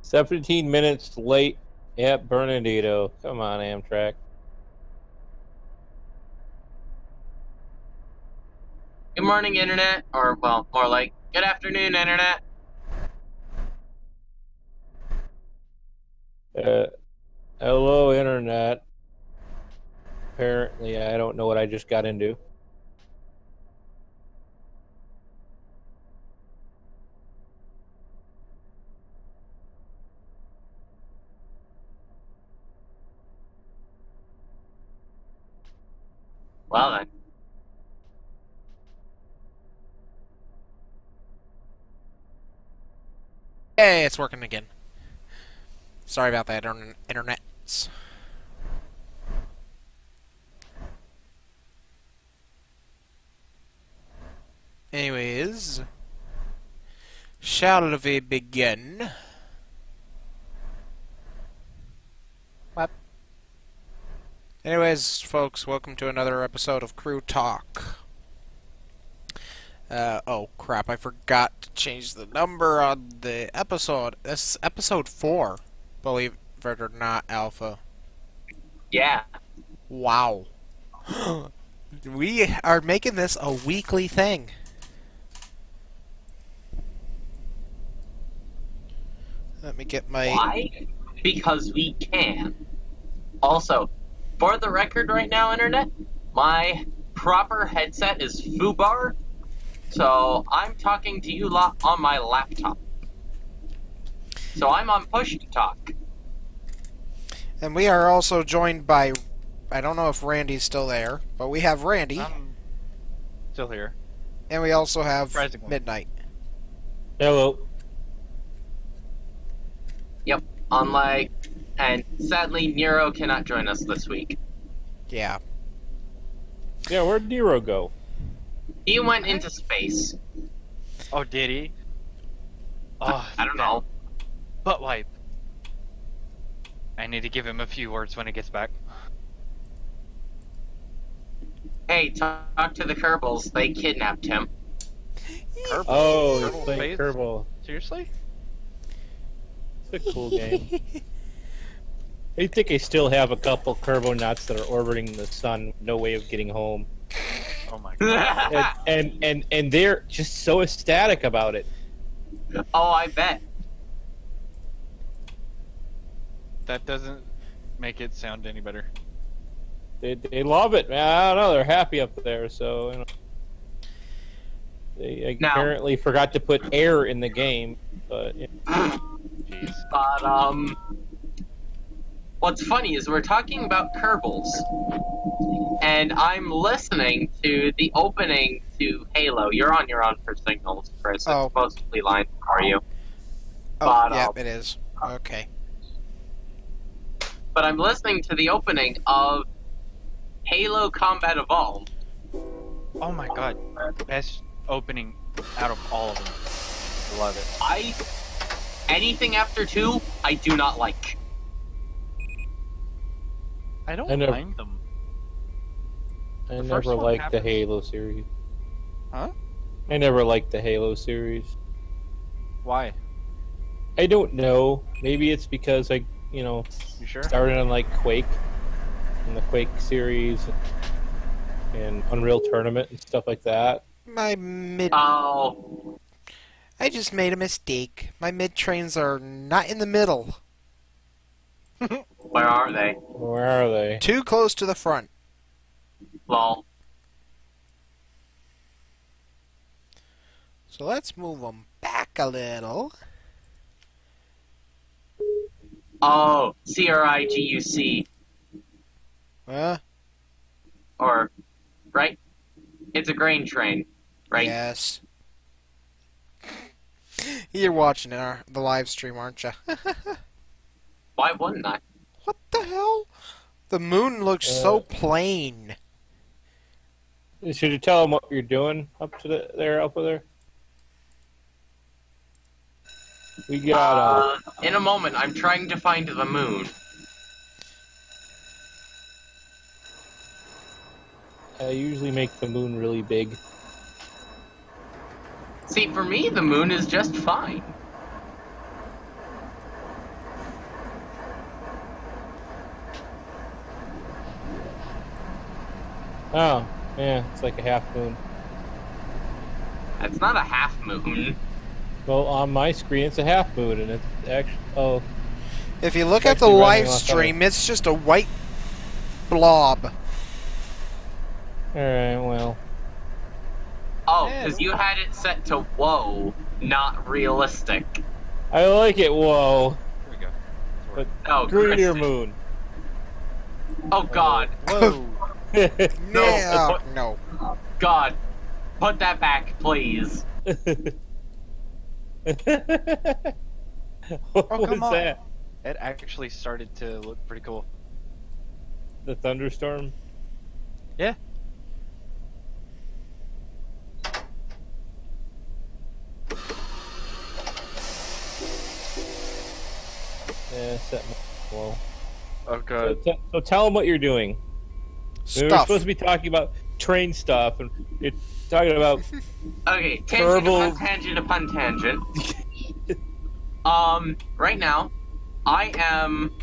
17 minutes late at Bernardino. Come on, Amtrak. Good morning, Internet. Or, well, more like, good afternoon, Internet. Hello, Internet. Apparently, I don't know what I just got into. Well, then. Hey, it's working again. Sorry about that, internets. Anyways, shall we begin? What? Anyways, folks, welcome to another episode of Crew Talk. Oh crap, I forgot to change the number on the episode. This is episode 4, believe it or not, Alpha. Yeah. Wow. We are making this a weekly thing. Let me get my... Why? Because we can. Also, for the record right now, Internet, my proper headset is FUBAR, so I'm talking to you lot on my laptop. So I'm on push to talk. And we are also joined by... I don't know if Randy's still there, but we have Randy. I'm still here. And we also have Surprisingly. Midnight. Hello. Yep. Unlike, and sadly, Nero cannot join us this week. Yeah. Yeah, where'd Nero go? He went into space. Oh, did he? Oh, I don't know. Butt wipe. I need to give him a few words when he gets back. Hey, talk to the Kerbals. They kidnapped him. Kerbal? Oh, Kerbal he's playing Space? Kerbal. Seriously? It's a cool game. I think I still have a couple Kerbal nuts that are orbiting the sun, no way of getting home. Oh my god. And they're just so ecstatic about it. Oh, I bet. That doesn't make it sound any better. They love it, man. I don't know. They're happy up there, so you know. They apparently forgot to put air in the game, but you know. Jeez. But, what's funny is we're talking about Kerbals, and I'm listening to the opening to Halo. You're on your own for signals, Chris. Oh. It's mostly lines for you. Oh, But, yeah, it is. Okay. But I'm listening to the opening of Halo Combat Evolved. Oh my god. Best opening out of all of them. Love it. Anything after 2, I do not like. I don't I never- mind them. I The first never one liked the happens- Halo series. Huh? I never liked the Halo series. Why? I don't know. Maybe it's because I, you know, You sure? started on like Quake, and the Quake series, and Unreal Tournament and stuff like that. My mid... Oh, I just made a mistake. My mid-trains are not in the middle. where are they? Where are they? Too close to the front. Lol. So let's move them back a little. Oh, CRIGUC. Huh? Or, right? It's a grain train, right? Yes. You're watching the live stream, aren't you? Why wouldn't I? What the hell? The moon looks so plain. Should you tell them what you're doing up to there, up there? We got In a moment, I'm trying to find the moon. I usually make the moon really big. See, for me, the moon is just fine. Oh, yeah, it's like a half moon. It's not a half moon. Well, on my screen, it's a half moon, and it's actually... Oh, If you look It's at the actually live running off stream, it's just a white blob. alright, well... Oh, because you had it set to whoa, not realistic. I like it, whoa. There we go. But Oh, screw your Kristen. moon. Oh, God. Whoa. No, no. God. Put that back, please. What Oh, come was on. that? It actually started to look pretty cool. The thunderstorm? Yeah. Yeah, set my... Whoa. Oh, God. So tell them what you're doing. We were Stuff. supposed to be talking about train stuff, and you're talking about... Okay, tangent Terrible. upon tangent upon tangent. Right now, I am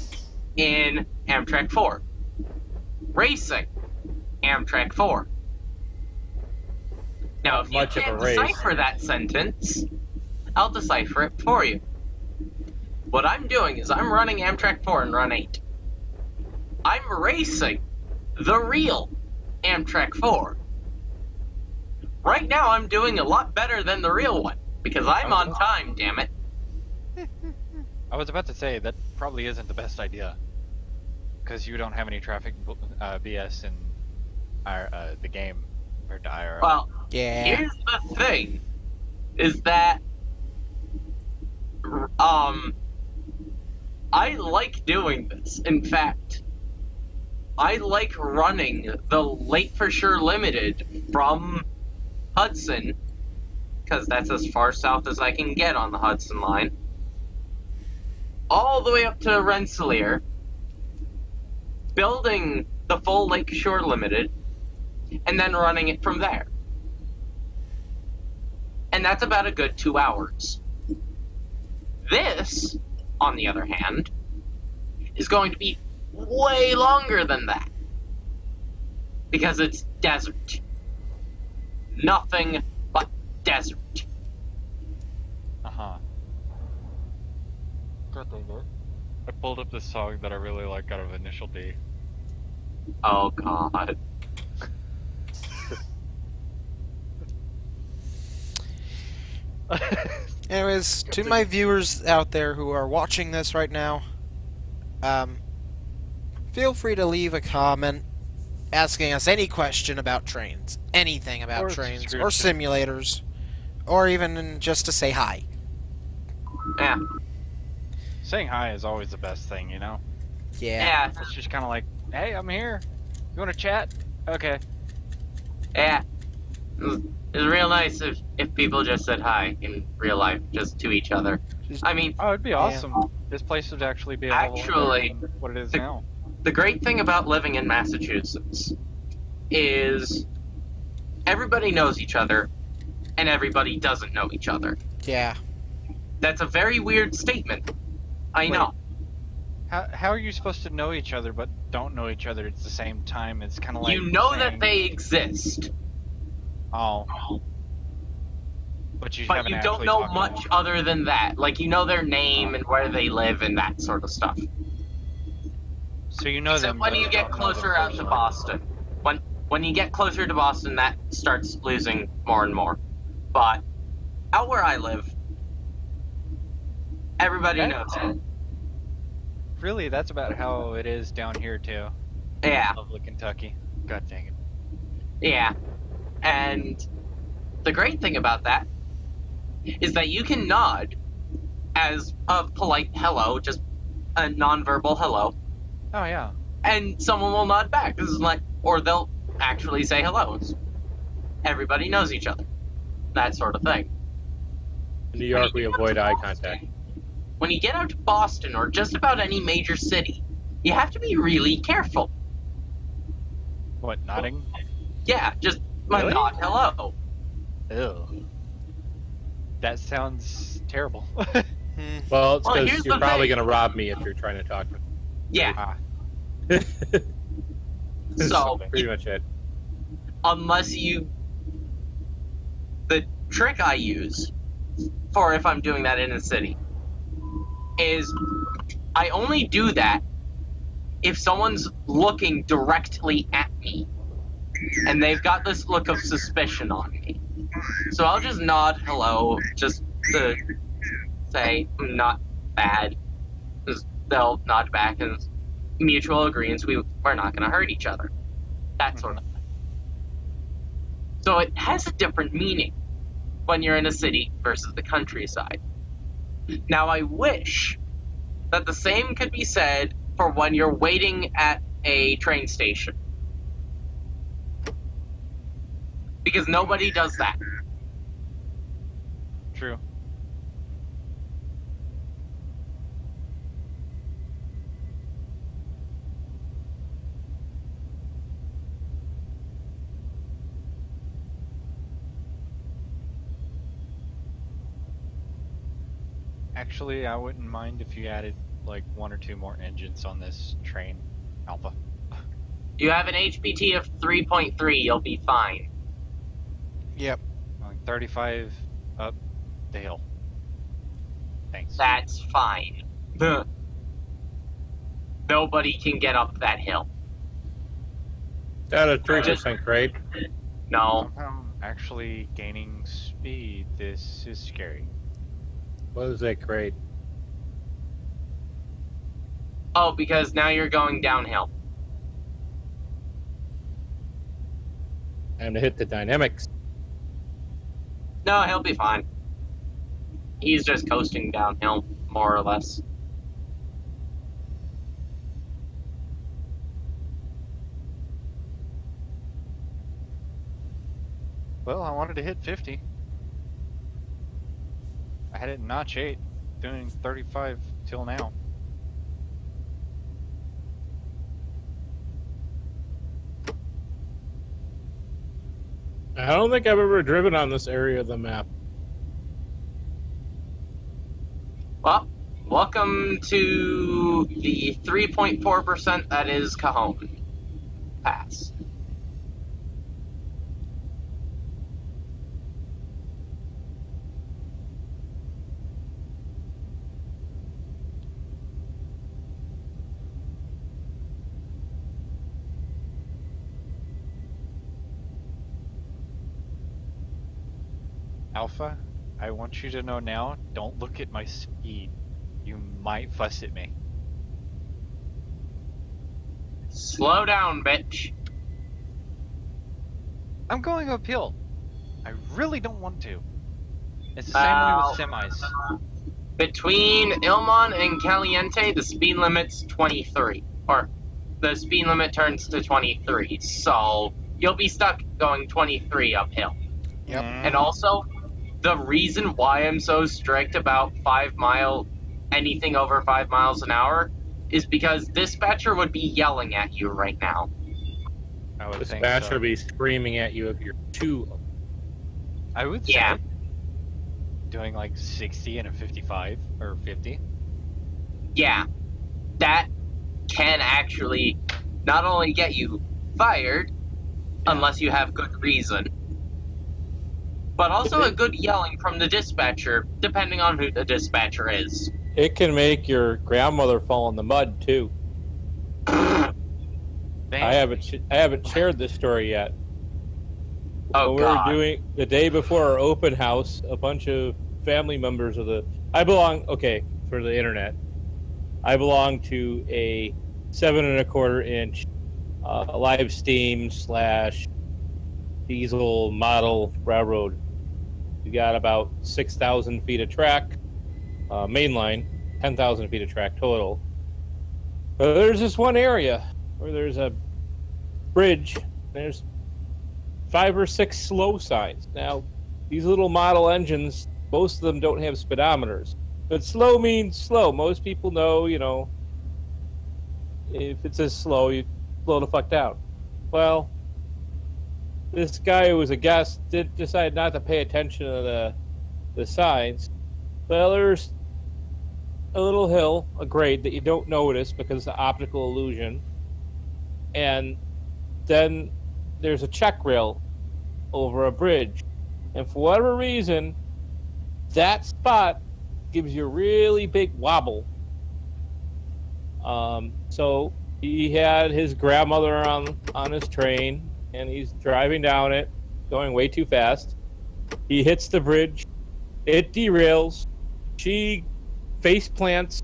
in Amtrak 4. Racing. Amtrak 4. Now, if you Much of can't a race. decipher that sentence, I'll decipher it for you. What I'm doing is I'm running Amtrak 4 in Run 8. I'm racing the real Amtrak 4. Right now, I'm doing a lot better than the real one, because I'm on time, damn it. I was about to say, that probably isn't the best idea. Because you don't have any traffic BS in the game compared to IRL. Well, Yeah. here's the thing, is that, I like doing this. In fact, I like running the Late for Sure Limited from Hudson, because that's as far south as I can get on the Hudson line, all the way up to Rensselaer, building the full Lake Shore Limited, and then running it from there. And that's about a good 2 hours. This, on the other hand, is going to be way longer than that. Because it's desert. Nothing but desert. Uh-huh. I pulled up this song that I really like out of Initial D. Oh, God. Anyways, to my viewers out there who are watching this right now, feel free to leave a comment asking us any question about trains, anything about Or trains, description. or simulators, or even just to say hi. Yeah. Saying hi is always the best thing, you know? Yeah. Yeah. It's just kind of like, hey, I'm here. You want to chat? Okay. Yeah. It's real nice if people just said hi in real life, just to each other. I mean, Oh, it'd be awesome. This place would actually be a level Actually, better than what it is now. the great thing about living in Massachusetts is everybody knows each other and everybody doesn't know each other. Yeah. That's a very weird statement. I Wait. know. How are you supposed to know each other but don't know each other at the same time? It's kind of like You know that saying, they exist, Oh. But you but haven't you actually don't know talked to much them. other than that. Like, you know their name and where they live and that sort of stuff. So you know Except them. when but you you get don't know them closer out to personally. Boston. When you get closer to Boston, that starts losing more and more. But out where I live, everybody Okay. knows it. Really, that's about how it is down here too. Yeah, Lovely Kentucky. God dang it. yeah. And the great thing about that is that you can nod as a polite hello, just a nonverbal hello, Oh yeah. and someone will nod back. This is like, or they'll actually say hello. Everybody knows each other. That sort of thing. In New York, we avoid eye contact. When you get out to Boston or just about any major city, you have to be really careful. What, nodding? Yeah, just Really? nod hello. Ew. That sounds terrible. Hmm. Well, it's Well, because here's you're the probably thing. going to rob me if you're trying to talk to me. Yeah, Ah. so Pretty much it. unless you... The trick I use for if I'm doing that in a city is I only do that if someone's looking directly at me and they've got this look of suspicion on me. So I'll just nod hello, just to say I'm not bad. They'll nod back and mutual agreement we're not going to hurt each other. That sort of thing. So it has a different meaning when you're in a city versus the countryside. Now I wish that the same could be said for when you're waiting at a train station. Because nobody does that. True. Actually, I wouldn't mind if you added like 1 or 2 more engines on this train, Alpha. You have an HPT of 3.3, you'll be fine. Yep. Going 35 up the hill. Thanks. That's fine. Nobody can get up that hill. Is that a 3% grade? No. I'm actually gaining speed. This is scary. What is that grade? Oh, because now you're going downhill. Time to hit the dynamics. No, he'll be fine. He's just coasting downhill, more or less. Well, I wanted to hit 50. I had it in notch 8, doing 35 till now. I don't think I've ever driven on this area of the map. Well, welcome to the 3.4% that is Cajon Pass. Alpha, I want you to know now, don't look at my speed. You might fuss at me. Slow down, bitch. I'm going uphill. I really don't want to. It's the same way with semis. Between Ilmon and Caliente, the speed limit's 23. Or, the speed limit turns to 23. So, you'll be stuck going 23 uphill. Yep. And also, the reason why I'm so strict about anything over 5 miles an hour is because dispatcher would be yelling at you right now. I would think Dispatcher so. would be screaming at you if you're too. I would say Yeah. doing like 60 and a 55 or 50. Yeah, that can actually not only get you fired, unless you have good reason, but also a good yelling from the dispatcher, depending on who the dispatcher is. It can make your grandmother fall in the mud too. I haven't shared this story yet. Oh, when God. we were doing the day before our open house, a bunch of family members of for the internet, I belong to a 7.25-inch live steam / diesel model railroad. We got about 6,000 feet of track, mainline, 10,000 feet of track total. But there's this one area where there's a bridge. There's 5 or 6 slow signs. Now, these little model engines, most of them don't have speedometers. But slow means slow. Most people know, if it says slow, you slow the fuck down. Well, this guy who was a guest decided not to pay attention to the signs. Well, there's a little hill, a grade that you don't notice because it's an optical illusion. And then there's a check rail over a bridge, and for whatever reason, that spot gives you a really big wobble. So he had his grandmother on his train, and he's driving down it, going way too fast. He hits the bridge, it derails, she face plants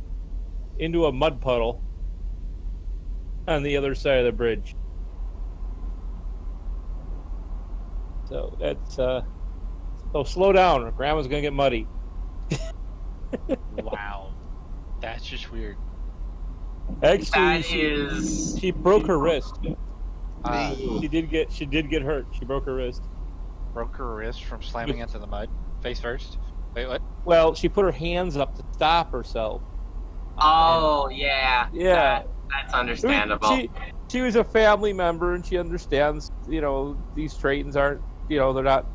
into a mud puddle on the other side of the bridge. So that's so slow down, grandma's gonna get muddy. Wow. That's just weird. Actually, That she broke her wrist. Uh, She did get hurt. She broke her wrist. broke her wrist from slamming into the mud, face first. Wait, what? Well, she put her hands up to stop herself. Oh, yeah. Yeah. That's understandable. She was a family member, and she understands, these trains aren't, they're not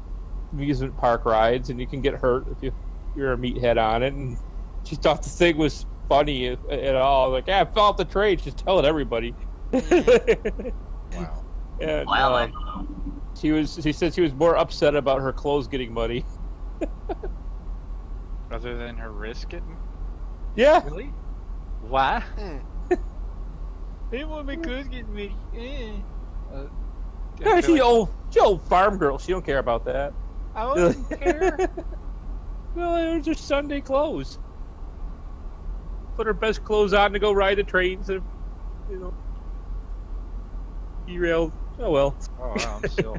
amusement park rides, and you can get hurt if you're a meathead on it. And she thought the thing was funny at all. Like, I fell off the train. She's telling everybody. Wow. And, Well, she said she was more upset about her clothes getting muddy. Other than her wrist getting. Yeah. Really? Why? I didn't want my clothes getting muddy. Yeah, she old farm girl. She don't care about that. I don't care. Well, it was just Sunday clothes. Put her best clothes on to go ride the trains. And, derailed. Oh well. Oh wow, I'm still.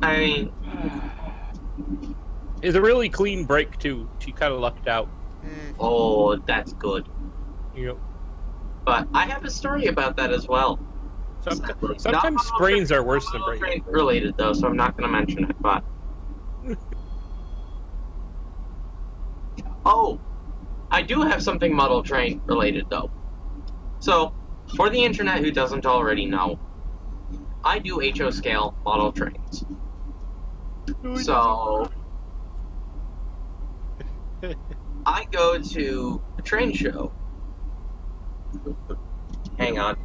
I mean, It's a really clean break too. She kind of lucked out. oh, that's good. You But I have a story about that as well. know, Not sometimes sprains are worse than breaks. train related though, so I'm not going to mention it. But oh, I do have something model train related though. So, for the internet who doesn't already know, I do HO scale model trains. So, I go to a train show. Hang on.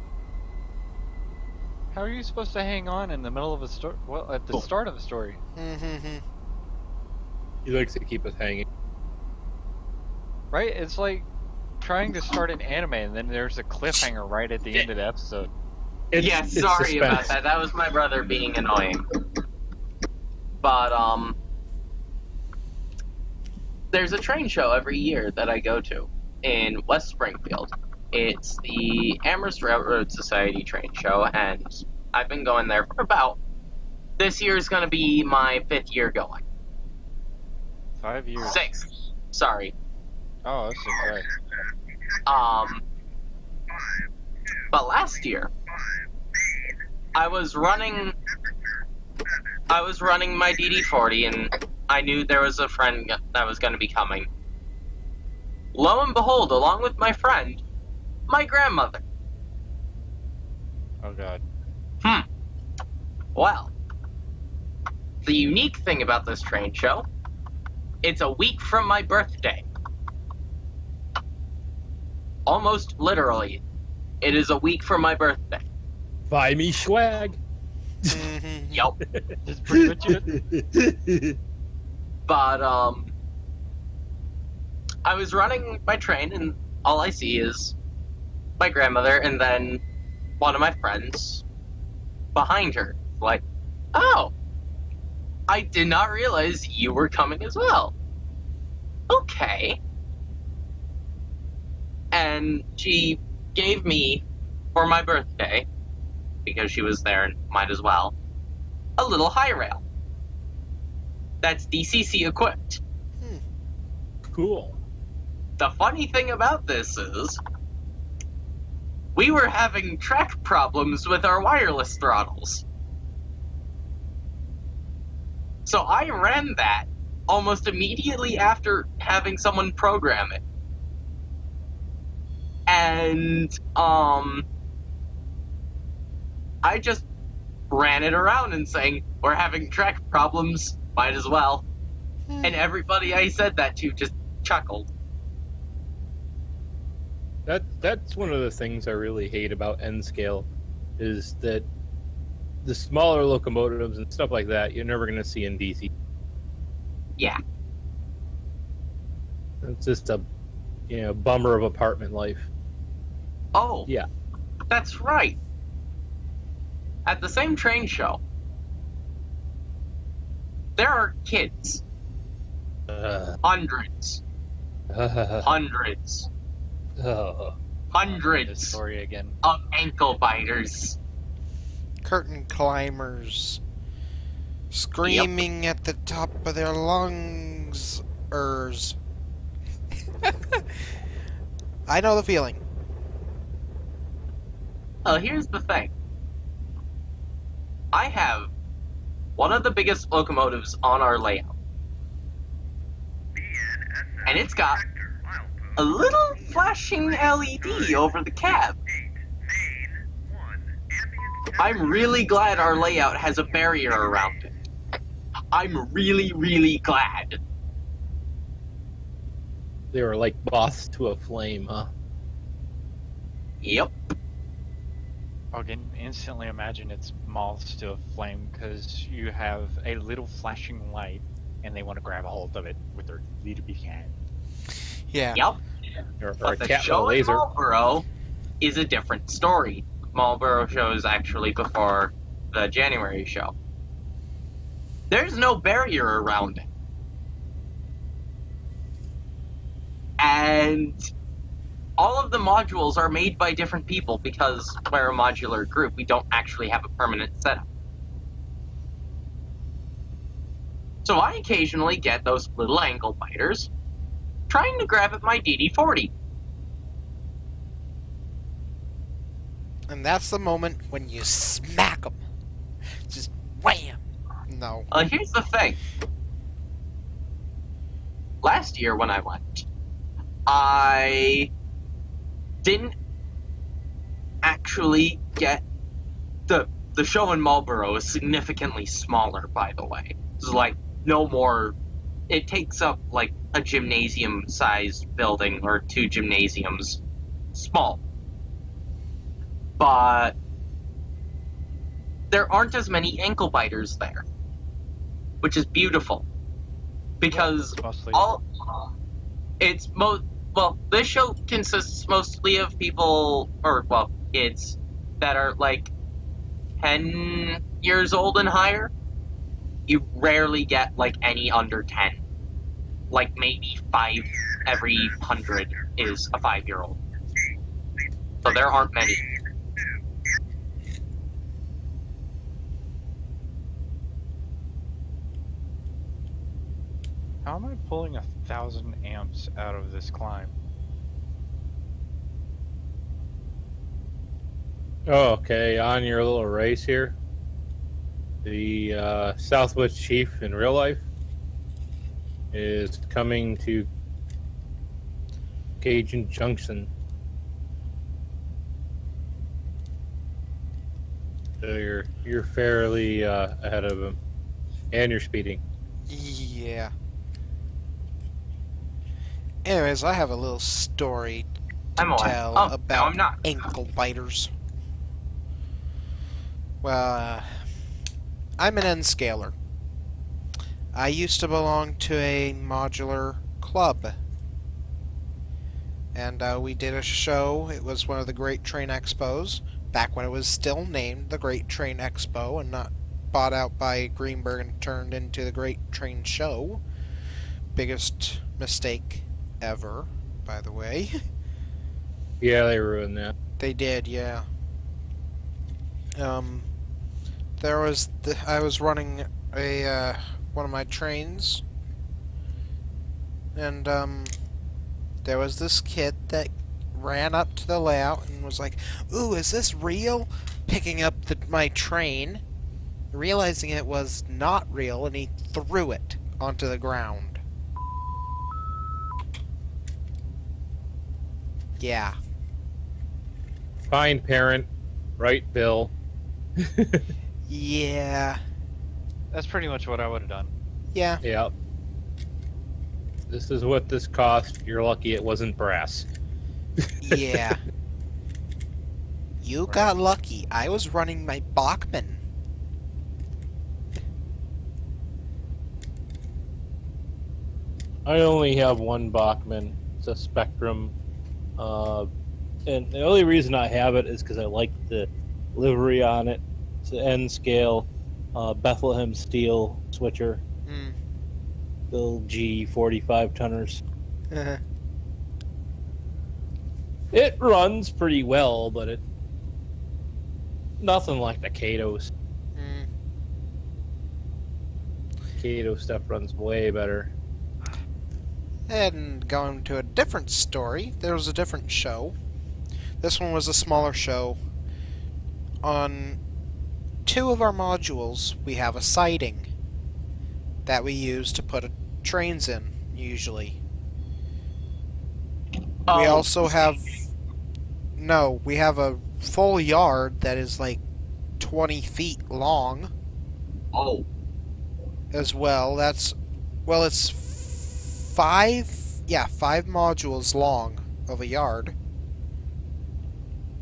How are you supposed to hang on in the middle of a story? Well, at the start of a story. He likes to keep us hanging. Right? It's like trying to start an anime and then there's a cliffhanger right at the end of the episode. Yeah, sorry about that. That was my brother being annoying. But, there's a train show every year that I go to in West Springfield. It's the Amherst Railroad Society train show, and I've been going there for about... This year is going to be my 5th year going. 5 years. 6th. Sorry. Oh, that's right. But last year, I was running my DD40, and I knew there was a friend that was going to be coming. Lo and behold, along with my friend, my grandmother. Oh god. Well, the unique thing about this train show, it's a week from my birthday. Almost literally, it is a week from my birthday. Buy me swag. Yup. That's pretty much it. But, I was running my train, and all I see is my grandmother, and then one of my friends behind her. Like, oh, I did not realize you were coming as well. Okay. And she gave me, for my birthday, because she was there and might as well, a little high rail. That's DCC equipped. Cool. The funny thing about this is, we were having track problems with our wireless throttles. So I ran that almost immediately after having someone program it. And, I just ran it around and saying, we're having track problems, might as well. And everybody I said that to just chuckled. That's one of the things I really hate about N scale, is that the smaller locomotives and stuff like that you're never going to see in DC. Yeah. It's just a bummer of apartment life. Oh, Yeah. that's right. At the same train show, there are kids. Hundreds. Hundreds. Oh. This Hundreds story again. of ankle biters. Curtain climbers. Screaming at the top of their lungs. I know the feeling. Well, here's the thing. I have one of the biggest locomotives on our layout. And it's got a little flashing LED over the cab. I'm really glad our layout has a barrier around it. I'm really, really glad. They were like moths to a flame, huh? Yep. I can instantly imagine it's moths to a flame because you have a little flashing light and they want to grab a hold of it with their little big hand. Yeah. Yep. Or a But the cat with a show in laser. Marlboro is a different story. Marlboro show is actually before the January show. There's no barrier around it. And all of the modules are made by different people because we're a modular group. We don't actually have a permanent setup. So I occasionally get those little ankle biters trying to grab at my DD-40. And that's the moment when you smack them. Just wham! No. Here's the thing. Last year when I went, I didn't actually get the show in Marlboro is significantly smaller, by the way. It's like no more. It takes up like a gymnasium-sized building or two gymnasiums, small. But there aren't as many ankle biters there, which is beautiful because Mostly. this show consists mostly of people, kids that are like 10 years old and higher. You rarely get like any under 10. Like maybe 5 every 100 is a 5-year-old. So there aren't many. How am I pulling 1,000 amps out of this climb? Oh, okay. On your little race here, the Southwest Chief in real life is coming to Cajun Junction. So you're fairly ahead of him, and you're speeding. Yeah. Anyways, I have a little story to I'm away. tell Oh, no, about I'm not. ankle biters. Well, I'm an N-scaler. I used to belong to a modular club. And we did a show. It was one of the Great Train Expos, back when it was still named the Great Train Expo and not bought out by Greenberg and turned into the Great Train Show. Biggest mistake ever, by the way. Yeah, they ruined that. They did, yeah. There was I was running a one of my trains, and there was this kid that ran up to the layout and was like, "Ooh, is this real?" Picking up my train, realizing it was not real, and he threw it onto the ground. Yeah. Fine, parent. Right, Bill. Yeah. That's pretty much what I would have done. Yeah. Yep. This is what this cost. You're lucky it wasn't brass. Yeah. You Right. got lucky. I was running my Bachmann. I only have one Bachmann. It's a Spectrum. And the only reason I have it is because I like the livery on it. It's an N scale Bethlehem steel switcher, Hmm. the G 45 tonners. It runs pretty well, but it nothing like the Kato's. Hmm. Kato stuff runs way better. And going to a different story, there was a different show. This one was a smaller show. On 2 of our modules, we have a siding that we use to put trains in, usually. We also have... No, we have a full yard that is like 20 feet long Oh, as well. That's... Well, it's 5 modules long of a yard.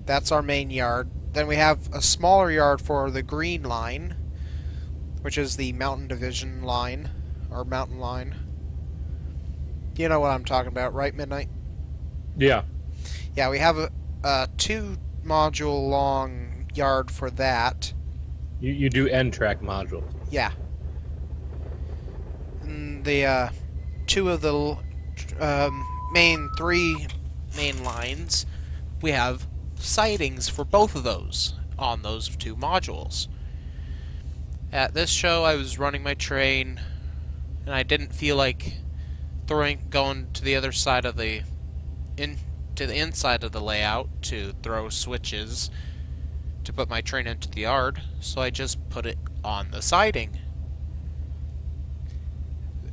That's our main yard. Then we have a smaller yard for the green line, which is the mountain division line, or mountain line. You know what I'm talking about, right, Midnight? Yeah. Yeah, we have a 2 module long yard for that. You do N track modules. Yeah. And the 2 of the main 3 main lines, we have sidings for both of those on those 2 modules. At this show, I was running my train, and I didn't feel like going to the other side of the to the inside of the layout to throw switches to put my train into the yard, so I just put it on the siding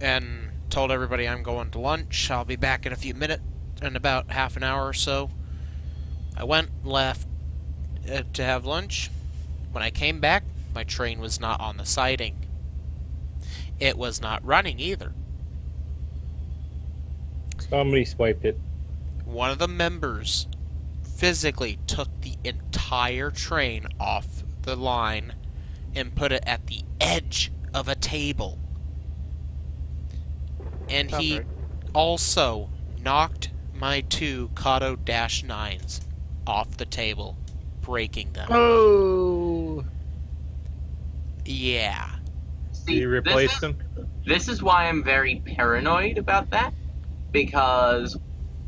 and told everybody I'm going to lunch. I'll be back in a few minutes, in about half an hour or so. I left to have lunch. When I came back, my train was not on the siding. It was not running either. Somebody swiped it. One of the members physically took the entire train off the line and put it at the edge of a table. And he also knocked my 2 Kato -9s off the table, breaking them. Oh! Yeah. see, You replaced them? This is why I'm very paranoid about that, because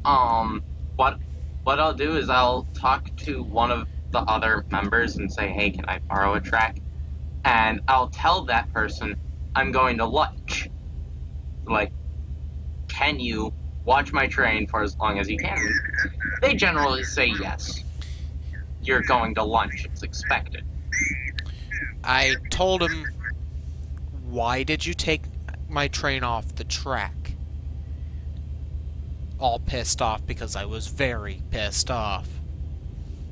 what I'll do is I'll talk to one of the other members and say, hey, can I borrow a track? And I'll tell that person I'm going to lunch. Like, can you watch my train for as long as you can? They generally say yes. You're going to lunch, it's expected. I told him, why did you take my train off the track? All pissed off because I was very pissed off.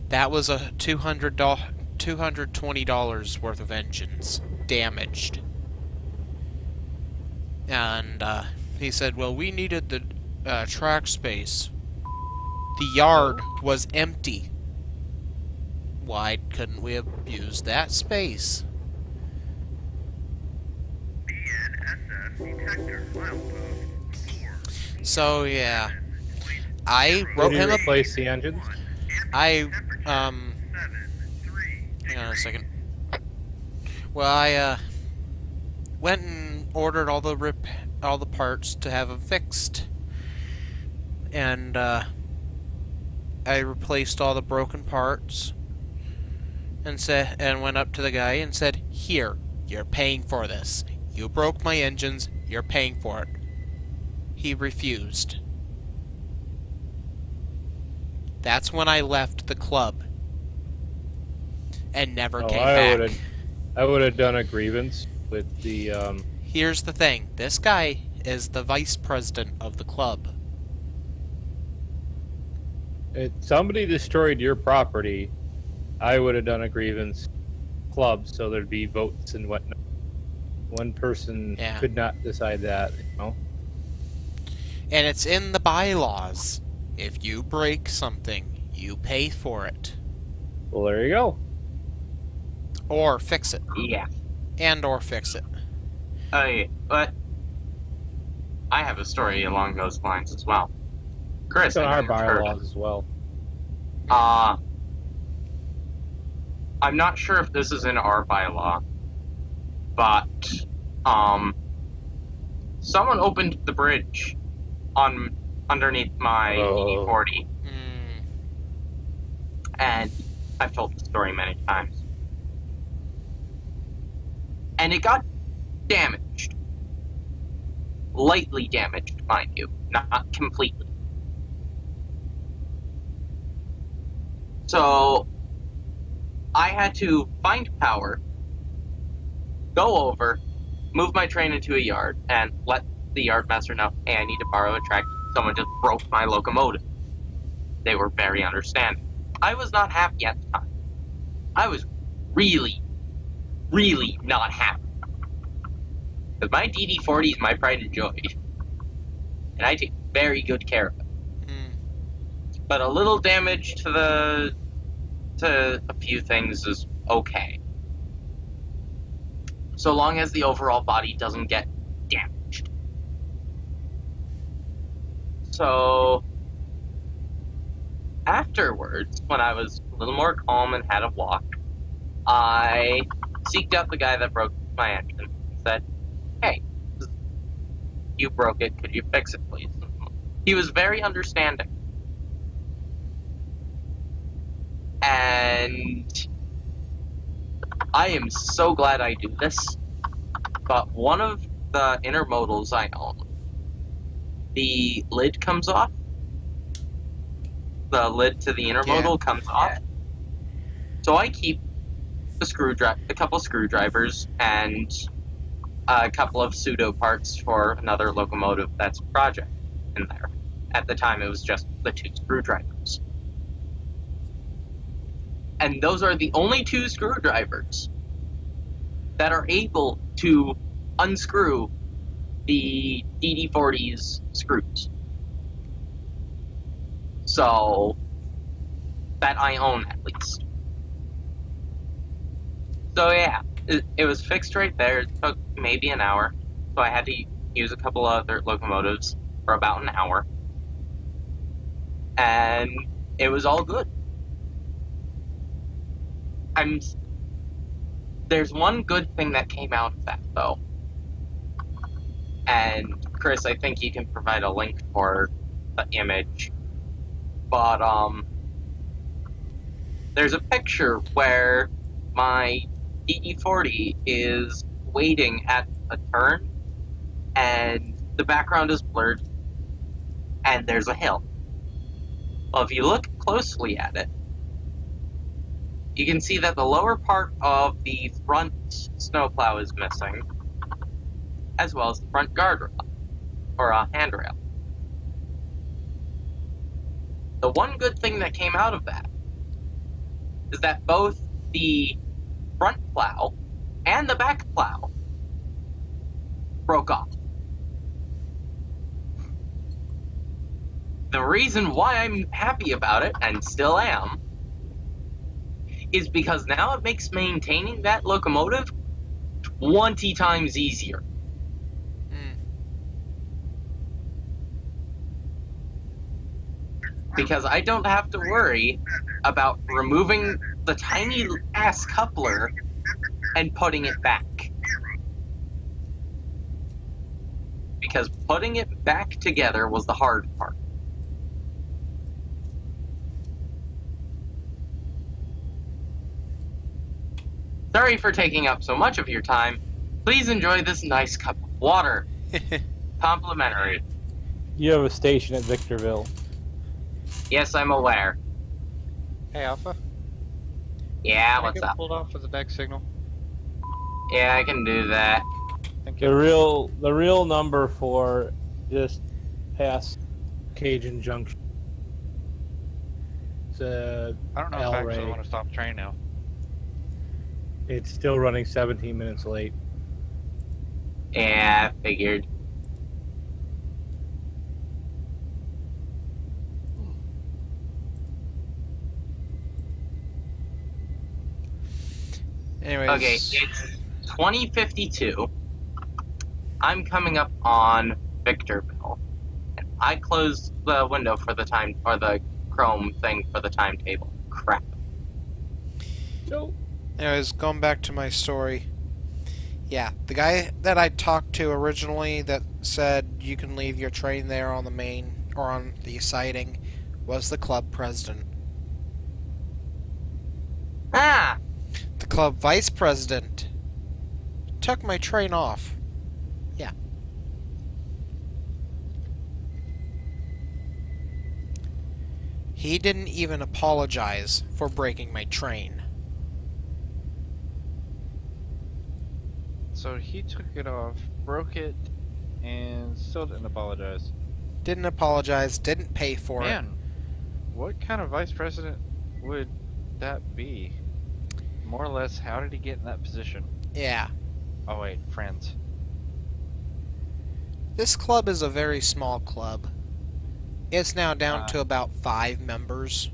That was a $220 worth of engines damaged. And he said, well, we needed the track space. The yard was empty. Why couldn't we have used that space? So yeah, I wrote him a. Replace the engines? Hang on a second. Well, I went and ordered all the parts to have them fixed, and I replaced all the broken parts, and went up to the guy and said, "Here, you're paying for this. You broke my engines. You're paying for it." He refused. That's when I left the club and never came back. I would have done a grievance with the. Here's the thing. This guy is the vice president of the club. If somebody destroyed your property, I would have done a grievance club, so there'd be votes and whatnot. One person could not decide that, you know. And it's in the bylaws If you break something, you pay for it. Well, there you go. Or fix it. Yeah. And or fix it. But I have a story along those lines as well. Chris, It's in I our know you've heard bylaws as well. I'm not sure if this is in our bylaw, but someone opened the bridge underneath my DD40, and I've told the story many times, and it got damaged, lightly damaged, mind you, not completely. So I had to find power, go over, move my train into a yard, and let the yard master know, hey, I need to borrow a track. Someone just broke my locomotive. They were very understanding. I was not happy at the time. I was really, really not happy. Because my DD40 is my pride and joy. And I take very good care of it. But a little damage to a few things is okay. So long as the overall body doesn't get damaged. So afterwards, when I was a little more calm and had a walk, I seeked out the guy that broke my engine and said, hey, you broke it, could you fix it, please? He was very understanding. And I am so glad I do this, but one of the intermodals I own, the lid comes off. The lid to the intermodal comes off. So I keep a couple screwdrivers and a couple of pseudo parts for another locomotive that's a project in there. At the time, it was just the 2 screwdrivers. And those are the only 2 screwdrivers that are able to unscrew the DD40's screws. So, that I own at least. So yeah, it was fixed right there. It took maybe an hour. So I had to use a couple other locomotives for about an hour. And it was all good. There's one good thing that came out of that, though. And Chris, I think you can provide a link for the image. But there's a picture where my DD40 is waiting at a turn, and the background is blurred, and there's a hill. Well, if you look closely at it, you can see that the lower part of the front snowplow is missing, as well as the front guardrail, or a handrail. The one good thing that came out of that is that both the front plow and the back plow broke off. The reason why I'm happy about it, and still am, is because now it makes maintaining that locomotive 20 times easier. Because I don't have to worry about removing the tiny ass coupler and putting it back. Because putting it back together was the hard part. Sorry for taking up so much of your time. Please enjoy this nice cup of water. Complimentary. You have a station at Victorville. Yes, I'm aware. Hey, Alpha. Yeah, Can I what's get up? pulled off for the back signal? Yeah, I can do that. Thank you. The real number for just past Cajun Junction. It's I don't know if I actually want to stop the train now. It's still running 17 minutes late. Yeah, figured. Anyways. Okay, it's 2052. I'm coming up on Victorville. I closed the window for the time, or the Chrome thing for the timetable. Crap. So, Anyways, going back to my story. Yeah, the guy that I talked to originally that said you can leave your train there on the main, or on the siding, was the club president. Ah! The club vice president took my train off. Yeah. He didn't even apologize for breaking my train. So he took it off, broke it, and still didn't apologize. Didn't apologize, didn't pay for it. Man, what kind of vice president would that be? More or less, how did he get in that position? Yeah. Oh wait, friends. This club is a very small club. It's now down to about 5 members.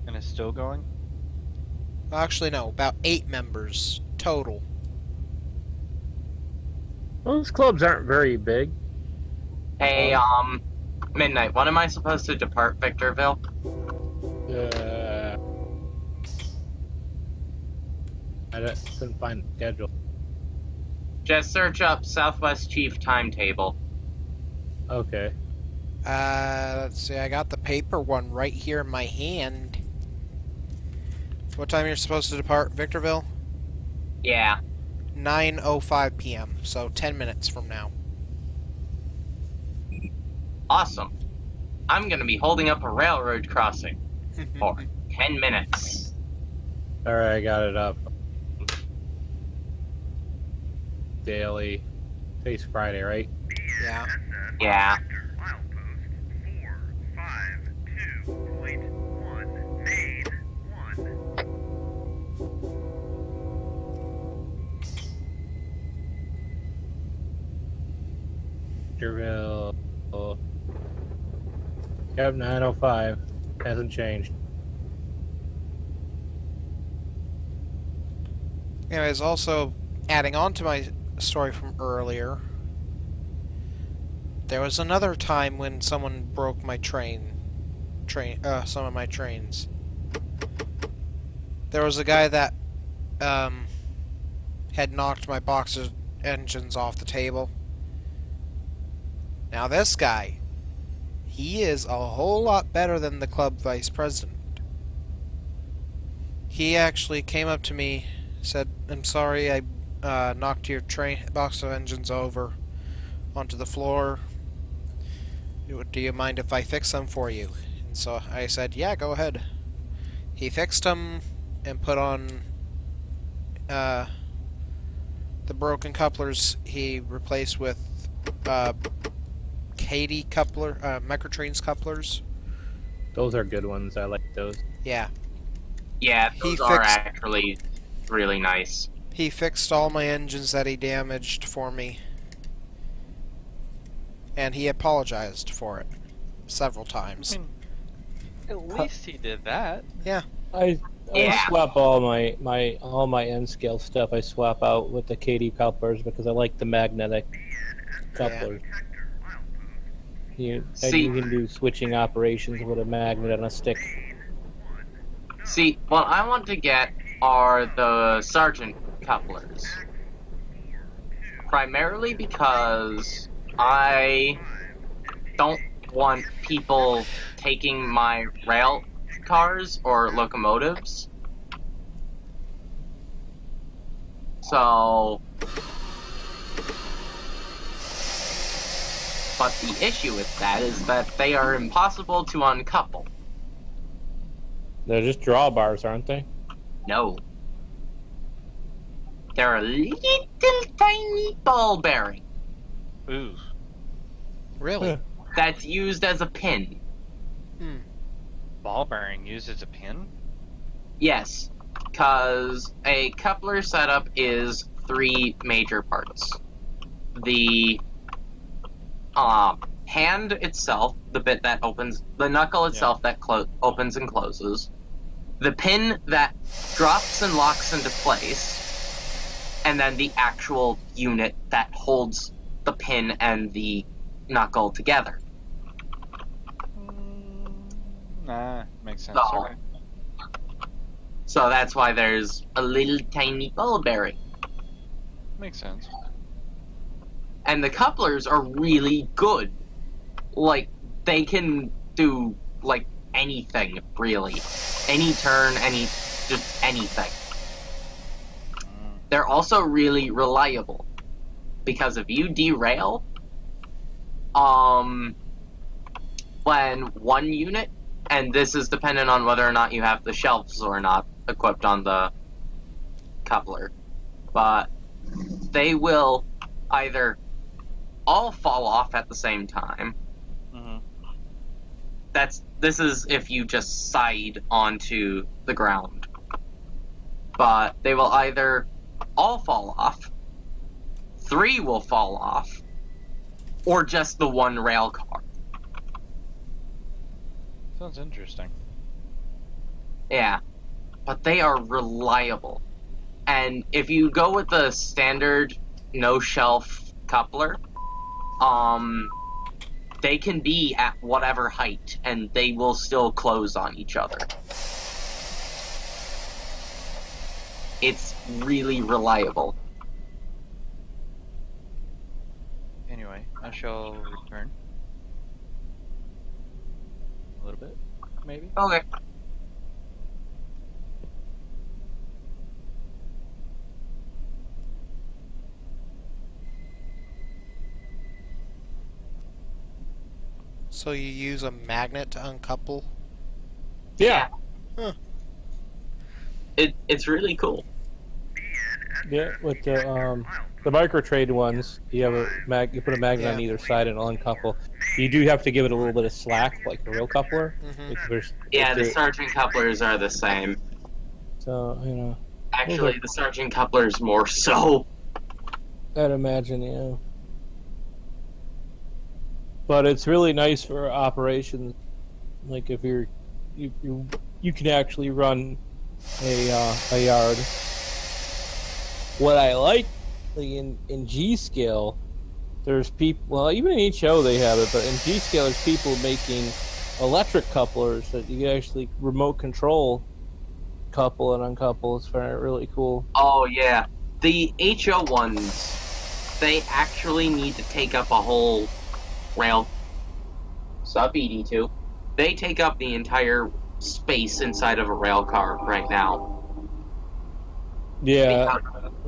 And it's still going? Actually, no, about 8 members total. those clubs aren't very big. Hey, Midnight, when am I supposed to depart Victorville? Couldn't find the schedule. Just search up Southwest Chief timetable. Okay. Let's see, I got the paper one right here in my hand. What time you're supposed to depart Victorville? Yeah. 9:05 p.m., so 10 minutes from now. Awesome. I'm gonna be holding up a railroad crossing for 10 minutes. Alright, I got it up. Daily. Today's Friday, right? Yeah. Yeah. Victorville. Yep, 9:05. Hasn't changed. Anyways, also adding on to my story from earlier, there was another time when someone broke my some of my trains. There was a guy that had knocked my box of engines off the table. Now this guy, he is a whole lot better than the club vice president. He actually came up to me, said, "I'm sorry, I knocked your train box of engines over onto the floor. Do you mind if I fix them for you?" And so I said, "Yeah, go ahead." He fixed them and put on the broken couplers he replaced with Katie coupler, Microtrains couplers. Those are good ones. I like those. Yeah. Yeah, those are actually really nice. He fixed all my engines that he damaged for me. And he apologized for it several times. I mean, at least he did that. Yeah. I Yeah. swap all my N scale stuff. I swap out with the KD couplers because I like the magnetic couplers. You can do switching operations with a magnet and a stick. See, what I want to get are the Sergeant couplers. Primarily because I don't want people taking my rail cars or locomotives. So... But the issue with that is that they are impossible to uncouple. They're just drawbars, aren't they? No. They're a little tiny ball bearing Ooh. Really? that's used as a pin. Ball bearing used as a pin? Yes, because a coupler setup is 3 major parts. The hand itself, the bit that opens, the knuckle itself that opens and closes, the pin that drops and locks into place, and then the actual unit that holds the pin and the knuckle together. Nah, makes sense. So, Okay. so that's why there's a little tiny ball bearing. Makes sense. And the couplers are really good. Like, they can do, like, anything, really. Any turn, just anything. They're also really reliable. Because if you derail, when one unit, and this is dependent on whether or not you have the shelves or not equipped on the coupler, but they will either all fall off at the same time. Mm-hmm. This is if you just side onto the ground. But they will either all fall off, 3 will fall off, or just the one rail car. Sounds interesting. Yeah. But they are reliable. And if you go with the standard no shelf coupler, they can be at whatever height and they will still close on each other. It's really reliable. Anyway, I shall return. A little bit, maybe? Okay. So you use a magnet to uncouple? Yeah. Huh. It's really cool. Yeah, with the micro trade ones, you have you put a magnet on either side and it'll uncouple. You do have to give it a little bit of slack, like a real coupler. Yeah, the sergeant couplers are the same. So, you know. Actually, the sergeant couplers more so. I'd imagine, yeah. But it's really nice for operations. Like if you can actually run a yard. What I like in G scale, there's people. Well, even in HO they have it, but in G scale there's people making electric couplers that you can actually remote control, couple and uncouple. It's really cool. Oh yeah, the HO ones, they actually need to take up a whole rail. Sub ED2, they take up the entire space inside of a rail car right now. Yeah,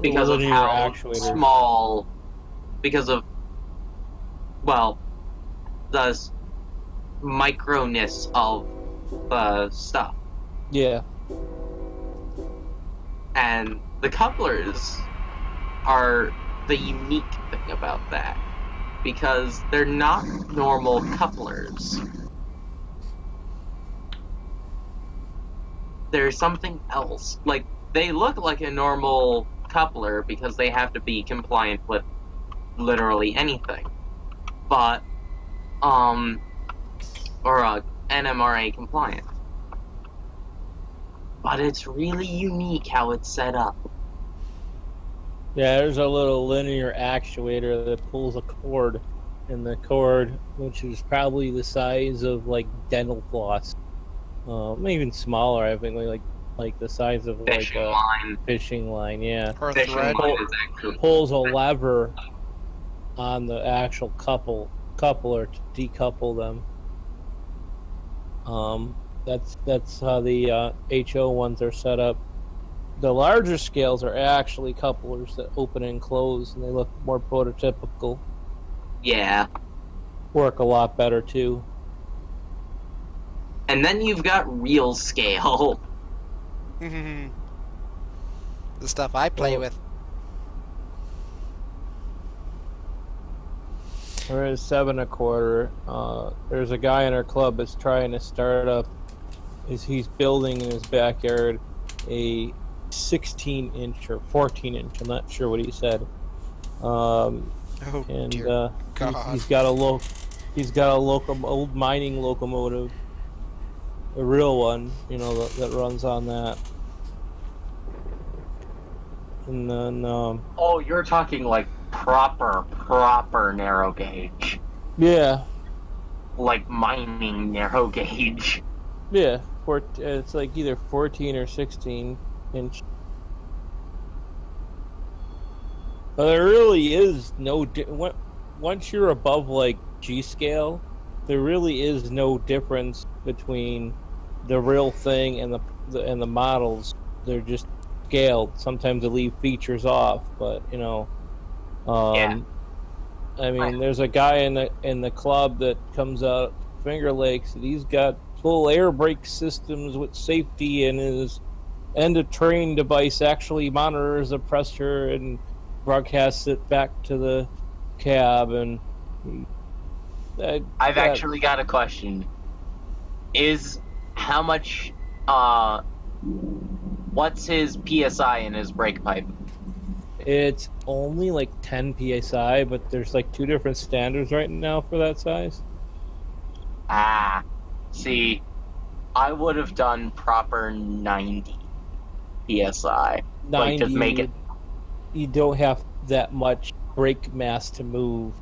because of how small, because of, well, the microness of the stuff. Yeah. And the couplers are the unique thing about that, because they're not normal couplers. There's something else. Like, they look like a normal coupler because they have to be compliant with literally anything. But, or NMRA compliant. But it's really unique how it's set up. Yeah, there's a little linear actuator that pulls a cord, and the cord, which is probably the size of like dental floss, maybe even smaller. I think like the size of like a fishing line. Yeah, Or a thread. Pulls a lever on the actual coupler to decouple them. That's how the HO ones are set up. The larger scales are actually couplers that open and close, and they look more prototypical. Yeah. Work a lot better, too. And then you've got real scale. The stuff I play with. There is 7 1/4. There's a guy in our club that's trying to start up. He's building in his backyard a 16-inch or 14-inch. I'm not sure what he said. Dear God. He's got a old mining locomotive, a real one, you know, that runs on that. And then, Oh, you're talking like proper narrow gauge. yeah, Like mining narrow gauge. yeah, it's like either 14 or 16 inch. But there really is no once you're above like G scale, there really is no difference between the real thing and the models. They're just scaled. Sometimes they leave features off, but you know, Yeah. I mean, there's a guy in the club that comes out Finger Lakes, and he's got full air brake systems with safety, and his end of train device actually monitors the pressure and broadcasts it back to the cab. And I've actually got a question. Is how much what's his PSI in his brake pipe? It's only like 10 psi, but there's like 2 different standards right now for that size. Ah, see, I would have done proper 90 PSI. 90, like, just make it. You don't have that much brake mass to move.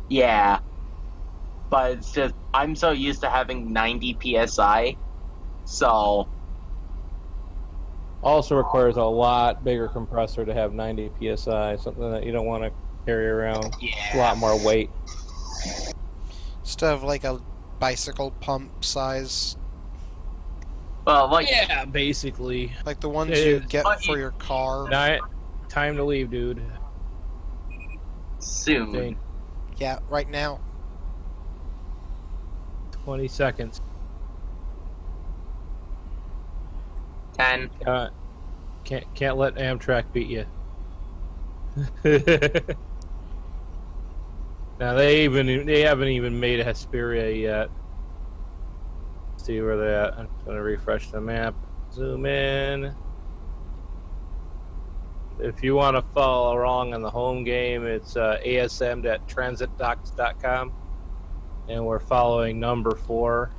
Yeah. But it's just, I'm so used to having 90 PSI, so. Also requires a lot bigger compressor to have 90 psi, something that you don't want to carry around. Yeah. A lot more weight. Instead of like a bicycle pump size, Well, like. Yeah, basically. like the ones you get But for your car. Time to leave, dude. Soon. Dang, Yeah, right now. 20 seconds. 10. Can't let Amtrak beat you. Now they haven't even made a Hesperia yet. Let's see where they're at. I'm gonna refresh the map. Zoom in. If you want to follow along on the home game, it's asm.transitdocs.com, and we're following number 4.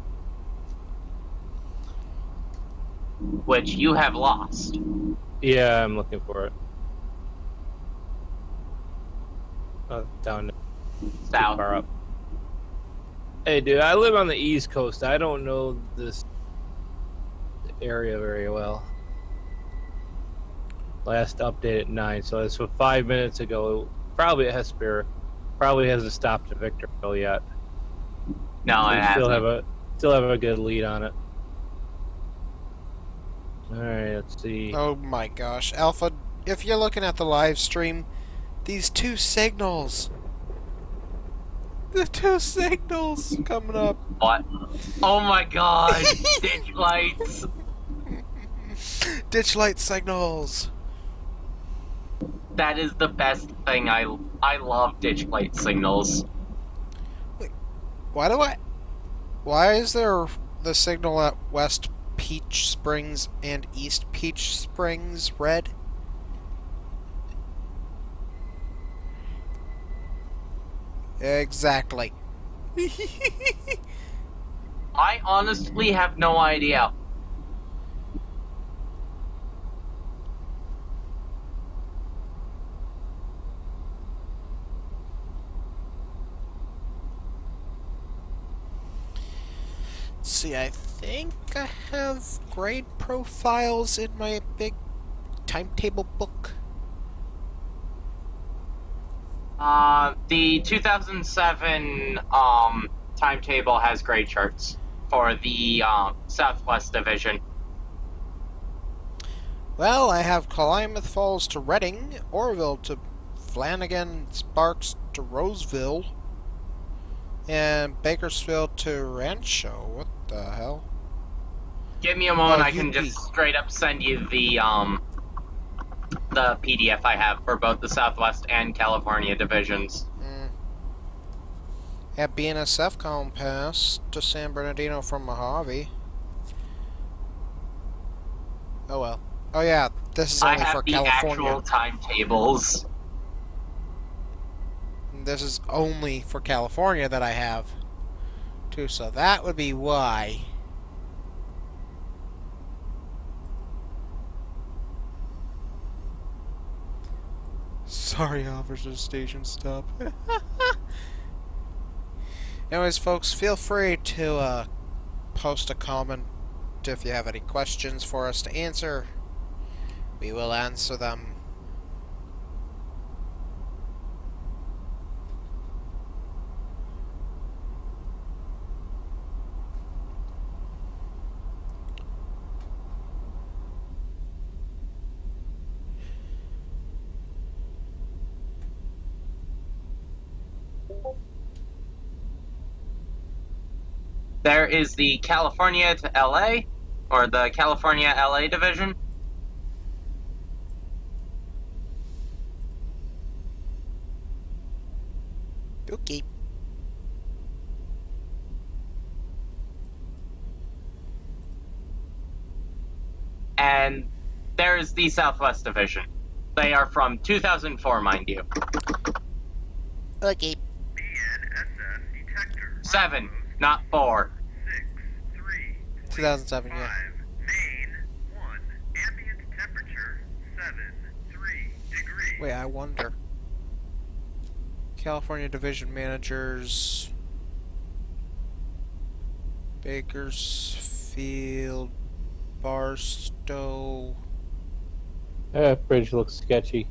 Which you have lost. Yeah, I'm looking for it. Oh, down too South. far up. Hey, dude, I live on the East Coast. I don't know this area very well. Last update at 9, so it's 5 minutes ago. Probably at Hesper. Probably hasn't stopped at Victorville yet. No, So it we hasn't. still have a good lead on it. Alright, let's see. Oh my gosh. Alpha, if you're looking at the live stream, these 2 signals. The 2 signals coming up. What? Oh my god! Ditch lights! Ditch light signals. That is the best thing. I love ditch light signals. Why is there the signal at West Peach Springs and East Peach Springs red? Exactly. I honestly have no idea. See, I think I have grade profiles in my big timetable book. The 2007 timetable has grade charts for the Southwest Division. Well, I have Klamath Falls to Reading, Orville to Flanagan, Sparks to Roseville, and Bakersfield to Rancho. What the hell? Give me a moment, Oh, I can UP. just straight up send you the PDF I have for both the Southwest and California divisions. At BNSF Compass to San Bernardino from Mojave. Oh well. Oh yeah, this is I only have for the California. actual timetables. This is only for California that I have, too, so that would be why. Sorry, officer, station stop. Anyways, folks, feel free to post a comment if you have any questions for us to answer. We will answer them. There is the California to LA, or the California LA division. Okay. And there is the Southwest division. They are from 2004, mind you. Okay. 7, not 4. 2007, yeah. Wait, I wonder. California Division Managers... Bakersfield... Barstow... That bridge looks sketchy.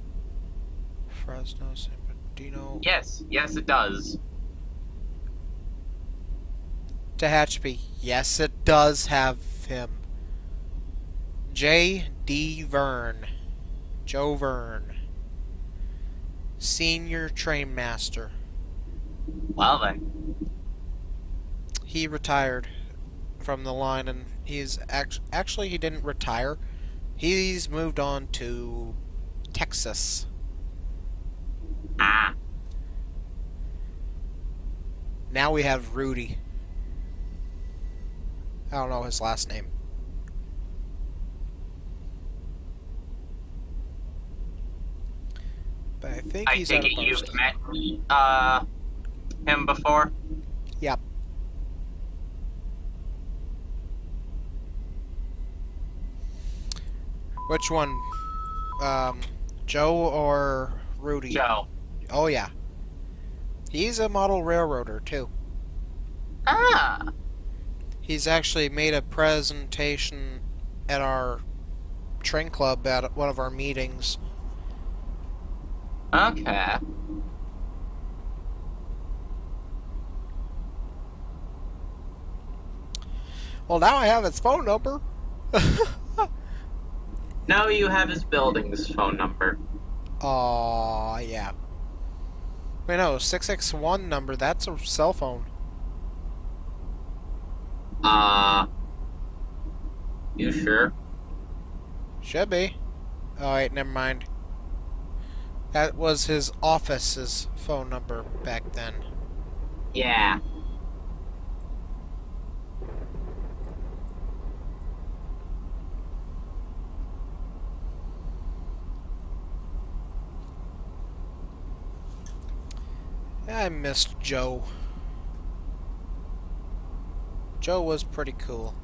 Fresno, San Bernardino... Yes, it does. Tehachapi. Yes, it does have him. J. D. Verne. Joe Verne. Senior Train Master. Well then. He retired from the line, and he's actually he didn't retire. He's moved on to Texas. Ah. Now we have Rudy. I don't know his last name. But I think he's take out of it you've Barstow. met him before? Yep. Which one? Joe or Rudy? Joe. Oh yeah. He's a model railroader too. Ah. He's actually made a presentation at our train club at one of our meetings. Okay. Well, now I have his phone number. Now you have his building's phone number. Aw, yeah. Wait, no, 661 number, that's a cell phone. You sure? Should be. Oh, wait, never mind. That was his office's phone number back then. Yeah. I missed Joe. Joe was pretty cool.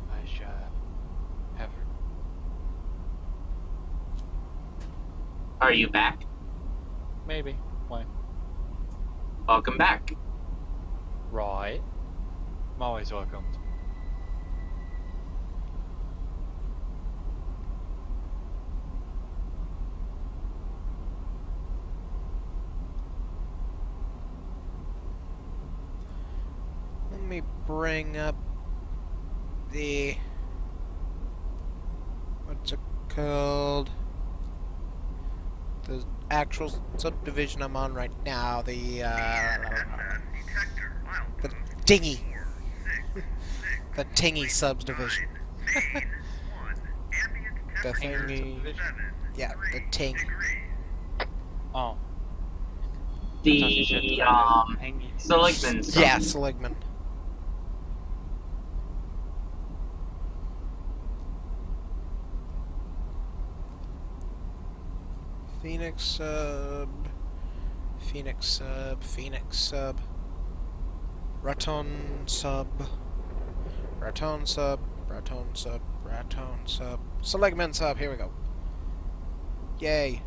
I should have. Are you back? Maybe. Why? Welcome back. Right. I'm always welcome. Let me bring up the... what's it called? The actual subdivision I'm on right now. The Dingy. The Tingy subdivision. The thingy... yeah, the Ting. Oh. The, Seligman's. Yeah, Seligman. Phoenix sub, Phoenix sub, Phoenix sub, Raton sub, Raton sub, Raton sub. Raton sub. Seligman sub. Here we go. Yay.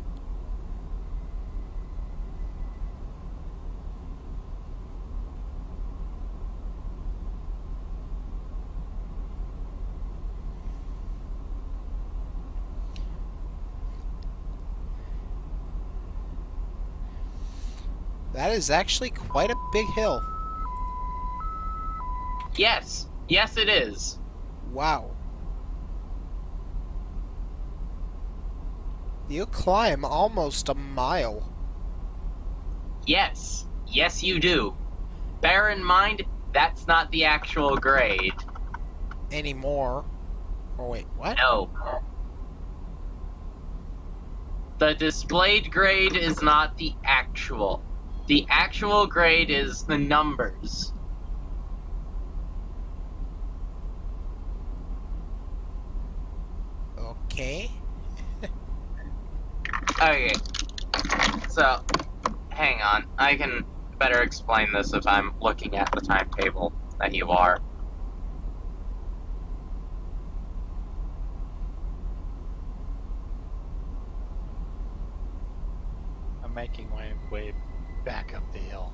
That is actually quite a big hill. Yes. Yes, it is. Wow. You climb almost a mile. Yes. Yes, you do. Bear in mind, that's not the actual grade. Anymore. Oh, wait, what? No. The displayed grade is not the actual. The actual grade is the numbers. Okay. Okay. So, hang on. I can better explain this if I'm looking at the timetable that you are. I'm making my way back up the hill.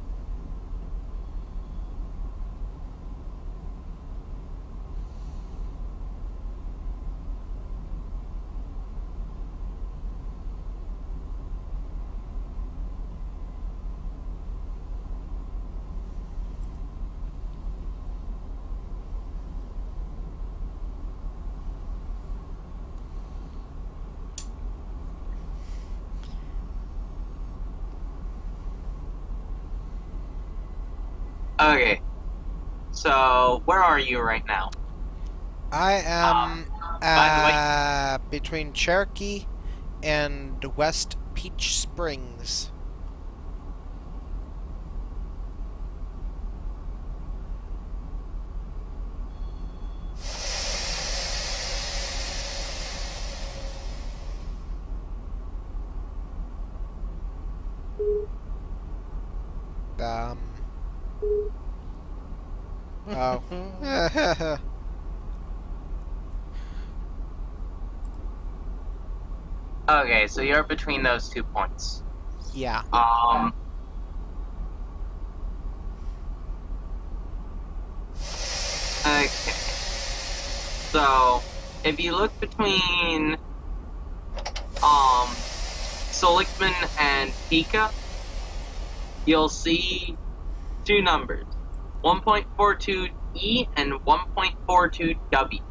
Okay. So, where are you right now? I am by between Cherokee and West Peach Springs. Oh. Okay, so you're between those 2 points. Yeah. Okay. So, if you look between, Seligman and Pika, you'll see two numbers, 1.42E and 1.42W.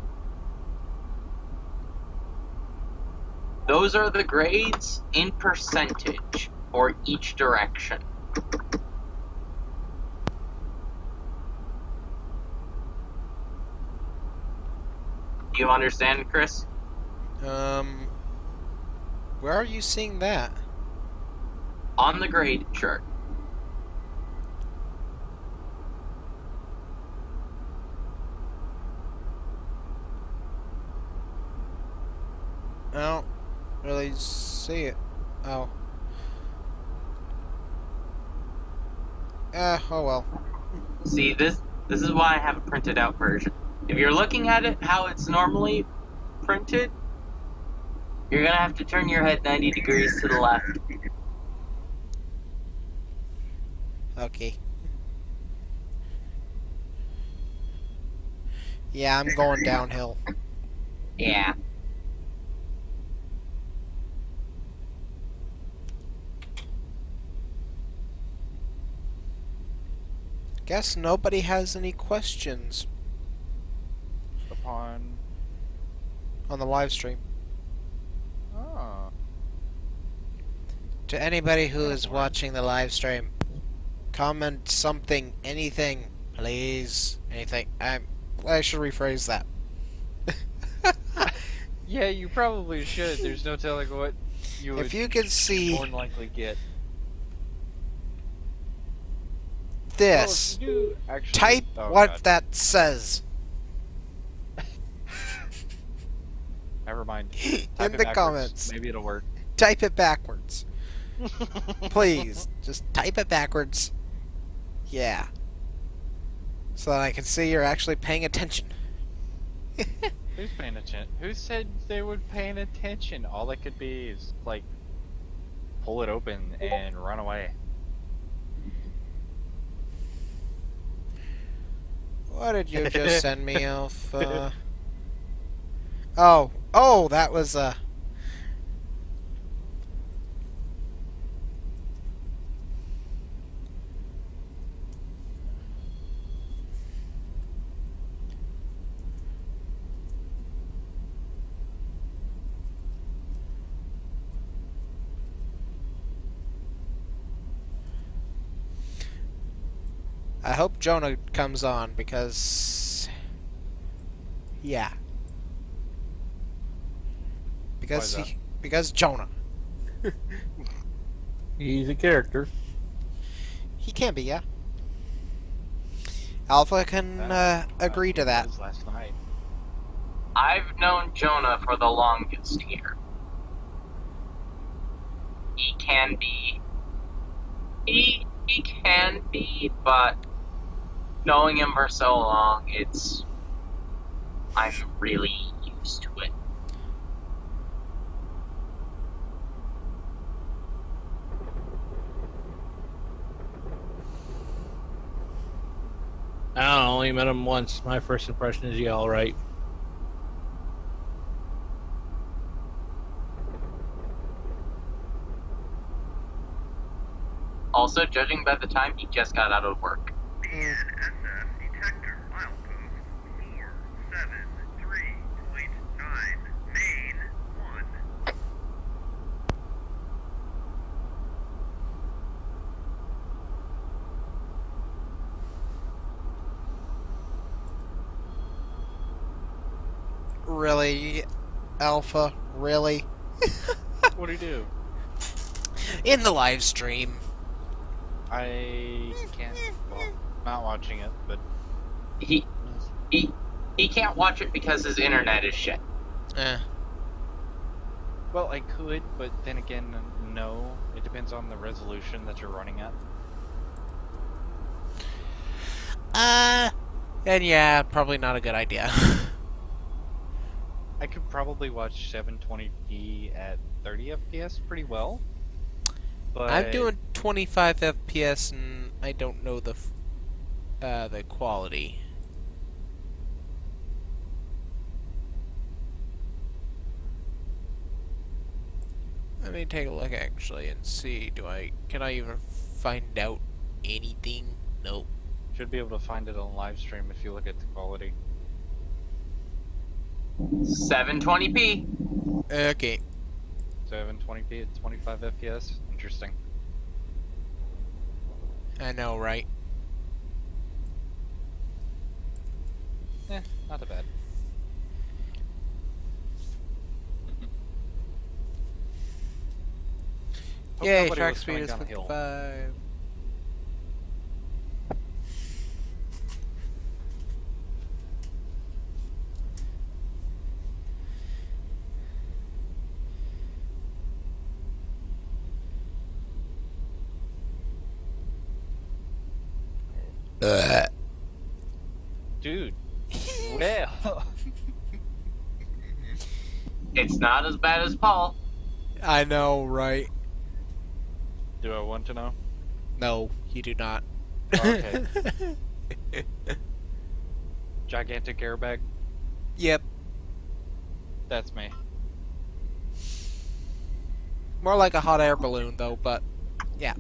Those are the grades in percentage for each direction. Do you understand, Chris? Where are you seeing that? On the grade chart. I don't really see it. Oh. Oh well. See, this is why I have a printed out version. If you're looking at it how it's normally printed, you're gonna have to turn your head 90 degrees to the left. Okay. Yeah, I'm going downhill. Yeah. Guess nobody has any questions Upon. on the live stream. Oh. To anybody who is watching the live stream, comment something, anything, please. Anything. I should rephrase that. Yeah, you probably should. There's no telling what you would If you can see more than likely get. this, Well, if you do actually... type Oh, what God. that says Never mind. in Type it the backwards. comments. Maybe it'll work. Type it backwards. Please, just type it backwards. Yeah. So that I can see you're actually paying attention. Who's paying attention? Who said they were paying attention? All that could be is like pull it open and run away. What did you just send me, Alpha? Oh, that was I hope Jonah comes on because, yeah, because Why is that? because Jonah, He's a character. he can be, yeah. Alpha can agree to that. Was last night. I've known Jonah for the longest here. He can be. He can be, but knowing him for so long, I'm really used to it. I don't know, only met him once. My first impression is, yeah, all right. Also, judging by the time he just got out of work. BNSF detector milepost 473.9 main 1. Really, Alpha? Really? What do you do? In the live stream. I can't. Well, not watching it, but He can't watch it because his internet is shit. well, I could, but then again, no. It depends on the resolution that you're running at. And yeah, probably not a good idea. I could probably watch 720p at 30 FPS pretty well. But I'm doing 25 FPS and I don't know the quality. Let me take a look actually and see. Can I even find out anything? Nope. should be able to find it on live stream if you look at the quality. 720p. Okay. 720p at 25 FPS. Interesting. I know, right? Not too bad. Hope Yay, nobody track was speed going is down a hill. 55. Dude. Well. It's not as bad as Paul. I know, right? Do I want to know? No, you do not. Okay. Gigantic airbag? Yep. That's me. More like a hot air balloon, though, but yeah.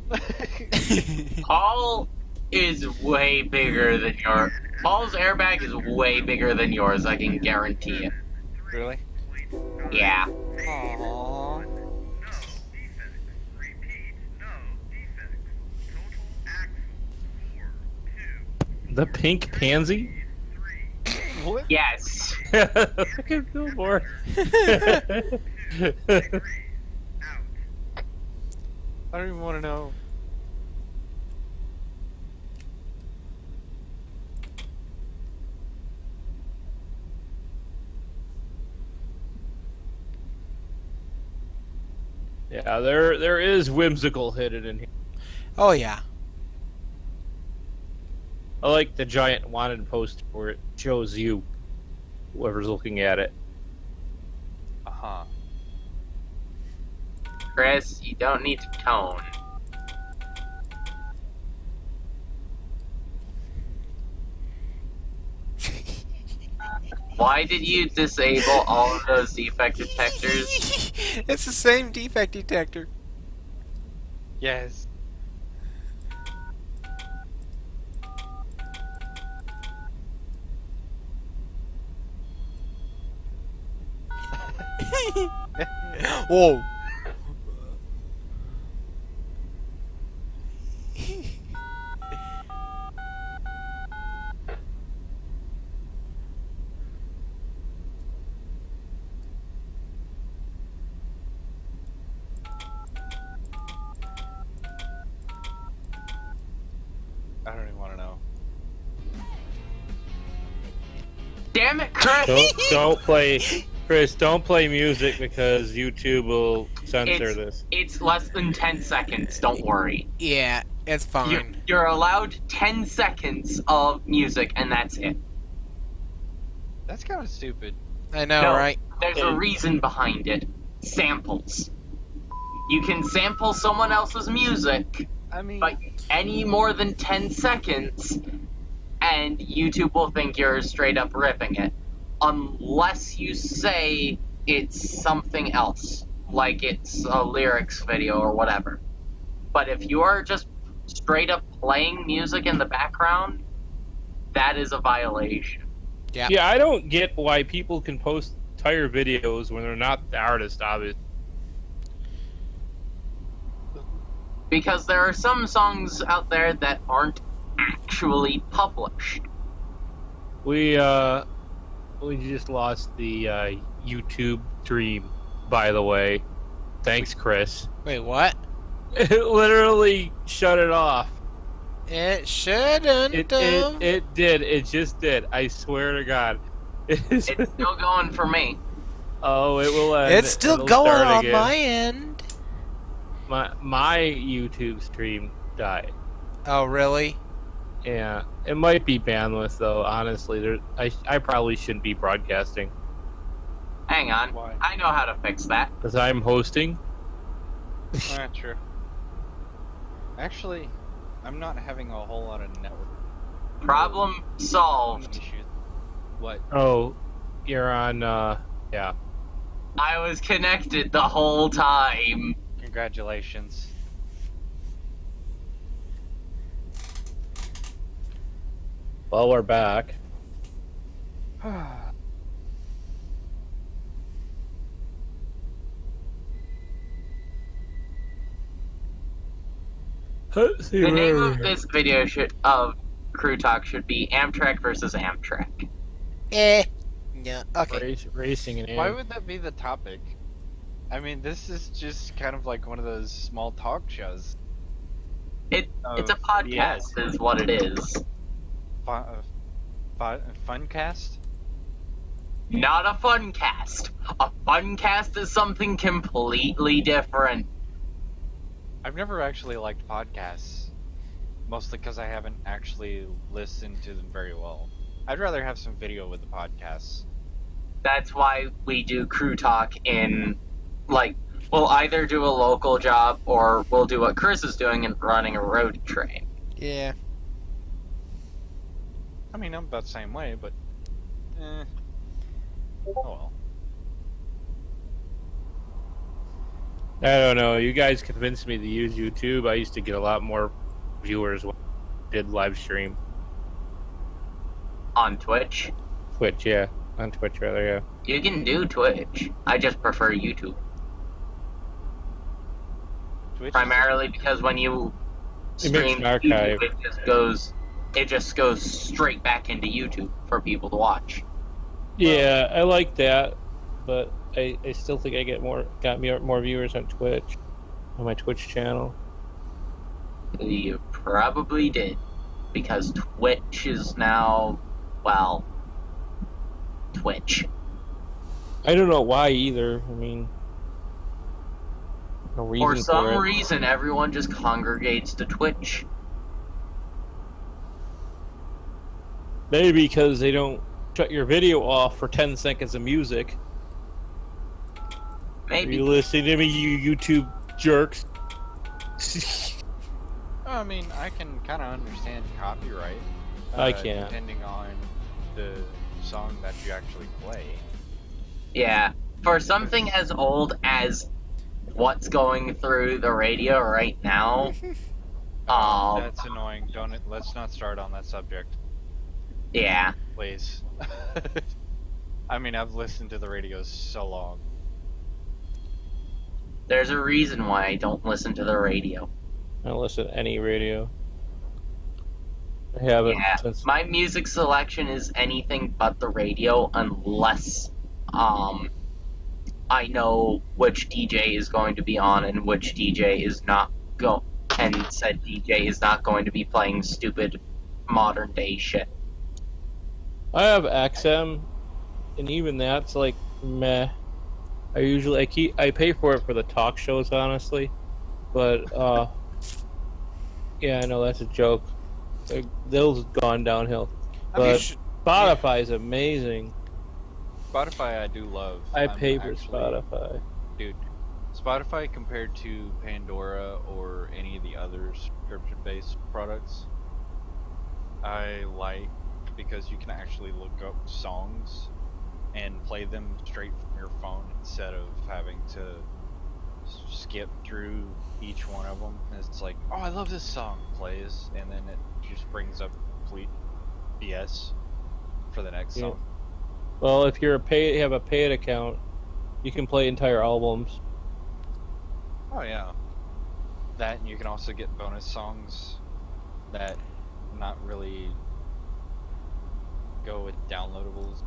Paul is way bigger than your. Paul's airbag is way bigger than yours. I can guarantee it. Really? Yeah. Aww. No defects. Repeat, no defects. Total axle 4, 2, The pink pansy? 3, What? Yes. I can feel more. 3, out. I don't even want to know. Yeah, there is whimsical hidden in here. Oh, yeah. I like the giant wanted poster where it shows you. whoever's looking at it. Uh-huh. Chris, you don't need to tone. Why did you disable all of those defect detectors? It's the same defect detector. Yes. Whoa. I don't even want to know. Damn it, Chris! Don't play, Chris. Don't play music because YouTube will censor this. It's less than 10 seconds, don't worry. Yeah, it's fine. You're allowed 10 seconds of music, and that's it. That's kind of stupid. I know, No, right? There's a reason behind it. Samples. You can sample someone else's music, I mean, but any more than 10 seconds, and YouTube will think you're straight up ripping it. Unless you say it's something else, like it's a lyrics video or whatever. But if you are just straight up playing music in the background, that is a violation. Yeah, I don't get why people can post entire videos when they're not the artist, obviously. Because there are some songs out there that aren't actually published. We just lost the YouTube stream, by the way. Thanks, Chris. Wait, what? It literally shut it off. It shouldn't It have. did. It just did. I swear to God. It's still going for me. Oh, it will end. It's still It'll going start on again. my end. My YouTube stream died. Oh, really? Yeah, it might be bandwidth though. Honestly, I probably shouldn't be broadcasting Hang on. Why? I know how to fix that. because I'm hosting. True. Actually, I'm not having a whole lot of network Problem solved. issues. What? Oh, you're on. Yeah. I was connected the whole time. Congratulations. Well, we're back. The name of this video of Crew Talk should be Amtrak versus Amtrak. Yeah, okay. Racing and Why would that be the topic? I mean, this is just kind of like one of those small talk shows. It's a Oh, podcast, is what it is. Funcast? Not a fun cast. A fun cast is something completely different. I've never actually liked podcasts, mostly because I haven't actually listened to them very well. I'd rather have some video with the podcasts. That's why we do Crew Talk in, like, we'll either do a local job or we'll do what Chris is doing and running a road train. Yeah. I mean, I'm about the same way, but... Oh well. I don't know. You guys convinced me to use YouTube. I used to get a lot more viewers when I did live stream. On Twitch. Twitch, yeah. On Twitch, rather, yeah. You can do Twitch. I just prefer YouTube. Twitch is- Primarily because when you It makes stream an archive. YouTube, it just goes straight back into YouTube for people to watch. Yeah, I like that, but I still think I got me more viewers on Twitch, on my Twitch channel. You probably did. Because Twitch is now, well, Twitch. I don't know why either. I mean, no reason For some it. reason, everyone just congregates to Twitch. Maybe because they don't shut your video off for 10 seconds of music. Are Maybe. you listening to me, you YouTube jerks? I mean, I can kind of understand copyright. I can't. Depending on the song that you actually play. Yeah. For something as old as what's going through the radio right now, That's annoying. Let's not start on that subject, yeah. please. I mean, I've listened to the radio so long. There's a reason why I don't listen to the radio. I don't listen to any radio. I haven't Yeah. since. My music selection is anything but the radio unless I know which DJ is going to be on and which DJ is not and said DJ is not going to be playing stupid modern day shit. I have XM, and even that's like meh. I pay for it for the talk shows, honestly, but yeah, I know that's a joke. Those gone downhill, I mean, but Spotify is amazing. Spotify, I do love. I pay I'm for actually- Spotify. Dude, Spotify compared to Pandora or any of the other subscription-based products, I like because you can actually look up songs and play them straight from your phone instead of having to skip through each one of them. It's like, oh, I love this song, plays, and then it just brings up complete BS for the next Yeah. song. Well, if you have a paid account, you can play entire albums. Oh yeah. That, and you can also get bonus songs that not really go with downloadables.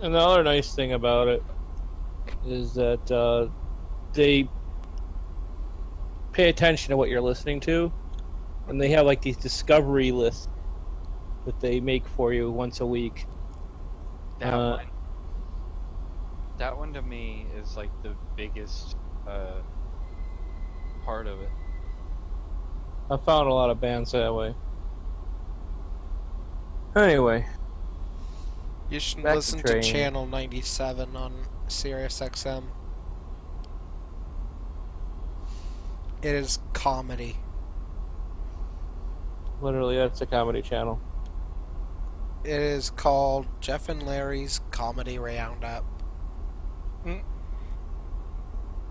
And the other nice thing about it is that they pay attention to what you're listening to, and they have like these discovery lists that they make for you once a week. That one to me is like the biggest part of it. I found a lot of bands that way. Anyway, You should Back to listen to train. Channel 97 on Sirius XM. It is comedy. literally, that's a comedy channel. It is called Jeff and Larry's Comedy Roundup.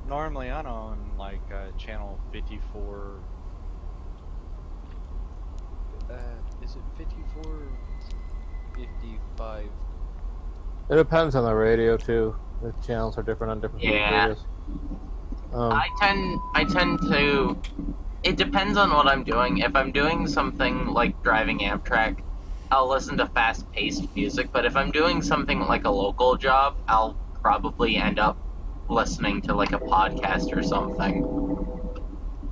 Normally I'm on like channel 54. Is it 54 or 55? It depends on the radio too. The channels are different on different Yeah. radios. I tend to. It depends on what I'm doing. If I'm doing something like driving Amtrak, I'll listen to fast-paced music. But if I'm doing something like a local job, I'll probably end up listening to like a podcast or something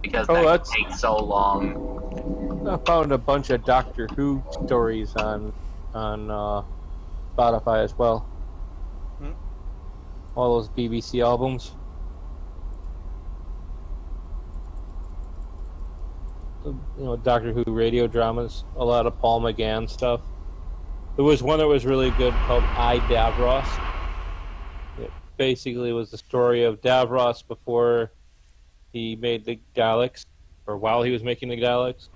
because that that's- takes so long. I found a bunch of Doctor Who stories on Spotify as well. Hmm. All those BBC albums. You know, Doctor Who radio dramas. A lot of Paul McGann stuff. There was one that was really good called I, Davros. It basically was the story of Davros before he made the Daleks, or while he was making the Daleks.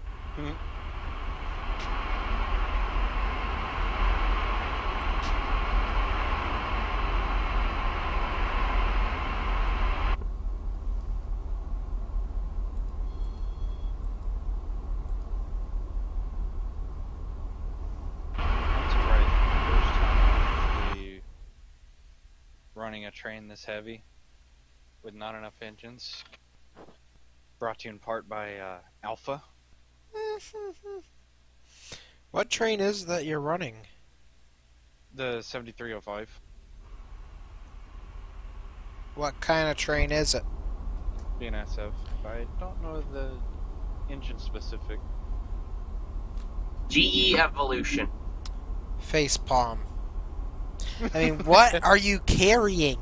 I'm surprised the first time I'm actually running a train this heavy with not enough engines. Brought to you in part by Alpha. What train is that you're running? The 7305. What kind of train is it? BNSF. I don't know the engine specific. GE Evolution. Facepalm. I mean, what are you carrying?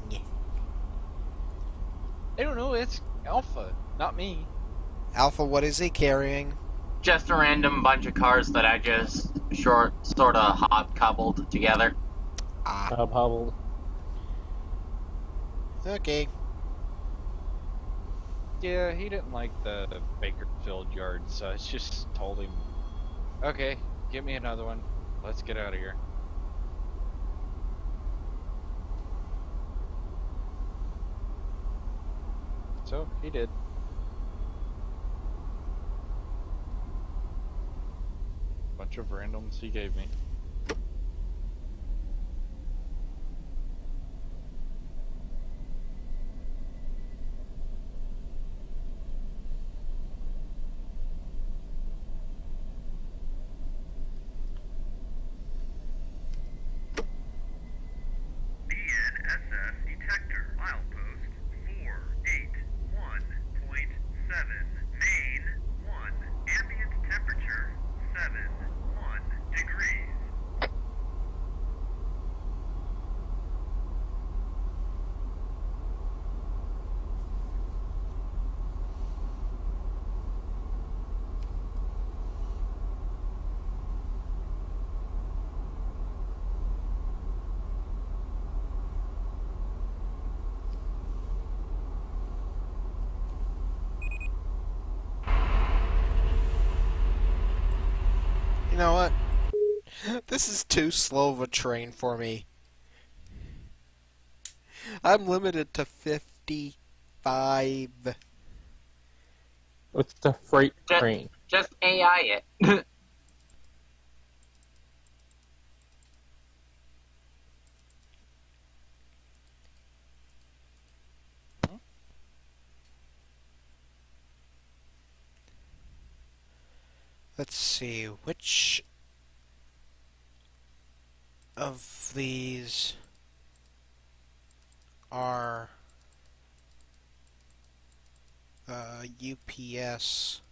I don't know, it's Alpha, not me. Alpha, what is he carrying? Just a random bunch of cars that I just sort of hobcobbled together. Ah, Hobbled. okay. Yeah, he didn't like the Bakerfield yard, so I just told him, okay, get me another one. Let's get out of here. So he did. Bunch of randoms he gave me. BNSS detector milepost 481.7 main 1 ambient temperature 71 degrees. You know what? This is too slow of a train for me. I'm limited to 55. What's the freight Just, train? just AI it. Let's see, which of these are UPS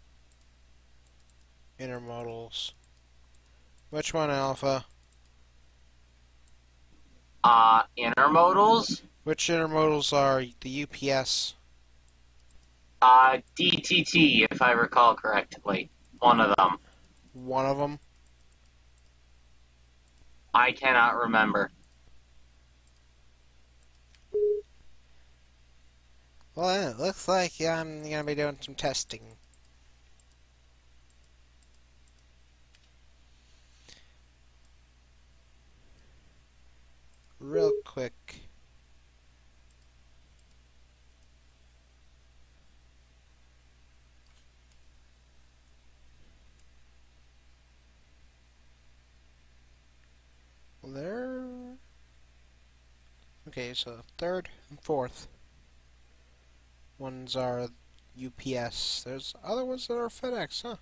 intermodals? Which one, Alpha? Intermodals? Which intermodals are the UPS? DTT, if I recall correctly. One of them. One of them? I cannot remember. Well, it looks like I'm gonna be doing some testing. Real quick. There. Okay, so third and fourth ones are UPS. There's other ones that are FedEx, huh?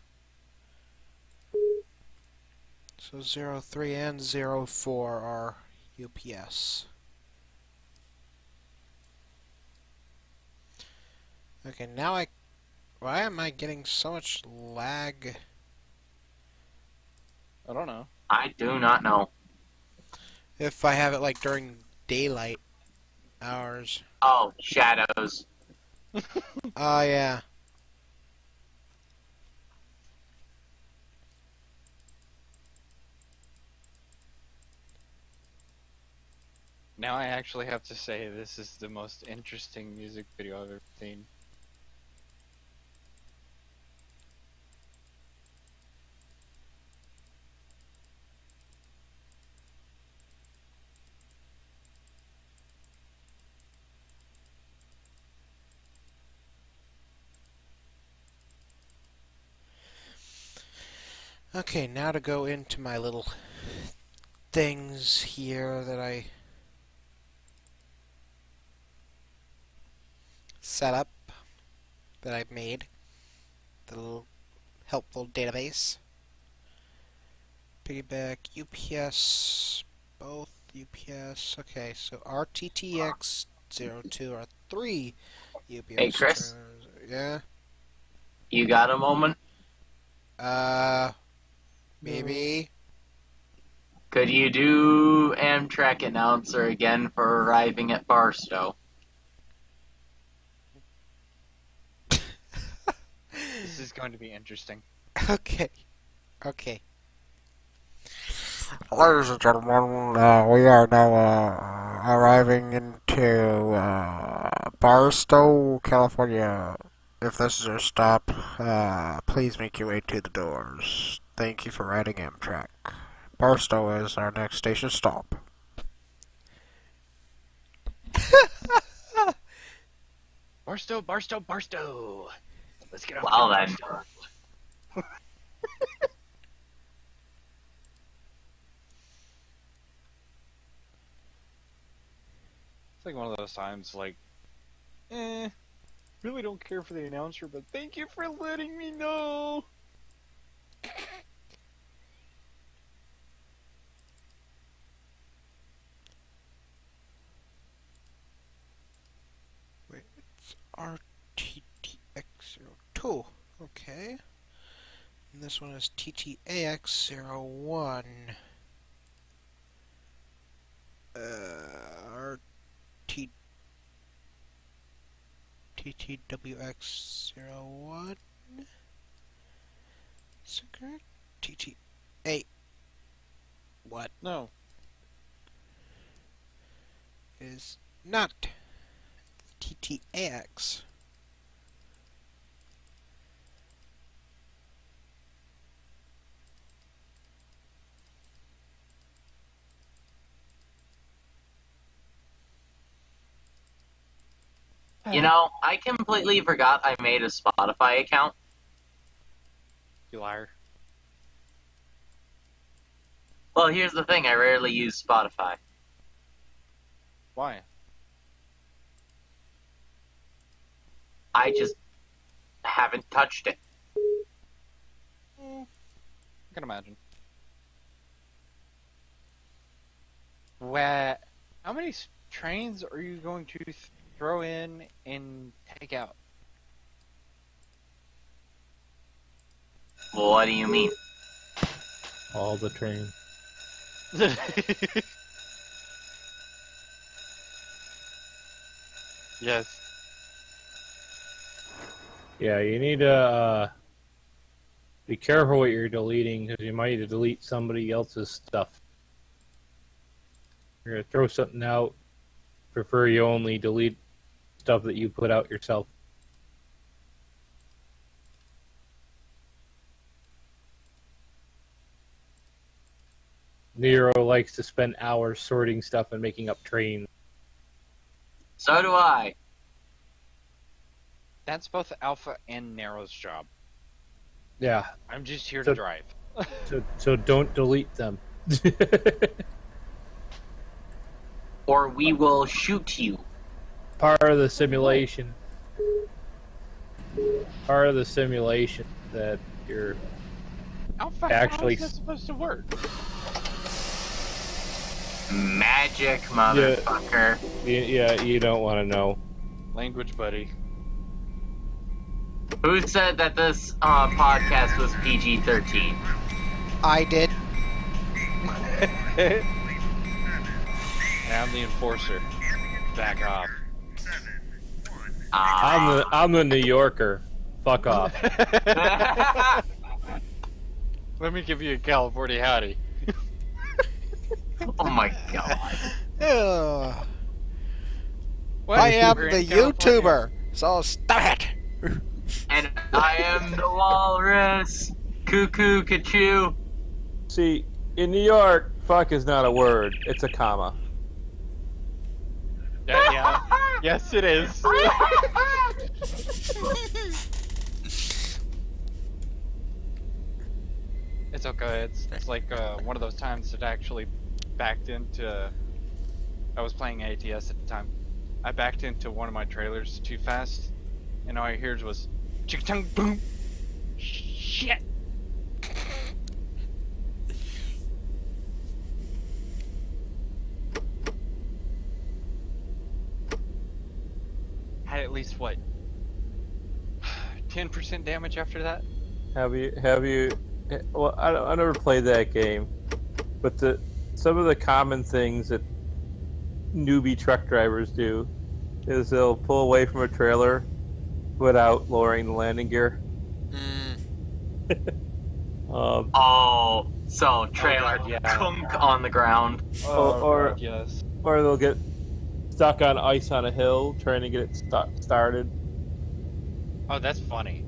So 03 and 04 are UPS. Okay, now why am I getting so much lag? I don't know. I do not know. If I have it like during daylight hours. Oh, shadows. Oh, yeah. Now I actually have to say this is the most interesting music video I've ever seen. Okay, now to go into my little things here that I set up, that I've made. The little helpful database. Piggyback, UPS, both UPS. Okay, so RTTX02 are 3 UPS. Hey, Chris? Yeah? You got a moment? Maybe. Could you do Amtrak announcer again for arriving at Barstow? This is going to be interesting. Okay. Okay. Ladies and gentlemen, we are now arriving into Barstow, California. If this is your stop, please make your way to the doors. Thank you for riding Amtrak. Barstow is our next station stop. Barstow, Barstow, Barstow. Let's get off. Well to then. Barstow. It's like one of those times, like, really don't care for the announcer, but thank you for letting me know. Wait, it's RTTX02. Okay. And this one is TTAX01. TTWX01. Is that correct? TT8. What No. is not TTAX? You know, I completely forgot I made a Spotify account. You liar. Well, here's the thing, I rarely use Spotify. Why? I just haven't touched it. I can imagine. How many trains are you going to throw in and take out? What do you mean? All the train. Yes. Yeah, you need to be careful what you're deleting, because you might delete somebody else's stuff. You're going to throw something out, prefer you only delete stuff that you put out yourself. Nero likes to spend hours sorting stuff and making up trains. So do I. That's both Alpha and Nero's job. Yeah, I'm just here So- to drive. so don't delete them. Or we will shoot you. Part of the simulation. Part of the simulation that you're Alpha, Actually- how is that supposed to work? Magic, motherfucker. you don't want to know. Language, buddy. Who said that this podcast was PG-13? I did. And I'm the enforcer. Back off. I'm the New Yorker. Fuck off. Let me give you a California howdy. Oh my god. Ugh. What? I am We're the in California. YouTuber, so stop it! And I am the walrus. Cuckoo, cachoo. See, in New York, fuck is not a word. It's a comma. Yeah. Yes, it is. It's okay. It's like one of those times that I actually backed into. I was playing ATS at the time. I backed into one of my trailers too fast, and all I heard was chick-tung boom. Shit. Had at least what 10% damage after that. Have you? Well, I never played that game, but some of the common things that newbie truck drivers do is they'll pull away from a trailer without lowering the landing gear. Oh, so trailer God, yeah. kunk on the ground. Or- yes. Or they'll get stuck on ice on a hill trying to get it started. Oh, that's funny.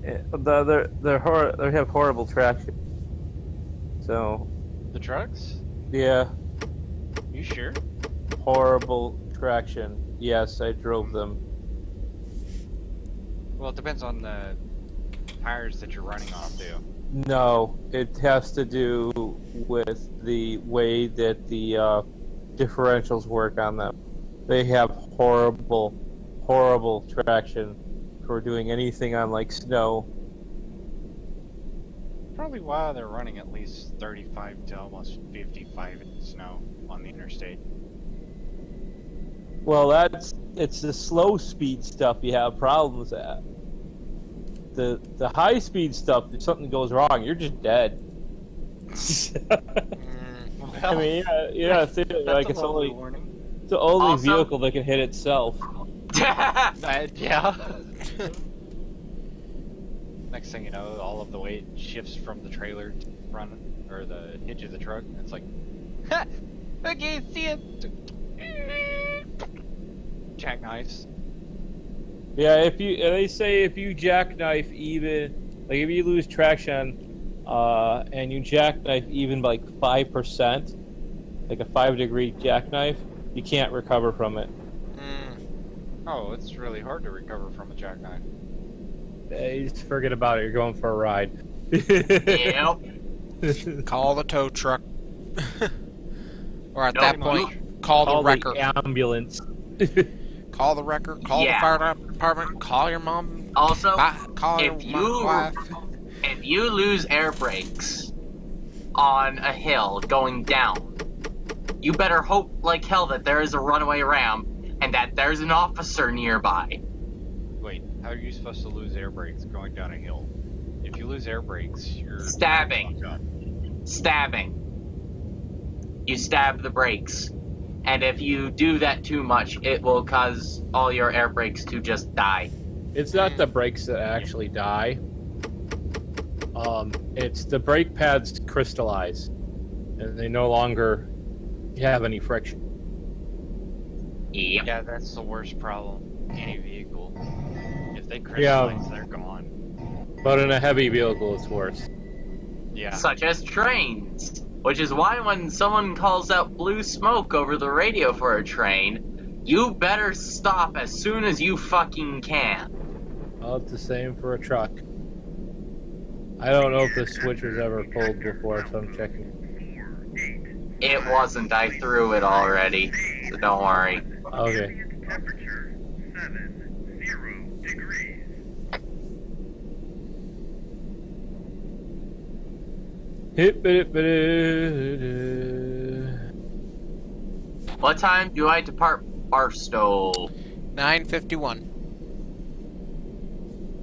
They have horrible traction. So The trucks? yeah, You sure? horrible traction. Yes, I drove them. Well, it depends on the tires that you're running off, too. No, it has to do with the way that the differentials work on them. They have horrible traction for doing anything on like snow. Probably why they're running at least 35 to almost 55 in the snow on the interstate. Well, it's the slow speed stuff you have problems at. The high speed stuff, if something goes wrong, you're just dead. I mean, yeah, think of it like it's the only Also- vehicle that can hit itself. Yeah. Next thing you know, all of the weight shifts from the trailer to the front or the hitch of the truck. And it's like, ha! Okay, see it. Jackknives. Yeah, they say if you jackknife even, like if you lose traction, and you jackknife even by like 5%, like a 5-degree jackknife, you can't recover from it. Oh, it's really hard to recover from a jackknife. You just forget about it. You're going for a ride. Yep. Call the tow truck. Or at No, that pretty point, call the wrecker. ambulance. Call the wrecker. Call Yeah. the fire department. Call your mom. Also, Call your if you wife. if you lose air brakes on a hill going down, you better hope like hell that there is a runaway ramp and that there's an officer nearby. Wait, how are you supposed to lose air brakes going down a hill? If you lose air brakes, you're Stabbing. fucked up. Stabbing. You stab the brakes. And if you do that too much, it will cause all your air brakes to just die. It's not the brakes that actually die. It's the brake pads crystallize, and they no longer have any friction. Yep. Yeah, that's the worst problem. Any vehicle. If they crystallize, they're gone. But in a heavy vehicle, it's worse. Yeah. Such as trains. Which is why when someone calls out blue smoke over the radio for a train, you better stop as soon as you fucking can. Well, it's the same for a truck. I don't know if the switch was ever pulled before, so I'm checking. It wasn't, I threw it already, so don't worry. Okay. Ambient temperature 70 degrees. What time do I depart Barstow? 9:51.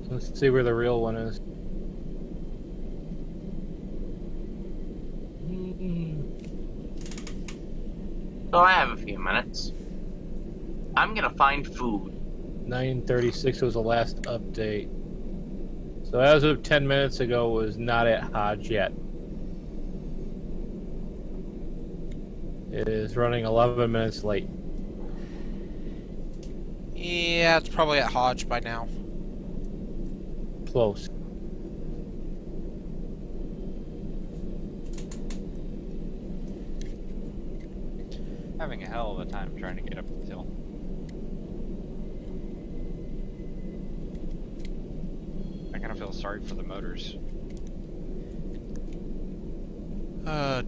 Let's see where the real one is. So I have a few minutes. I'm gonna find food. 9:36 was the last update. So as of 10 minutes ago, was not at Hodge yet. It is running 11 minutes late. Yeah, it's probably at Hodge by now. Close. Having a hell of a time trying to get up the hill. I kind of feel sorry for the motors.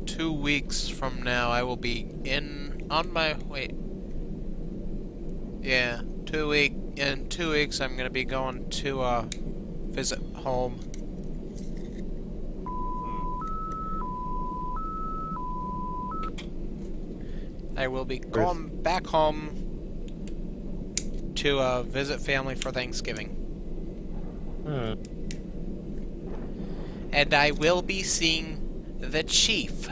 2 weeks from now, I will be on my, wait. Yeah, in 2 weeks, I'm gonna be going to, visit home. I will be going back home to, visit family for Thanksgiving. And I will be seeing the Chief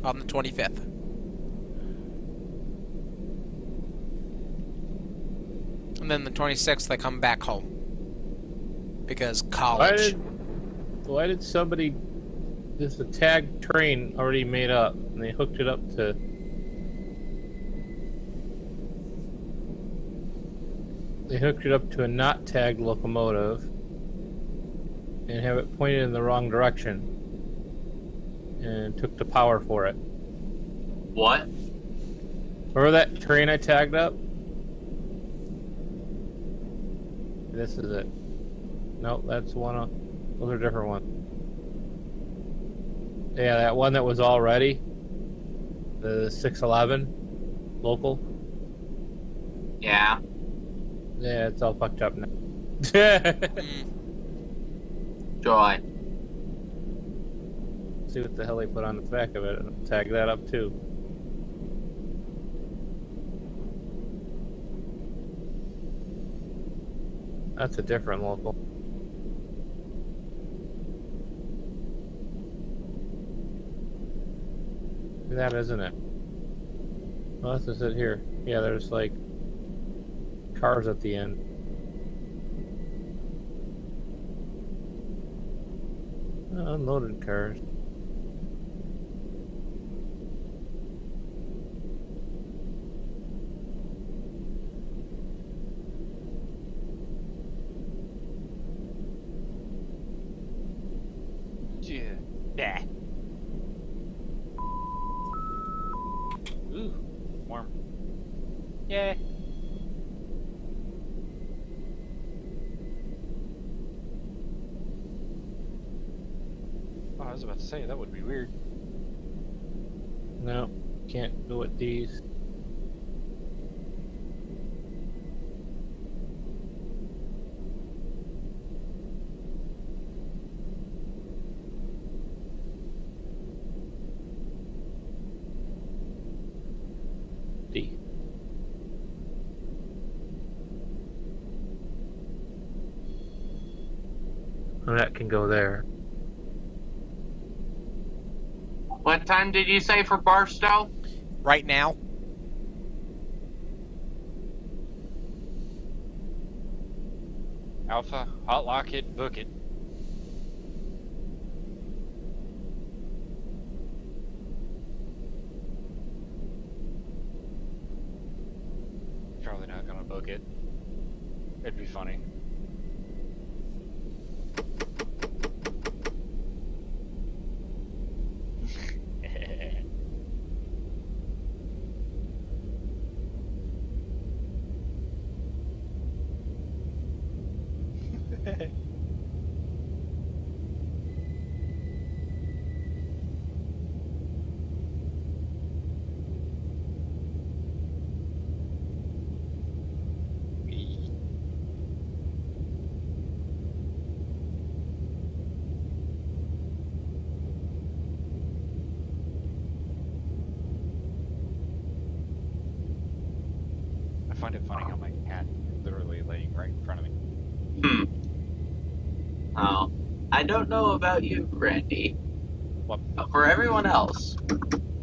on the 25th. And then the 26th, I come back home. Because college. Why did somebody? There's a tag train already made up, and they hooked it up to. They hooked it up to a not tagged locomotive, and have it pointed in the wrong direction, and took the power for it. What? Remember that train I tagged up? This is it. Nope, that's one of... Those are different ones. Yeah, that one that was all ready. The 611 local. Yeah. Yeah, it's all fucked up now. Joy. See what the hell they put on the back of it, and I'll tag that up too. That's a different local. That isn't it. Well, this is it here. Yeah, there's like cars at the end. Unloaded cars. Yeah. Ooh, warm. Yeah. Oh, I was about to say that would be weird. No, can't go with these. D. Oh, that can go there. What time did you say for Barstow? Right now, Alpha, hot lock it, book it. Probably not gonna book it. It'd be funny. I find it funny how my cat is literally laying right in front of me. Oh, I don't know about you, Randy. What? But for everyone else,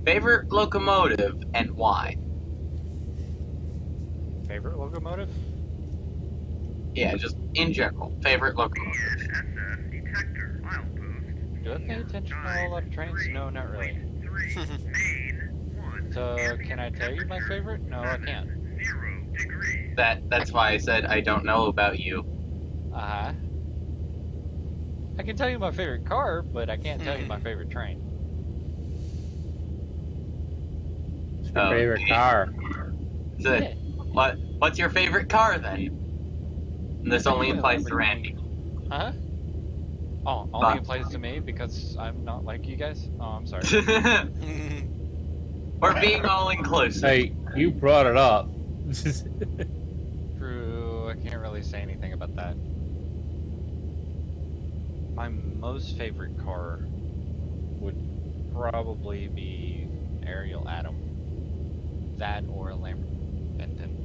favorite locomotive and why? Favorite locomotive? Yeah, just in general, favorite locomotive. SS detector milepost. Do I pay attention to a lot of trains? No, not really. 3 main 1 So, can I tell you my favorite? No, I can't. 0 degrees. That's why I said I don't know about you. Uh-huh. I can tell you my favorite car, but I can't tell you my favorite train. What's your favorite car? So, Yeah. what's your favorite car then? And this only applies to Randy. Huh? Oh, only applies to me because I'm not like you guys? Oh, I'm sorry. We're being all inclusive. Hey, you brought it up. True, I can't really say anything about that. My most favorite car would probably be Ariel Atom. That or a Lamborghini Benton.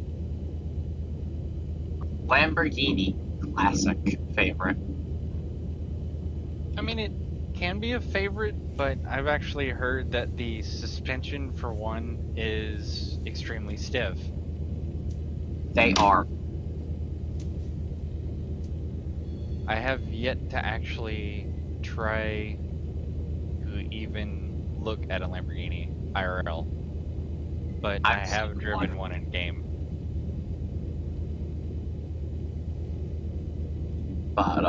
Lamborghini, classic favorite. I mean, it can be a favorite, but I've actually heard that the suspension for one is extremely stiff. They are. I have yet to actually try to even look at a Lamborghini IRL, but I I've have seen driven one in game. But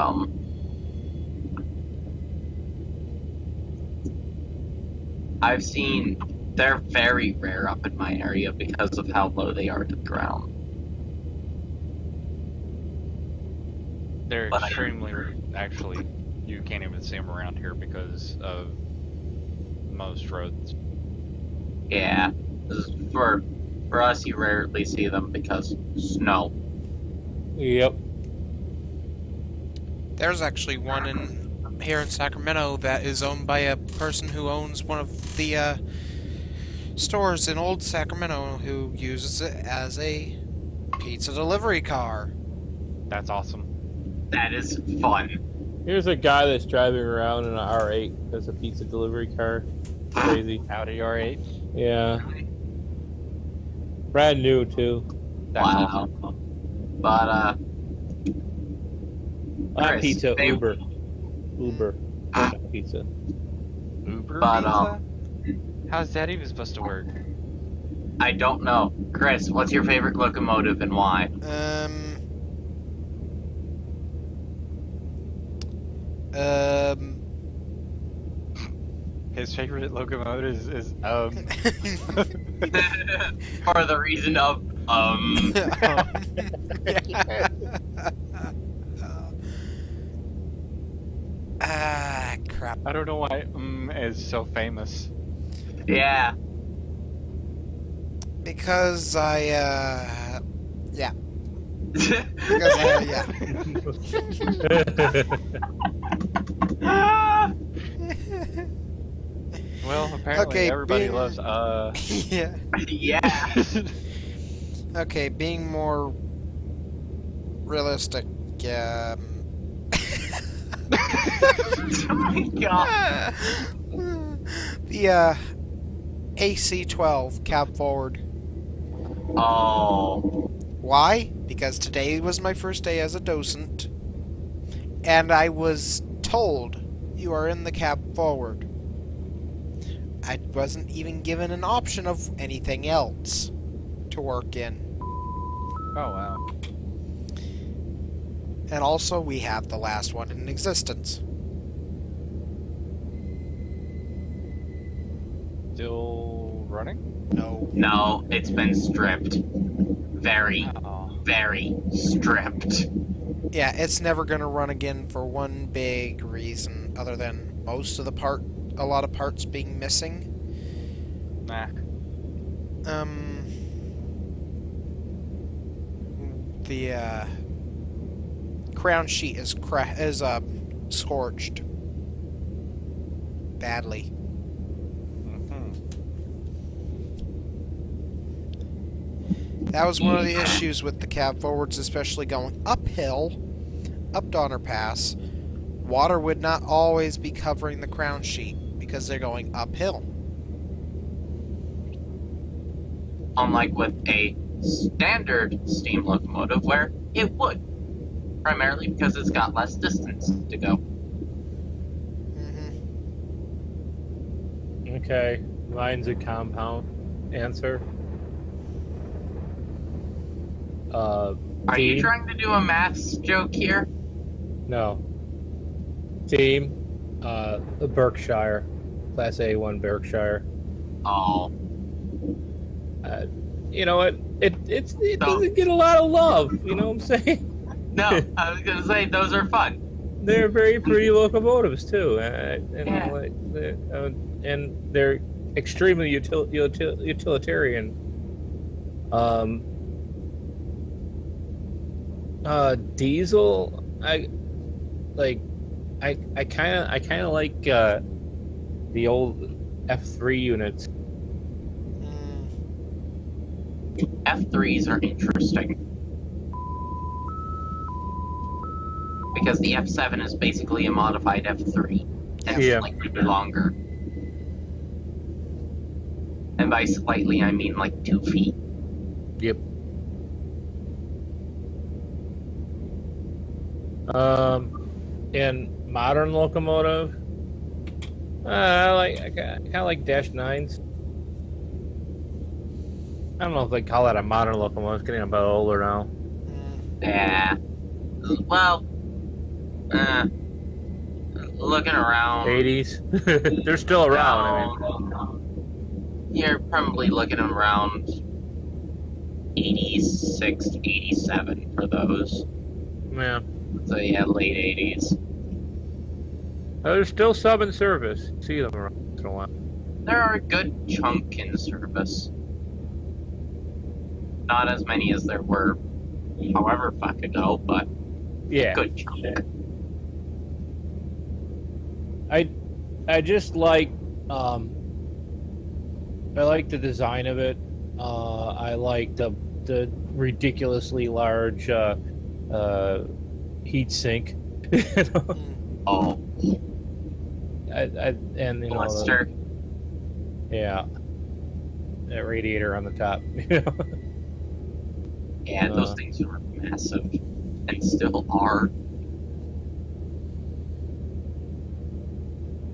I've seen they're very rare up in my area because of how low they are to the ground. They're But extremely, actually, you can't even see them around here because of most roads. Yeah, this is for us, you rarely see them because snow. Yep. There's actually one here in Sacramento that is owned by a person who owns one of the stores in Old Sacramento who uses it as a pizza delivery car. That's awesome. That is fun. Here's a guy that's driving around in an R8 as a pizza delivery car. Crazy. Audi R8. Yeah. Brand new too. That's Wow. awesome. But Not Chris, pizza, they- Uber. Uber. Not pizza. Uber But, pizza? How's that even supposed to work? I don't know. Chris, what's your favorite locomotive and why? His favorite locomotive is For the reason of Ah, crap. I don't know why is so famous. yeah. Because yeah. Because yeah. Well, apparently Okay, everybody being- loves Yeah. Yeah. Okay, being more realistic, Oh my god. the AC-12 cab forward. Oh. Why? Because today was my first day as a docent, and I was told you are in the cab forward. I wasn't even given an option of anything else to work in. Oh wow. And also, we have the last one in existence. Still running? No. No, it's been stripped. Very, Oh. very stripped. Yeah, it's never gonna run again for one big reason, other than a lot of parts being missing. Nah. The crown sheet is scorched badly. Mm-hmm. That was one of the issues with the cab forwards, especially going uphill, up Donner Pass. Water would not always be covering the crown sheet because they're going uphill. Unlike with a standard steam locomotive where it would. Primarily because it's got less distance to go. Mm-hmm. Okay. Mine's a compound answer. Are you Team? trying to do a maths joke here? No. Team. Berkshire. Class A1 Berkshire. Oh. You know what? It doesn't get a lot of love. You know what I'm saying? No, I was gonna say those are fun. They're very pretty locomotives too, and Yeah. and they're extremely utilitarian. Diesel, I kind of like the old F3 units. F3s are interesting. Because the F7 is basically a modified F3. And Yeah. slightly longer. And by slightly, I mean like 2 feet. Yep. And modern locomotive. I kind of like Dash 9s. I don't know if they call that a modern locomotive. It's getting a bit older now. Yeah. Well, looking around. 80s. They're still around. I mean, No, you're probably looking around 86 to 87 for those. yeah. So yeah, late 80s. There's still some in service. See them around once in a while. There are a good chunk in service. Not as many as there were however fuck ago, but Yeah. good chunk. I just like I like the design of it. I like the ridiculously large heat sink. You know? Oh, And you know blister. yeah, that radiator on the top. You know? Yeah, those things were massive. And still are.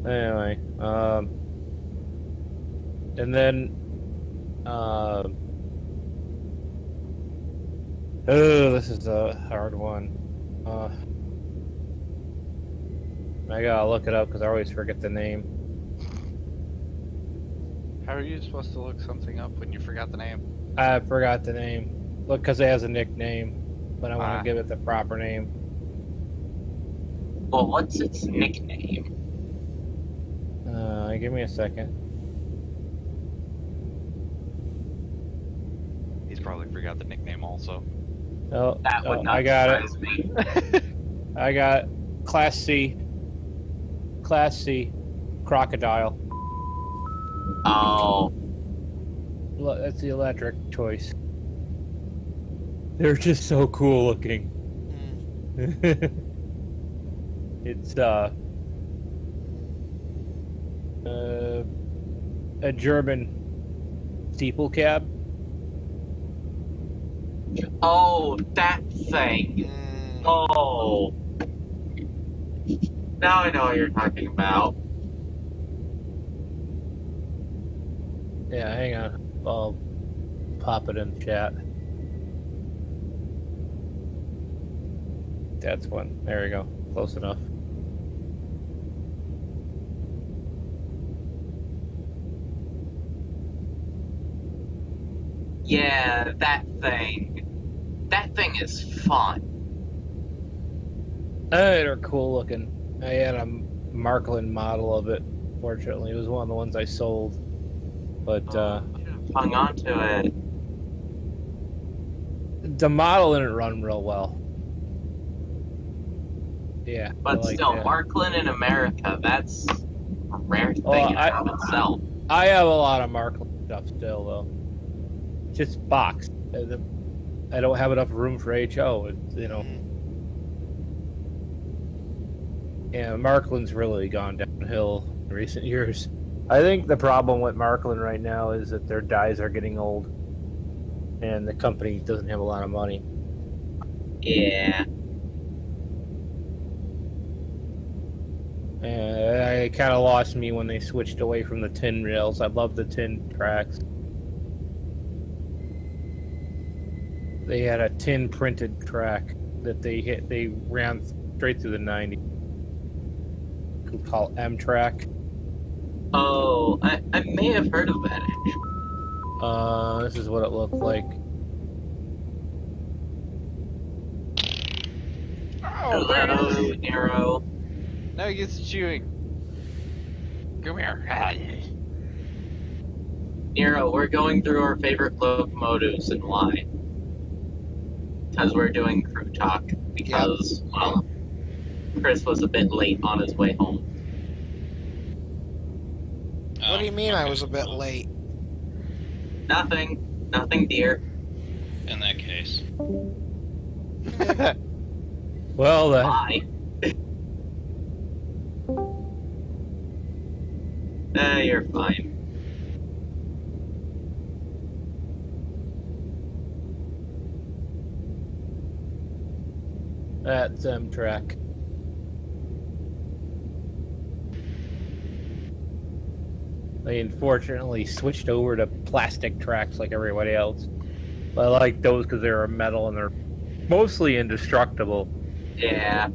Anyway, and then oh, this is a hard one. I gotta look it up because I always forget the name. How are you supposed to look something up when you forgot the name? I forgot the name. Look, because it has a nickname, but I want to give it the proper name. Well, what's its nickname? Give me a second. He's probably forgot the nickname also. Oh, That would not I got surprise me. it. I got Class C. Class C. Crocodile. Oh, That's the electric choice. They're just so cool looking. It's a German steeple cab. oh, that thing. Oh. Now I know what you're talking about. Yeah, hang on. I'll pop it in the chat. That's one. There we go. Close enough. Yeah, that thing. That thing is fun. They're cool looking. I had a Markland model of it. Fortunately, it was one of the ones I sold. But Hung on to it. the model didn't run real well. Yeah, But I like still, that. Markland in America, that's a rare thing Well, in and of itself. I have a lot of Markland stuff still, though. It's just boxed. I don't have enough room for HO. It's, you know. Yeah, Markland's really gone downhill in recent years. I think the problem with Markland right now is that their dies are getting old, and the company doesn't have a lot of money. Yeah. It kind of lost me when they switched away from the tin rails. I love the tin tracks. They had a tin printed track that they ran straight through the 90s. Called Amtrash. Oh, I may have heard of that, actually. This is what it looked like. Oh, there it Hello, is. Nero. Now he gets chewing. Come here. Nero, we're going through our favorite locomotives and why. Because we're doing crew talk. Because, well, Chris was a bit late on his way home. What do you mean I was a bit late? Nothing. Nothing, dear. In that case. Well then. Bye. You're fine. That's Amtrash. They unfortunately switched over to plastic tracks like everybody else. But I like those because they're metal and they're mostly indestructible. Yeah.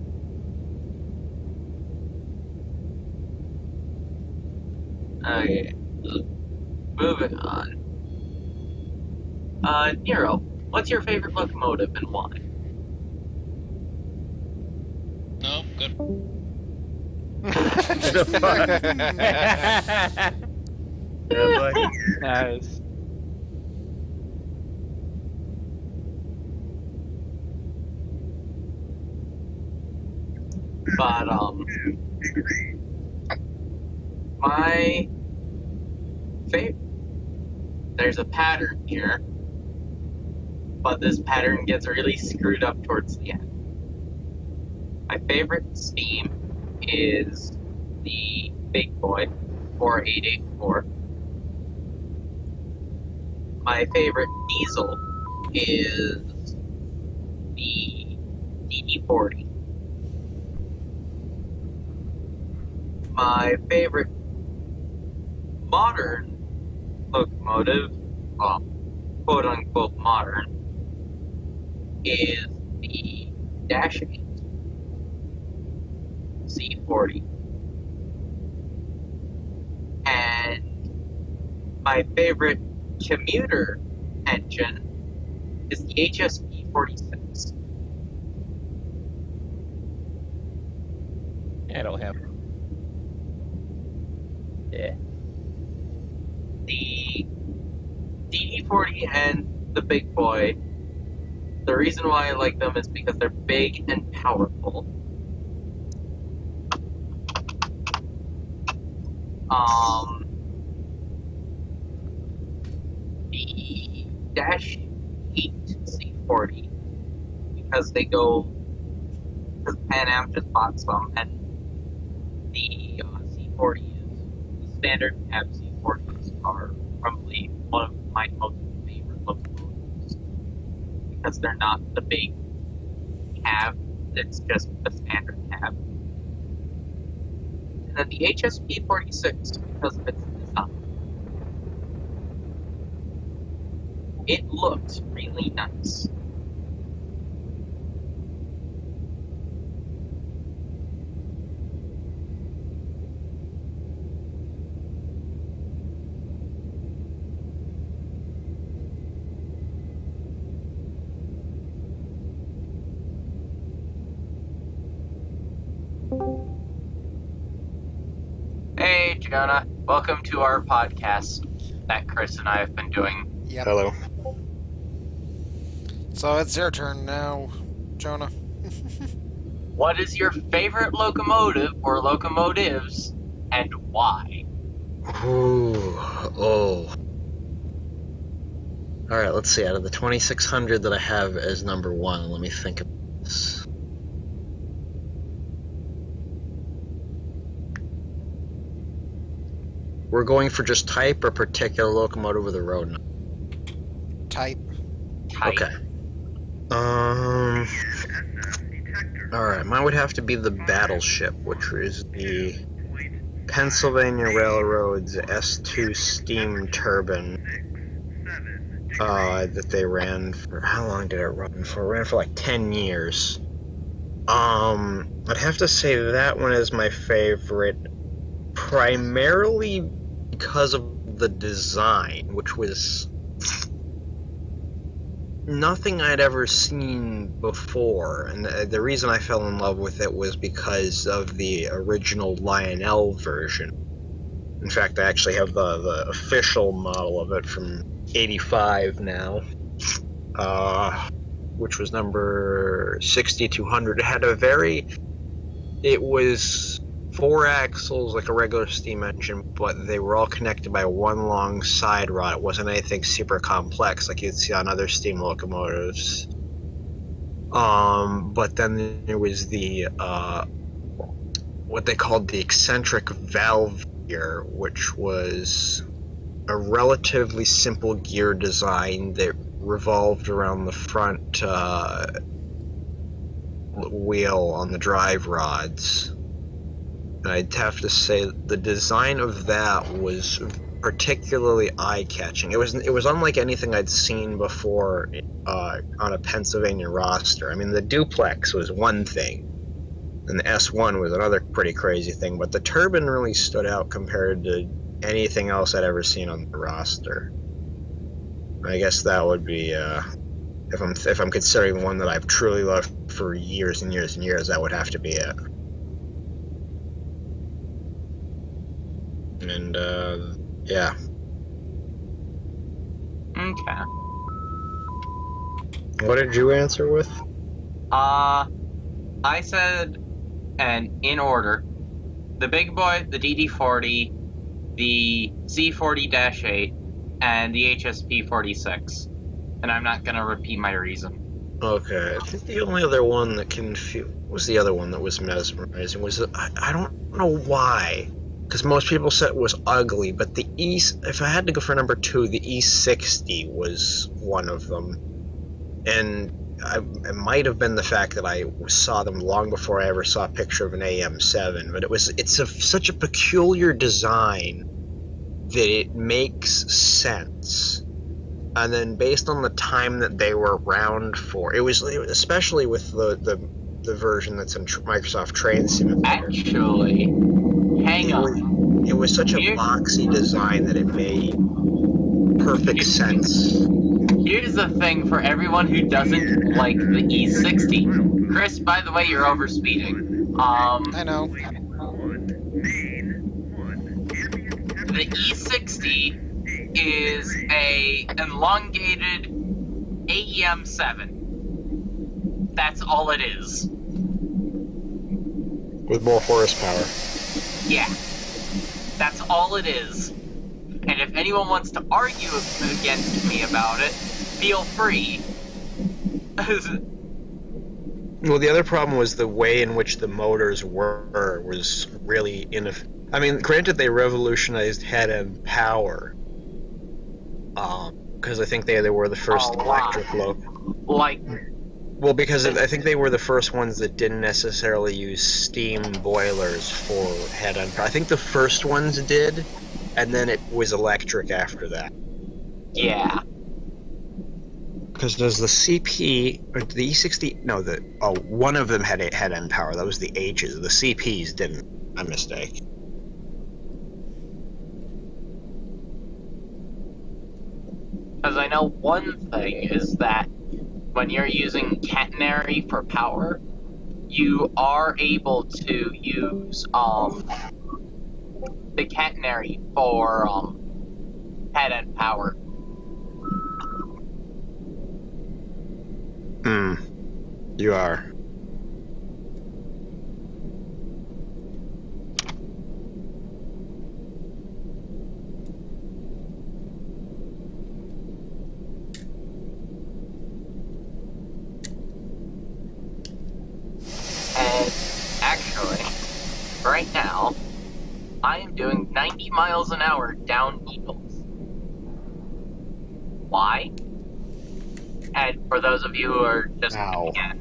Okay. Moving on. Nero, what's your favorite locomotive and why? No, good. The fuck? Yeah, like, Nice. But, my favorite, there's a pattern here, but this pattern gets really screwed up towards the end. My favorite steam is the Big Boy, or 884. My favorite diesel is the DD40. My favorite modern locomotive, well, quote unquote modern, is the Dash 8 C40. And my favorite commuter engine is the HSP 46. I don't have. Yeah. The DD40 and the Big Boy, the reason why I like them is because they're big and powerful. The Dash 8 C40, because Pan Am just bought some, and the C40 is the standard cab C40s are probably one of my most favorite locomotives, because they're not the big cab, it's just a standard cab. And then the HSP 46, because of its design. It looks really nice. Hey, Jonah. Welcome to our podcast that Chris and I have been doing. Yep. Hello. So it's your turn now, Jonah. What is your favorite locomotive or locomotives, and why? Ooh, oh. Alright, let's see. Out of the 2600 that I have as number one, let me think of this. We're going for just type or particular locomotive with a road number? Type. Type. Okay. Alright, mine would have to be the Battleship, which is the Pennsylvania Railroad's S2 steam turbine that they ran for. How long did it run for? It ran for like 10 years. I'd have to say that one is my favorite, primarily because of the design, which was nothing I'd ever seen before, and the reason I fell in love with it was because of the original Lionel version. In fact, I actually have the official model of it from '85 now, which was number 6200. It was 4 axles like a regular steam engine, but they were all connected by one long side rod. It wasn't anything super complex like you'd see on other steam locomotives. But then there was the what they called the eccentric valve gear, which was a relatively simple gear design that revolved around the front wheel on the drive rods. I'd have to say the design of that was particularly eye-catching. It was unlike anything I'd seen before on a Pennsylvania roster. I mean, the duplex was one thing, and the S1 was another pretty crazy thing, but the turbine really stood out compared to anything else I'd ever seen on the roster. I guess that would be, if I'm considering one that I've truly loved for years and years and years, that would have to be it. And, yeah. Okay. What did you answer with? I said, and in order, the big boy, the DD40, the Z40-8, and the HSP-46. And I'm not gonna repeat my reason. Okay, I think the only other one that was the other one that was mesmerizing was, I don't know why. Because most people said it was ugly, but the if I had to go for number 2, the E60 was one of them. And it might have been the fact that I saw them long before I ever saw a picture of an AM7, but it's such a peculiar design that it makes sense. And then based on the time that they were around for, it was especially with the version that's in Microsoft Train Simulator. Actually, hang on. It was such a boxy design that it made perfect sense. Here's the thing for everyone who doesn't like the E60. Chris, by the way, you're overspeeding. I know. The E60 is a elongated AEM7. That's all it is. With more horsepower. Yeah. That's all it is. And if anyone wants to argue against me about it, feel free. Well, the other problem was the way in which the motors was really I mean, granted, they revolutionized head-end power. Because I think they were the first electric Well, because I think they were the first ones that didn't necessarily use steam boilers for head-end power. I think the first ones did, and then it was electric after that. Yeah. Because does the CP, or the E60, no, one of them had head-end power. That was the H's. The CPs didn't. My mistake. Because I know one thing is that when you're using catenary for power, you are able to use the catenary for head-end power. You are. And actually, right now, I am doing 90 miles an hour down needles. Why? And for those of you who are just again,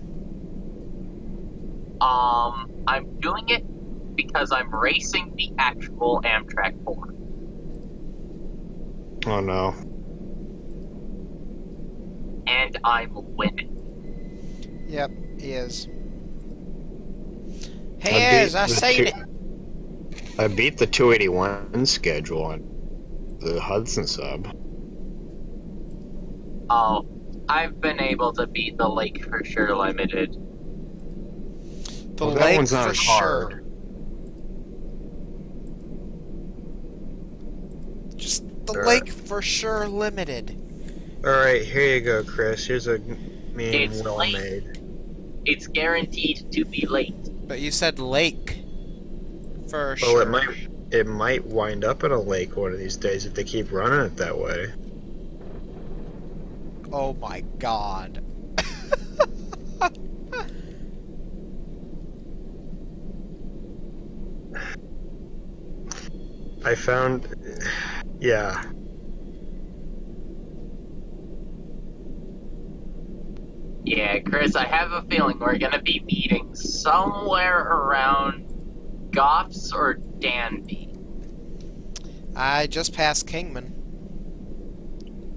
I'm doing it because I'm racing the actual Amtrak 4. Oh no. And I'm winning. Yep, he is. He is, I seen it! I beat the 281 schedule on the Hudson sub. Oh, I've been able to beat the Lake for Sure Limited. The that Lake one's not for hard. sure. Just the Lake for Sure Limited. Alright, here you go, Chris. Here's a meme It's well late. made. It's guaranteed to be late. But you said lake. For Well, sure. it might wind up in a lake one of these days if they keep running it that way. Oh my god. I found... yeah. Yeah, Chris, I have a feeling we're gonna be meeting somewhere around Goffs or Danby? I just passed Kingman.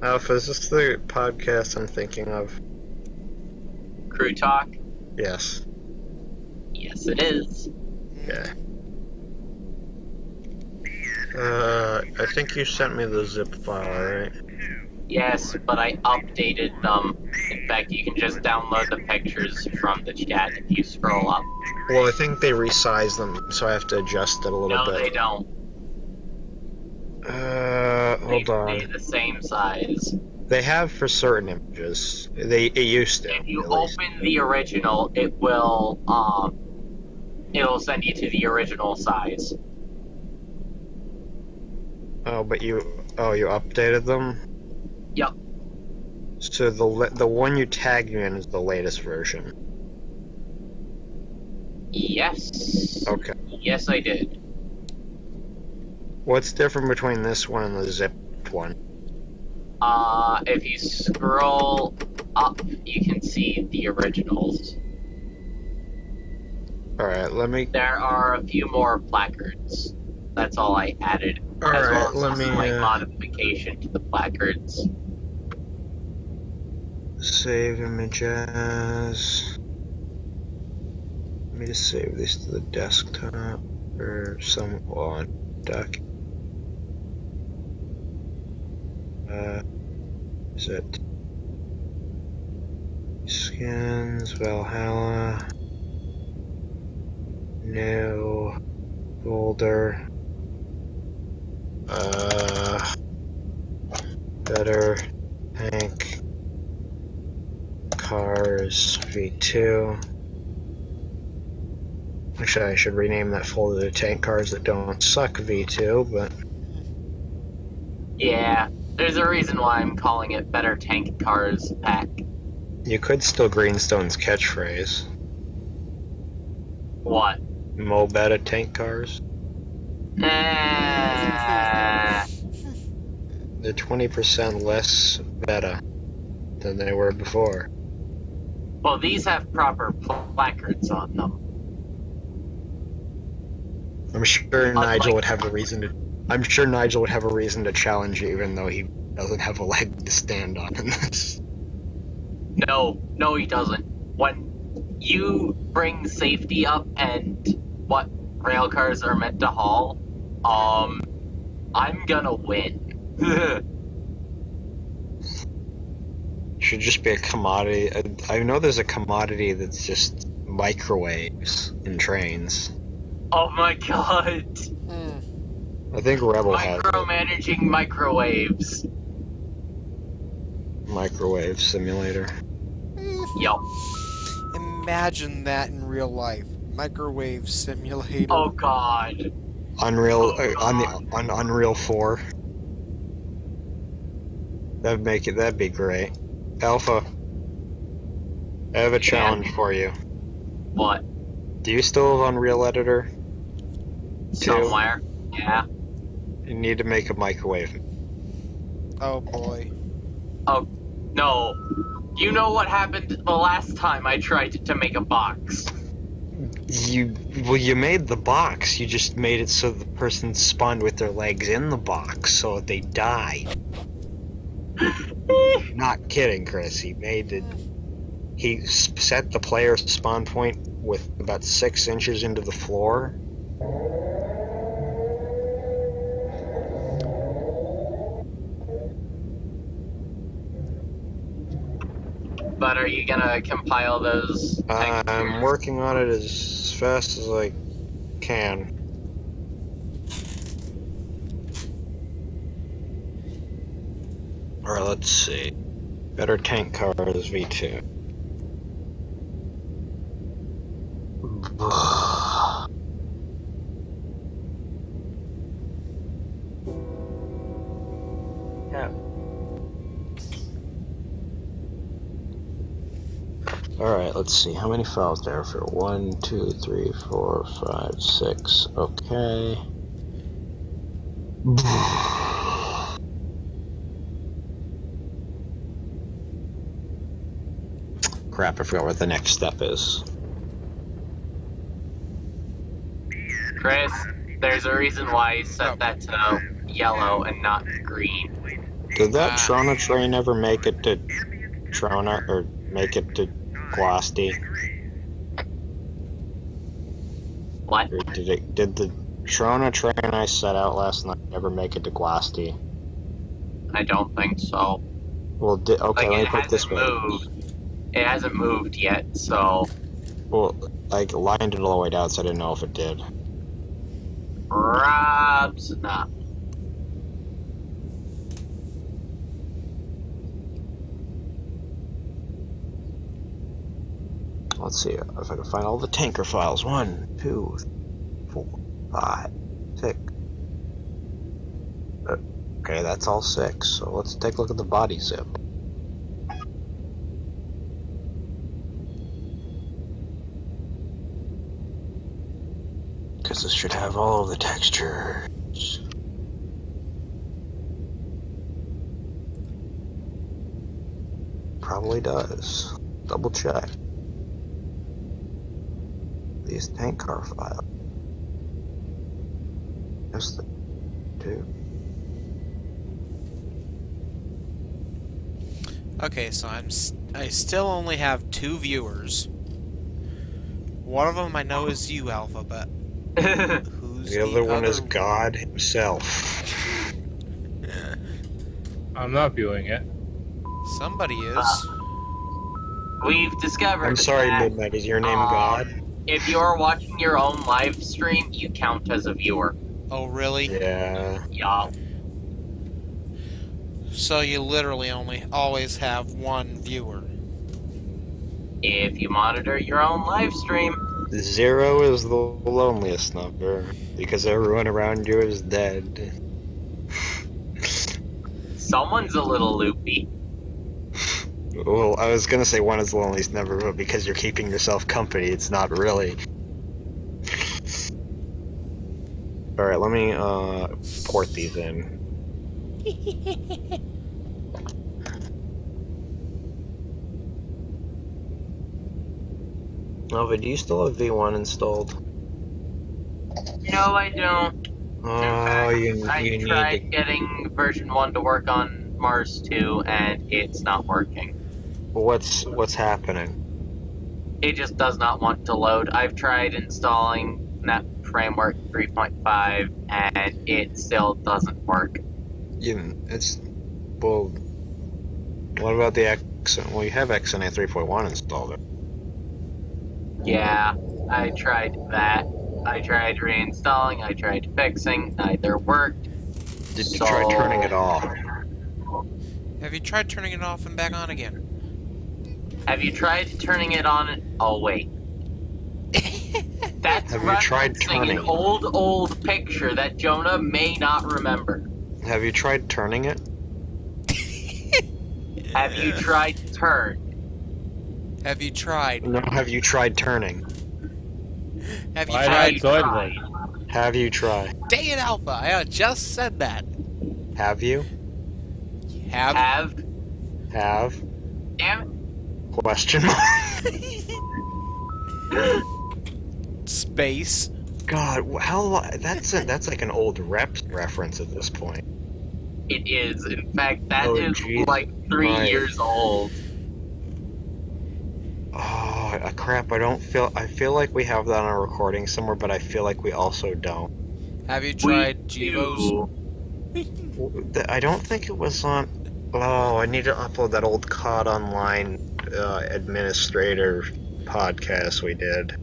Alpha, is this the podcast I'm thinking of? Crew Talk? Yes. Yes, it is. Okay. I think you sent me the zip file, right? Yes, but I updated them. In fact, you can just download the pictures from the chat if you scroll up. Well, I think they resized them, so I have to adjust it a little No, bit. they don't. Hold They on. stay the same size. They have for certain images. It used to. If you at least. open the original, it'll send you to the original size. Oh, but you updated them? Yep. So the one you tagged me in is the latest version. Yes. Okay. Yes, I did. What's different between this one and the zipped one? If you scroll up, you can see the originals. Alright, let me... There are a few more placards. That's all I added. Alright, as well as let me... some slight modification to the placards. Save images. Let me just save this to the desktop or some on doc. Is it Skins, Valhalla, new folder, better tank cars V2. Actually, I should rename that folder to Tank Cars That Don't Suck V2, but... Yeah, there's a reason why I'm calling it Better Tank Cars Pack. You could steal Greenstone's catchphrase. What? Mo beta tank cars. Eh, They're 20% less beta than they were before. well, these have proper placards on them. I'm sure Nigel would have a reason to. I'm sure Nigel would have a reason to challenge you, even though he doesn't have a leg to stand on in this. No, he doesn't. When you bring safety up and what rail cars are meant to haul, I'm gonna win. Should just be a commodity. I know there's a commodity that's just microwaves in trains. Oh my god. I think Rebel has it. Micromanaging microwaves. Microwave simulator. Yup. Imagine that in real life. Microwave simulator. Oh god. Unreal on Unreal 4. That'd be great. Alpha, I have a challenge for you. What? Do you still have Unreal Editor? Somewhere. Yeah. You need to make a microwave. Oh boy. Oh, no. You know what happened the last time I tried to make a box? You made the box. You just made it so the person spawned with their legs in the box, so they die. Not kidding, Chris. He made it. He set the player's spawn point with about 6 inches into the floor. But are you gonna compile those? I'm working on it as fast as I can. Alright, let's see. Better tank cars V2. Yeah. Alright, let's see. How many files there for 1, 2, 3, 4, 5, 6. Okay. Crap, I forgot what the next step is. The end. Chris, there's a reason why I set that to yellow and not green. Did that Trona train ever make it to Trona, or make it to Gloucester? What? Or did the Trona train I set out last night ever make it to Gloucester? I don't think so. Well, okay, let me put it this way. It hasn't moved yet, so... Well, I lined it all the way down, so I didn't know if it did. Rob's not. Let's see if I can find all the tanker files. 1, 2, 4, 5, 6. Okay, that's all 6. So let's take a look at the body zip. Because this should have all of the textures. Probably does. Double check. These tank car files. Just the 2. Okay, so I still only have 2 viewers. One of them I know is you, Alpha, but who's The other one is God himself. I'm not viewing it. Somebody is. We've discovered I'm sorry, that, Midnight. Is your name God? if you're watching your own live stream, you count as a viewer. Oh, really? Yeah. Yeah. So you literally always have 1 viewer. If you monitor your own live stream. 0 is the loneliest number, because everyone around you is dead. Someone's a little loopy. Well, I was gonna say 1 is the loneliest number, but because you're keeping yourself company, it's not really. Alright, let me port these in. Alva, do you still have V1 installed? No, I don't. Oh, you I need tried to... getting version 1 to work on Mars 2, and it's not working. What's happening? It just does not want to load. I've tried installing Net Framework 3.5, and it still doesn't work. Well, what about the well, you have XNA 3.1 installed. Yeah, I tried that. I tried reinstalling, I tried fixing, neither worked. Did you try turning it off? Have you tried turning it off and back on again? Have you tried turning it on? Oh, wait. That's Have you tried referencing turning an it? old picture that Jonah may not remember. Have you tried turning it? Have you tried turn? Have you tried? No, have you tried turning? Have you Why tried? not join one? Have you tried? Dang it, Alpha! I just said that. Have you? Have? Have? Damn Question mark. Space. God, that's like an old Reps reference at this point. it is. In fact, that Oh, is geez. like 3 Right. years old. Oh, crap! I feel like we have that on a recording somewhere, but I feel like we also don't. Have you tried We Gevos? do. I don't think it was on. Oh, I need to upload that old COD Online administrator podcast we did.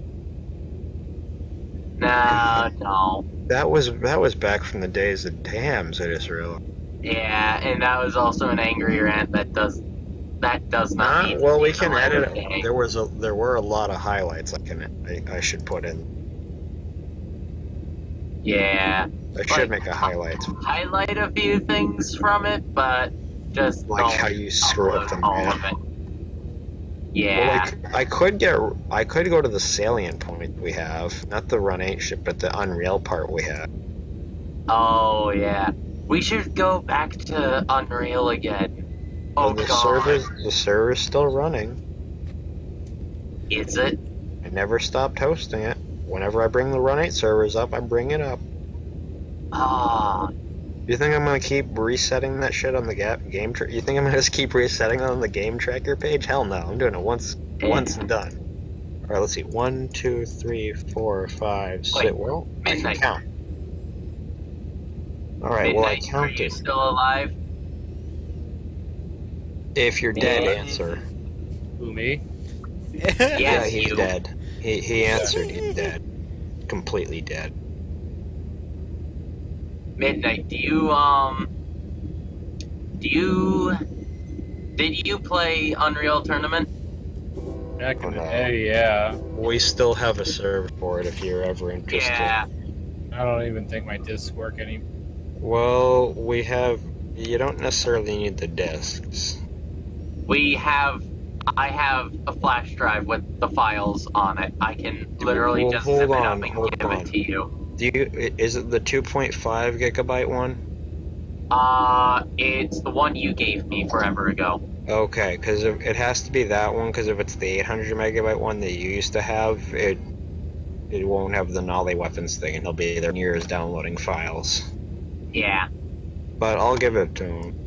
No. That was back from the days of dams at Israel. Yeah, and that was also an angry rant that does not need to Well, be we can the edit light of day. it. There were a lot of highlights I should put in. Yeah. I should make a highlights, Highlight a few things from it, but just like don't how you screw up the all map. of it. Well, Yeah. I could go to the salient point we have, not the Run 8 ship, but the Unreal part we have. Oh yeah. We should go back to Unreal again. Oh And the god. server's still running. Is it? I never stopped hosting it. Whenever I bring the Run 8 servers up, I bring it up. Ah, You think I'm gonna keep resetting that shit on the game you think I'm gonna just keep resetting it on the game tracker page? Hell no, I'm doing it once and done. Alright, let's see. 1, 2, 3, 4, 5, 6. Wait, Well, I can Midnight. count. Alright, well, I Midnight, are you counted. still alive? If you're dead, Yeah. answer. Who, me? Yes, Yeah, he's you. dead. He answered he's dead. Completely dead. Midnight, did you play Unreal Tournament? Back in the Oh, no. day, yeah. We still have a server for it if you're ever interested. Yeah. I don't even think my discs work anymore. Well, you don't necessarily need the discs. I have a flash drive with the files on it. I can literally Well, just hold zip it on, up and hold give on. it to you. Is it the 2.5 gigabyte one? It's the one you gave me forever ago. Okay, because it has to be that one, because if it's the 800 megabyte one that you used to have, it won't have the Nolly weapons thing, and he'll be there years downloading files. Yeah. But I'll give it to him.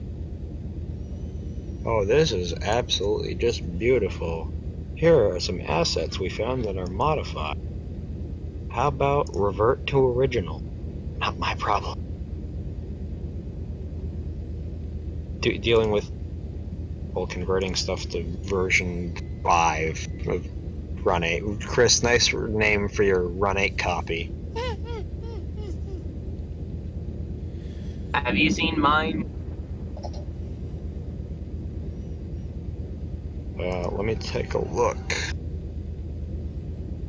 Oh, this is absolutely just beautiful. Here are some assets we found that are modified. How about revert to original? Not my problem. Dealing with converting stuff to version 5 of Run 8. Chris, nice name for your Run 8 copy. Have you seen mine? Let me take a look.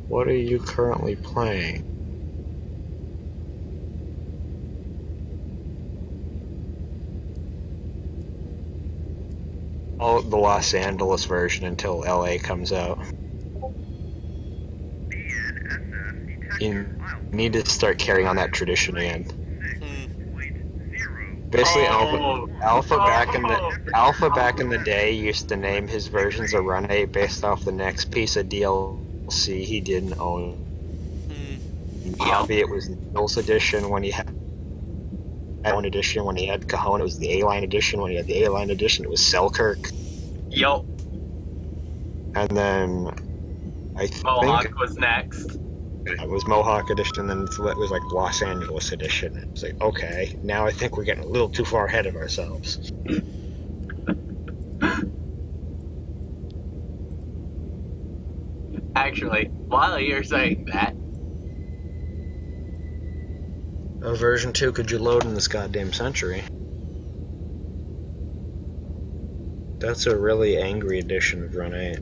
What are you currently playing? Oh, the Los Angeles version until LA comes out. BNSS You detector need to start carrying on that tradition again. 6.0. Basically, Oh. Alpha back in the day used to name his versions of Run 8 based off the next piece of DLC he didn't own. Maybe it was Nils edition when he had one edition. When he had Cajon, it was the A-Line edition. When he had the A-Line edition, it was Selkirk. Yup. And then I Mohawk think was next. it was Mohawk edition, and then it was like Los Angeles edition. It was like, okay, now I think we're getting a little too far ahead of ourselves. Actually, while you're saying that, Version 2 could you load in this goddamn century? That's a really angry edition of Run 8.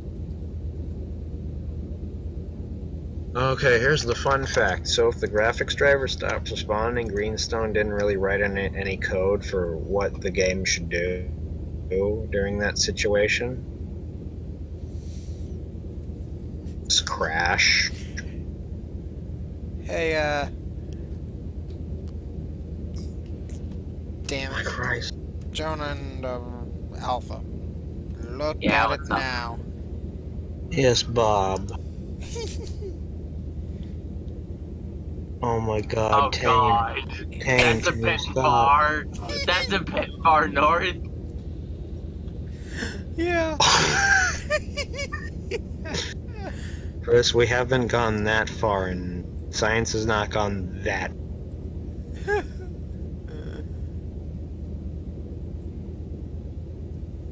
Okay, here's the fun fact. So if the graphics driver stops responding, Greenstone didn't really write any code for what the game should do during that situation. Just crash. Hey, damn My it. Christ. Jonah and Alpha. Look Yeah, at it what's up? now. Yes, Bob. Oh my god, oh Tane. god, Tane, that's a can you bit stop? far. That's a bit far north. Yeah. Chris, we haven't gone that far, and science has not gone that.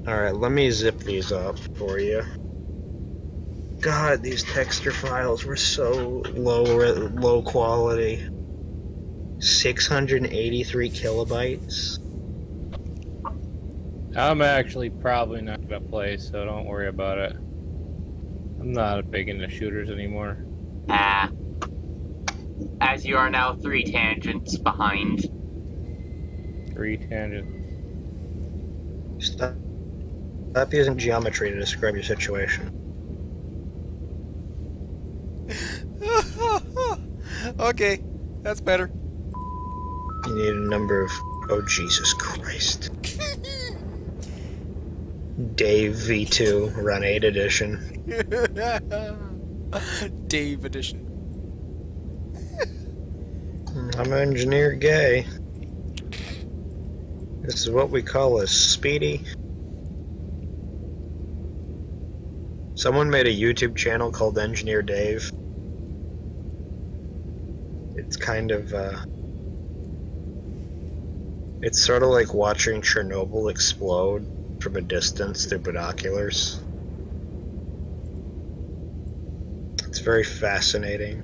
Alright, let me zip these up for you. God, these texture files were so low quality. 683 kilobytes. I'm actually probably not gonna play, so don't worry about it. I'm not big into shooters anymore. As you are now 3 tangents behind. 3 tangents. Stop using geometry to describe your situation. Okay, that's better. You need a number of... Oh, Jesus Christ. Dave V2, Run 8 edition. Dave edition. I'm engineer gay. This is what we call a speedy. Someone made a YouTube channel called Engineer Dave. It's kind of, it's sort of like watching Chernobyl explode from a distance through binoculars. It's very fascinating.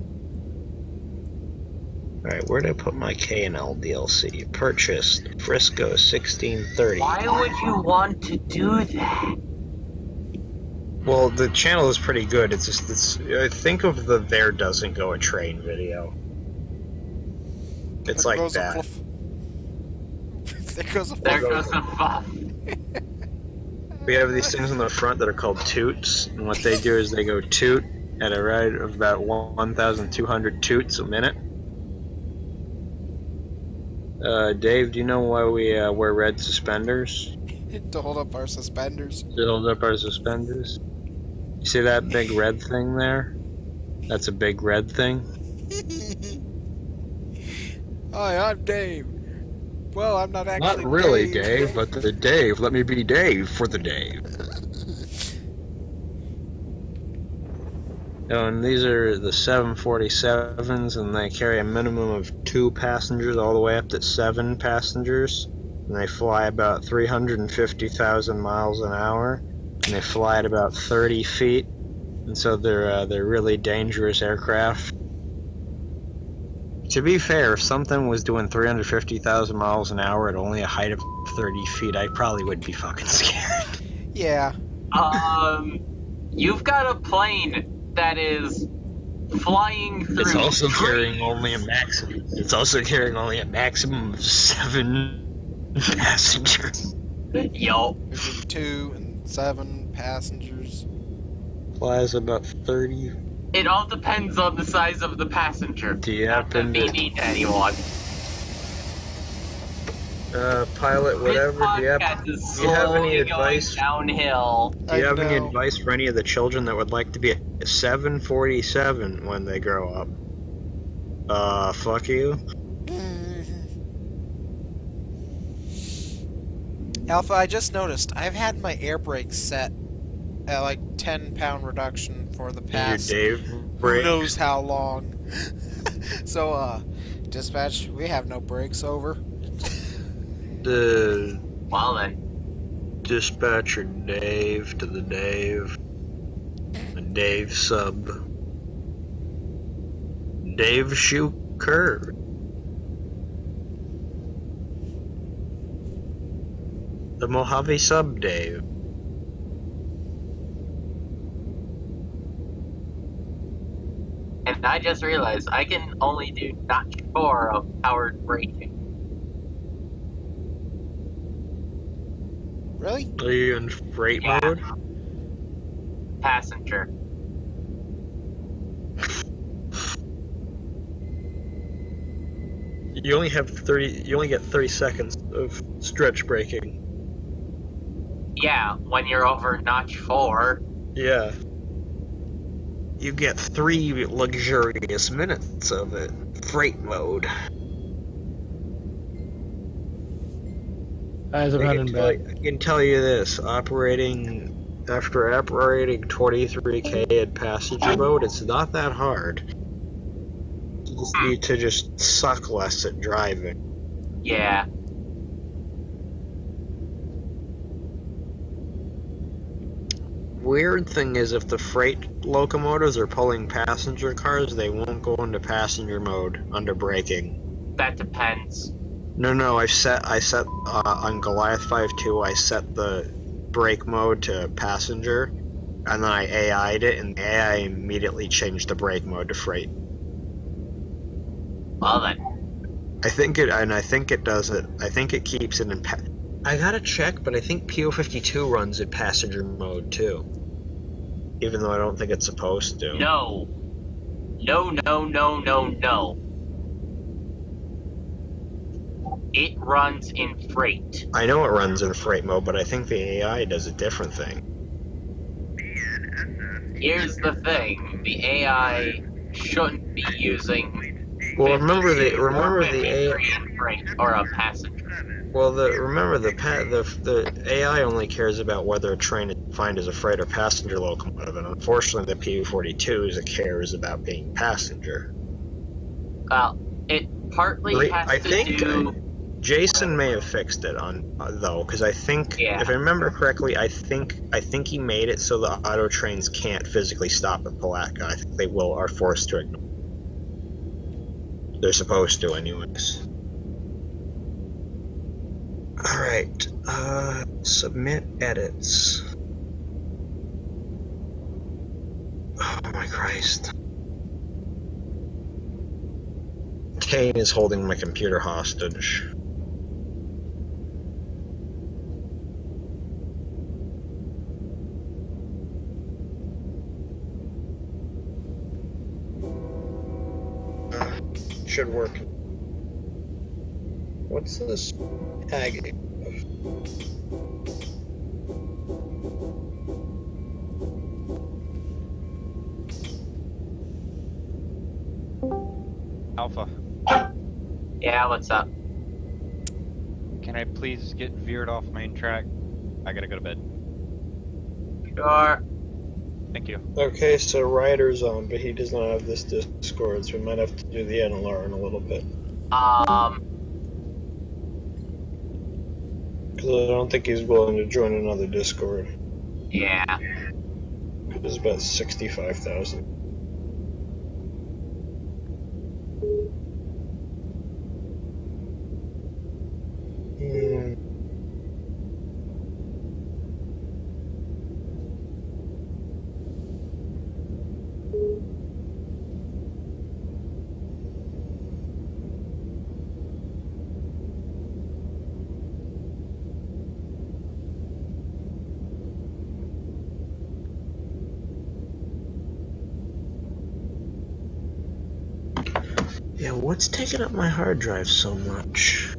Alright, where did I put my K&L DLC? Purchased. Frisco 1630. Why would you want to do that? Well, the channel is pretty good. It's just, think of the There Doesn't Go a Train video. It's There like goes a that. There goes a There goes a fuff. We have these things on the front that are called toots, and what they do is they go toot at a rate of about 1,200 toots a minute. Dave, do you know why we wear red suspenders? to hold up our suspenders. To hold up our suspenders. You see that big red thing there? That's a big red thing. Hi, I'm Dave. Well, I'm not actually Not really, Dave. Dave, but the Dave. Let me be Dave for the Dave. Oh, and these are the 747s, and they carry a minimum of 2 passengers all the way up to 7 passengers. And they fly about 350,000 miles an hour, and they fly at about 30 feet. And so they're really dangerous aircraft. To be fair, if something was doing 350,000 miles an hour at only a height of 30 feet, I probably would be fucking scared. Yeah. You've got a plane that is flying through. It's also trees. carrying only a maximum. It's also carrying only a maximum of 7 passengers. Yo. Between 2 and 7 passengers. Flies about 30. It all depends on the size of the passenger. Do you Not to happen be to mean to anyone. pilot whatever? This Do you have podcast is do you have any slowly advice? going downhill. Do you have any know. advice for any of the children that would like to be a 747 when they grow up? Fuck you. Alpha, I just noticed I've had my air brakes set at like 10-pound reduction for the Your past Dave who break. knows how long. So, dispatch, we have no brakes, over. The Well then. dispatcher Dave to the Dave. A Dave sub. Dave Shuker. The Mojave sub Dave. And I just realized I can only do notch 4 of powered braking. Really? Are you in freight Yeah. mode? Passenger. You only have 30. You only get 30 seconds of stretch braking. Yeah, when you're over notch 4. Yeah. You get 3 luxurious minutes of it. Freight mode. Eyes of I running back. can tell you this: after operating 23K in passenger mode, it's not that hard. You just need to just suck less at driving. Yeah. Weird thing is, if the freight locomotives are pulling passenger cars, they won't go into passenger mode under braking. That depends. No, I set on Goliath 5.2, I set the brake mode to passenger, and then I AI'd it, and the AI immediately changed the brake mode to freight. Well then. I think it does it. I think it keeps it in I gotta check, but I think PO52 runs in passenger mode too. Even though I don't think it's supposed to. No. No. It runs in freight. I know it runs in freight mode, but I think the AI does a different thing. Here's the thing. The AI shouldn't be using Well, remember or the 53 AI. in freight or a passenger. Well, the AI only cares about whether a train is defined as a freight or passenger locomotive, and unfortunately, the PU-42s it cares about being passenger. Well, it partly has I to think do. Jason may have fixed it on though, because I think Yeah. if I remember correctly, I think he made it so the auto trains can't physically stop at Palatka. I think they are forced to ignore. They're supposed to, anyways. All right, submit edits. Oh my Christ. Kane is holding my computer hostage. Should work. What's this tagging? Alpha, Yeah, what's up? can I please get veered off main track? I gotta go to bed. Sure. Thank you. Okay, so Ryder's on, but he does not have this Discord, so we might have to do the NLR in a little bit. Because I don't think he's willing to join another Discord. Yeah. It's about 65,000. Yeah, what's taking up my hard drive so much?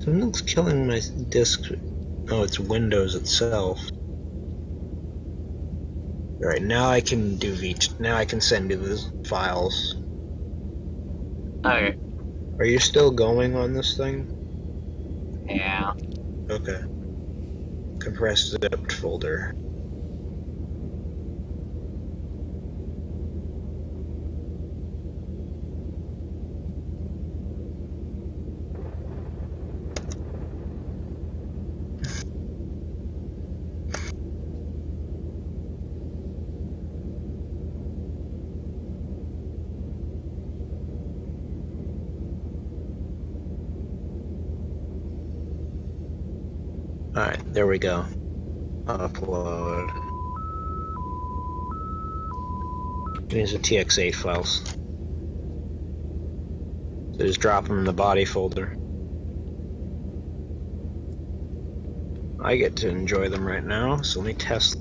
Something's killing my disk. Oh, it's Windows itself. Alright, now I can do now I can send you the files. Okay. Are you still going on this thing? Yeah. Okay. Compressed zipped folder. Alright, there we go. Upload. These are TX8 files. So just drop them in the body folder. I get to enjoy them right now, so let me test.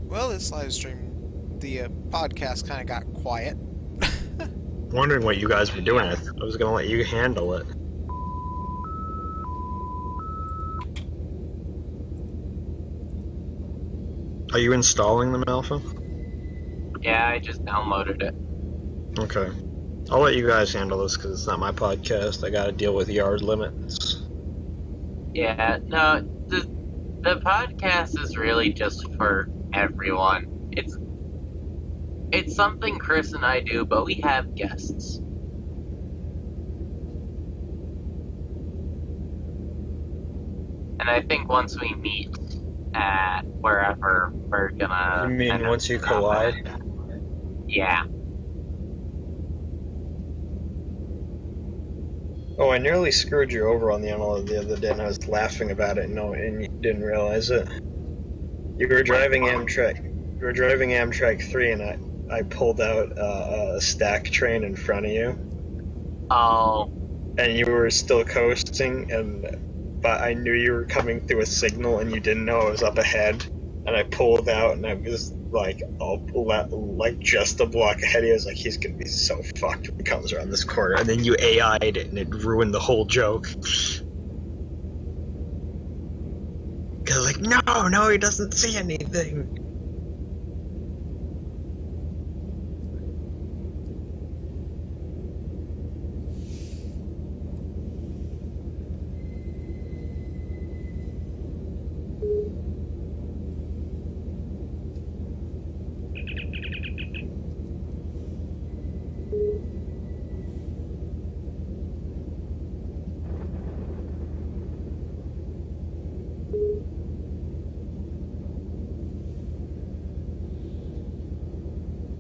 Well, this live stream, the podcast kind of got quiet. Wondering what you guys were doing. I was gonna let you handle it. Are you installing them, Alpha? Yeah, I just downloaded it. Okay. I'll let you guys handle this because it's not my podcast. I gotta deal with yard limits. Yeah, no, the podcast is really just for everyone. It's something Chris and I do, but we have guests. And I think once we meet at wherever, we're gonna... You mean once you collide? Yeah. Oh, I nearly screwed you over on the ML the other day, and I was laughing about it, and you didn't realize it. You were driving Amtrak. You were driving Amtrak 3, and I pulled out a stack train in front of you. Oh. And you were still coasting, but I knew you were coming through a signal, and you didn't know I was up ahead. And I pulled out, and I was like, just a block ahead of you. I was like, he's gonna be so fucked when he comes around this corner. And then you AI'd it, and it ruined the whole joke. Cause like, no, he doesn't see anything.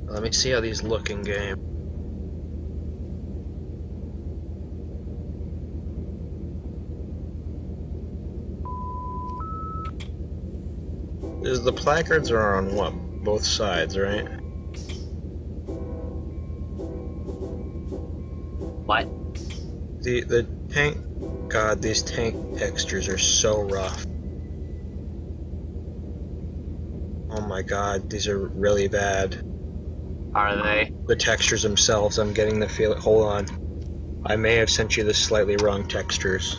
Let me see how these look in game. The placards are on what? Both sides, right? What? The tank... God, these tank textures are so rough. Oh my god, these are really bad. Are they? The textures themselves, I'm getting the feeling... Hold on. I may have sent you the slightly wrong textures.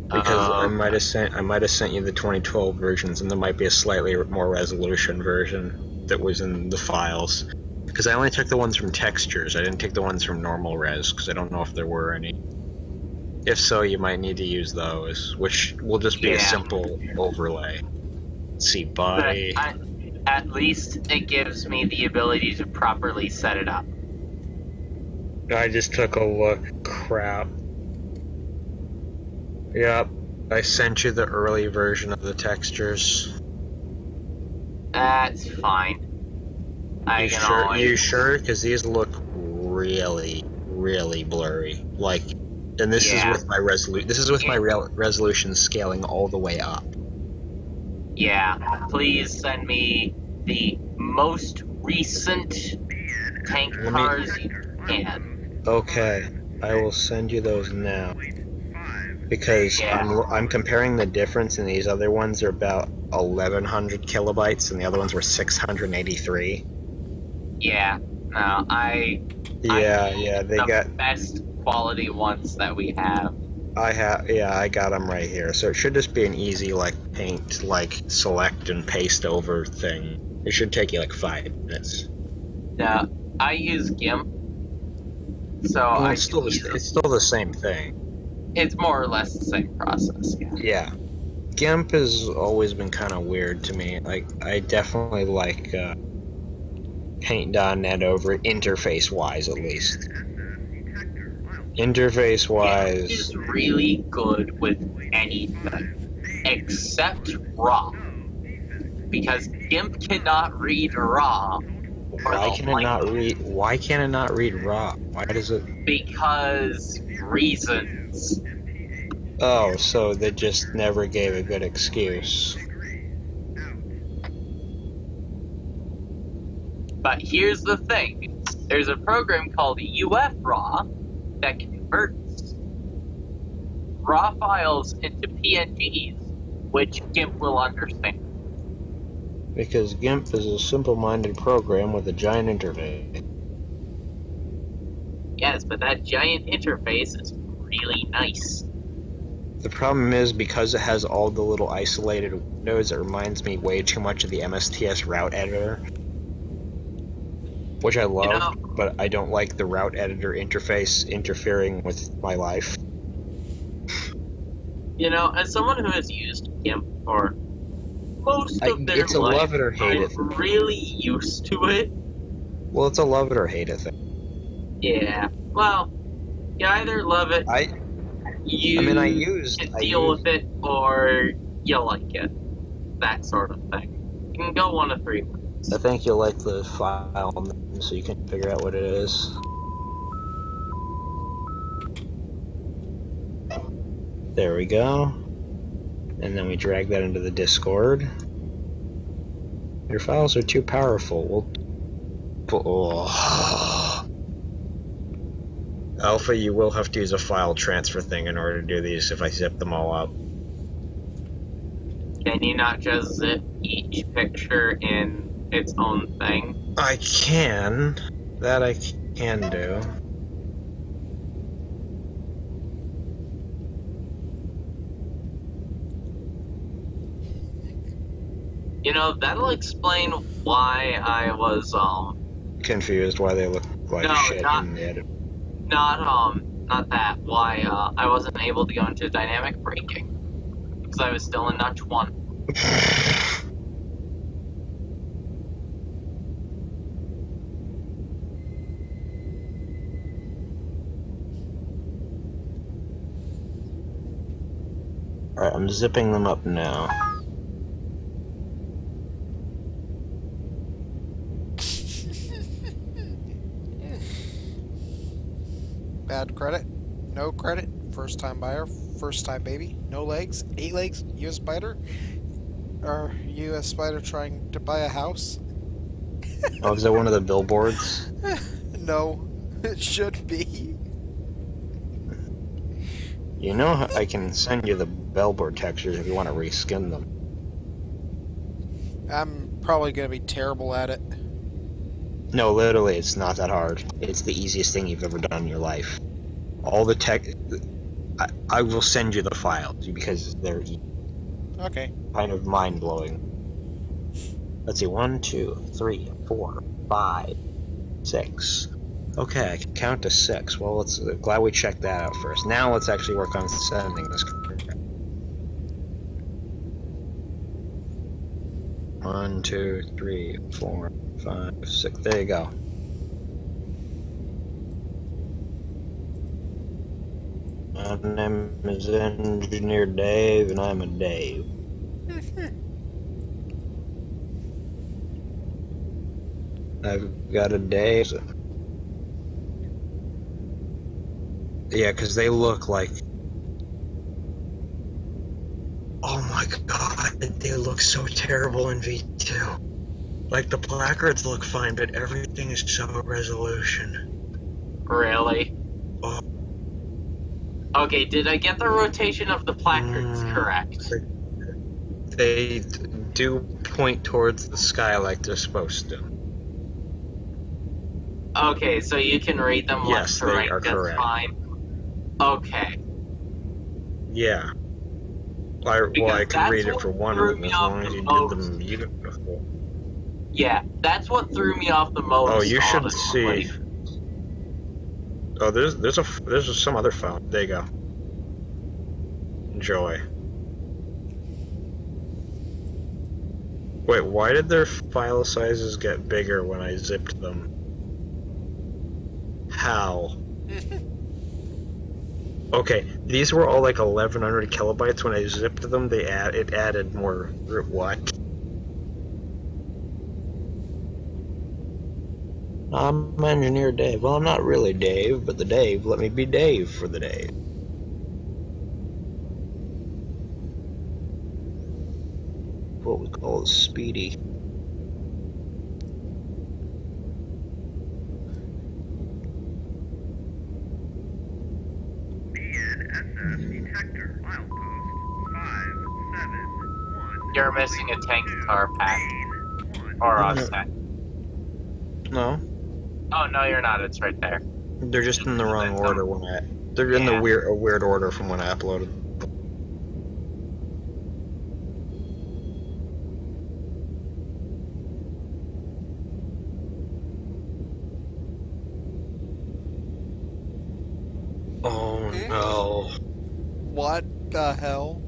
Because I might have sent you the 2012 versions, and there might be a slightly more resolution version that was in the files. Because I only took the ones from textures, I didn't take the ones from normal res, because I don't know if there were any. If so, you might need to use those, which will just be a simple overlay. Let's see, body... At least it gives me the ability to properly set it up. I just took a look. Crap. Yep, I sent you the early version of the textures. That's fine. You sure? Because these look really, really blurry. Like, and this is with my resolution. This is with my resolution scaling all the way up. Yeah, please send me the most recent tank cars you can. Okay, I will send you those now. Because I'm comparing the difference, and these other ones are about 1100 kilobytes, and the other ones were 683. Yeah, no, they got the best quality ones that we have. I got them right here. So it should just be an easy, paint, select and paste over thing. It should take you, 5 minutes. No, I use GIMP. So it's still the same thing. It's more or less the same process, Yeah. GIMP has always been kind of weird to me. I definitely like Paint.net over interface-wise, at least. Interface-wise... GIMP is really good with anything, except RAW. Because GIMP cannot read RAW. Why can't it not read RAW? Why does it... Because reasons. Oh, so they just never gave a good excuse. But here's the thing. There's a program called UFRAW that converts RAW files into PNGs, which GIMP will understand. Because GIMP is a simple-minded program with a giant interface. Yes, but that giant interface is really nice. The problem is, because it has all the little isolated windows, it reminds me way too much of the MSTS route editor. Which I love, but I don't like the route editor interface interfering with my life. You know, as someone who has used GIMP for most of their It's a life, love it or hate it I'm thing. really used to it. Well, it's a love it or hate it thing. Yeah, well, you either love it, I you used can deal with it, or you like it. That sort of thing. You can go one of three ways. I think you'll like the file name so you can figure out what it is. There we go. And then we drag that into the Discord. Your files are too powerful. Alpha, you will have to use a file transfer thing in order to do these if I zip them all up. Can you not just zip each picture in its own thing? I can. That I can do. You know, that'll explain why I was, Confused why they look like No, shit not- in the edit. not that, why, I wasn't able to go into dynamic braking. Because I was still in notch 1. Alright, I'm zipping them up now. Bad credit, no credit, first time buyer, first time baby, no legs, 8 legs, you a spider? Are you a spider trying to buy a house? Oh, is that one of the billboards? No, it should be. You know, I can send you the billboard textures if you want to reskin them. I'm probably gonna be terrible at it. No, literally, it's not that hard. It's the easiest thing you've ever done in your life. All the tech... I will send you the files, because they're Okay. kind of mind-blowing. Let's see, 1, 2, 3, 4, 5, 6. Okay, I can count to 6. Well, let's glad we checked that out first. Now let's actually work on sending this. 1, 2, 3, 4, 5, 6. There you go. My name is Engineer Dave, and I'm a Dave. I've got a Dave. Yeah, because they look like... Oh my god, they look so terrible in V2. Like, the placards look fine, but everything is so resolution. Really? Oh. Okay, did I get the rotation of the placards correct? They do point towards the sky like they're supposed to. Okay, so you can read them Yes, left to they right, are that's correct. fine. Okay. Yeah. I Because can read that's it for what one threw of them me as off long as the you most. did them beautiful. Yeah, that's what threw me off the most. Oh, you should honestly. see. Oh, there's some other phone. There you go. Enjoy. Wait, why did their file sizes get bigger when I zipped them? How? Okay, these were all like 1100 kilobytes. When I zipped them, it added more. What? I'm Engineer Dave. Well, I'm not really Dave, but the Dave let me be Dave for the day. What we call a speedy. BNSS detector milepost 571. You're missing a tank car pack. Main Or No. us set. No, Oh no, you're not. It's right there. they're just in the wrong order when they're in the Yeah. weird order from when I uploaded. Oh no. What the hell?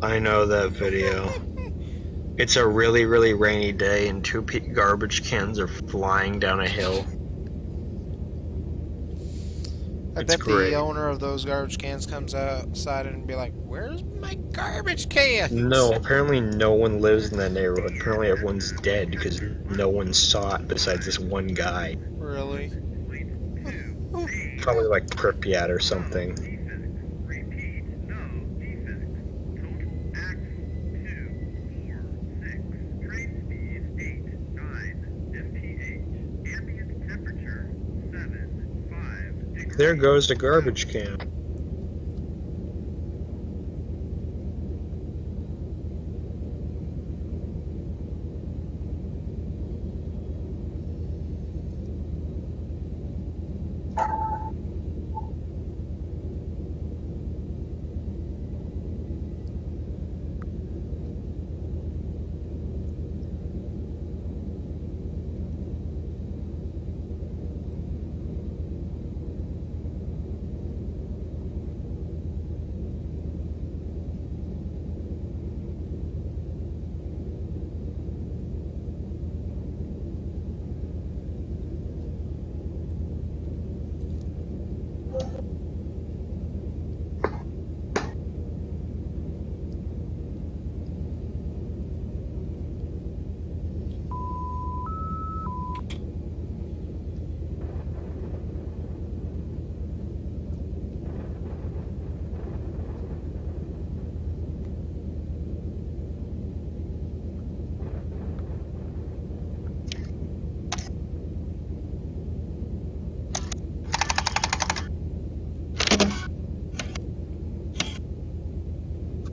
I know that video. It's a really, really rainy day and two garbage cans are flying down a hill. I It's bet great. the owner of those garbage cans comes outside and be like, "Where's my garbage cans?" No, apparently no one lives in that neighborhood. Apparently everyone's dead because no one saw it besides this one guy. Really? Probably like Pripyat or something. Repeat, no, defect. Total axle 2, 4, 6. Train speed 8, 9. MPH. Ambient temperature 7, 5 degrees. There goes the garbage can.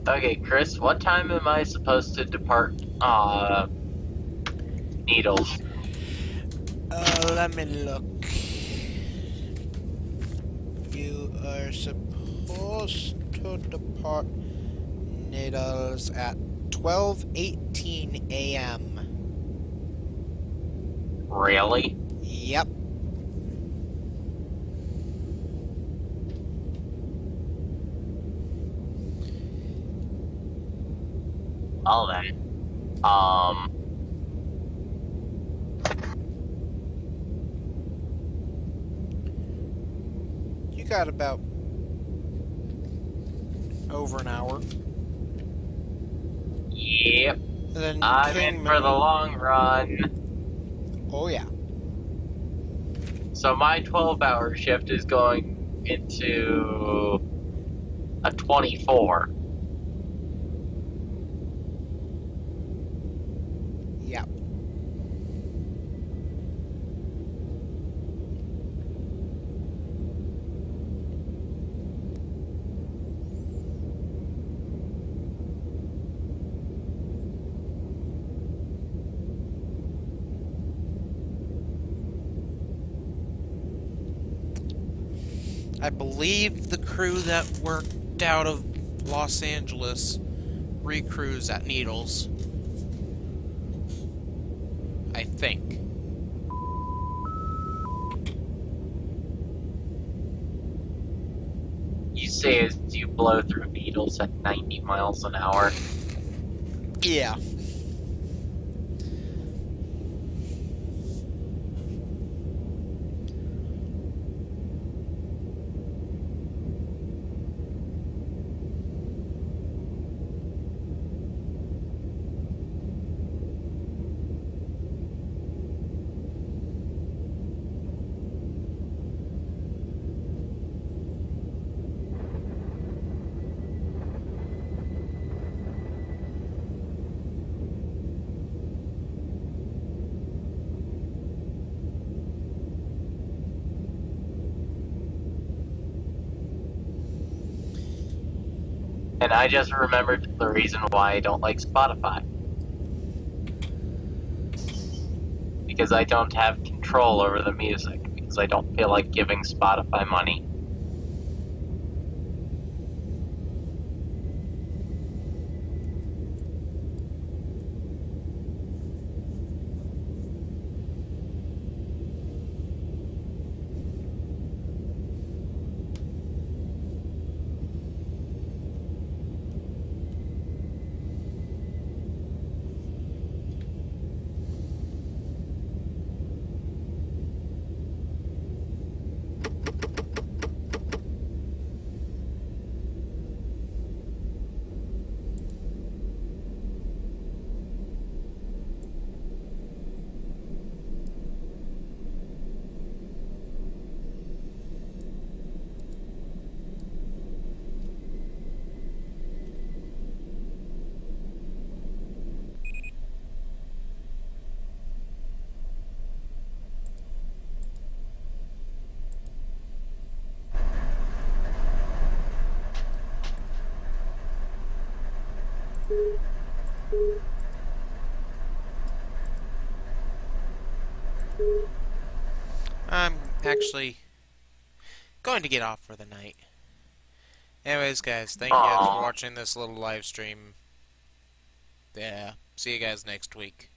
Okay, Chris, what time am I supposed to depart, Needles? Let me look. You are supposed to depart Needles at 12:18 a.m. Really? Yep. All that. You got about over an hour. Yep. And then I'm in for the long run. Oh yeah. So my 12-hour shift is going into a 24. Yep. I believe the crew that worked out of Los Angeles recrews at Needles. I think. You say as you blow through needles at 90 miles an hour. Yeah. And I just remembered the reason why I don't like Spotify. because I don't have control over the music, because I don't feel like giving Spotify money. I'm actually going to get off for the night. Anyways, guys, thank you guys for watching this little live stream. Yeah, see you guys next week.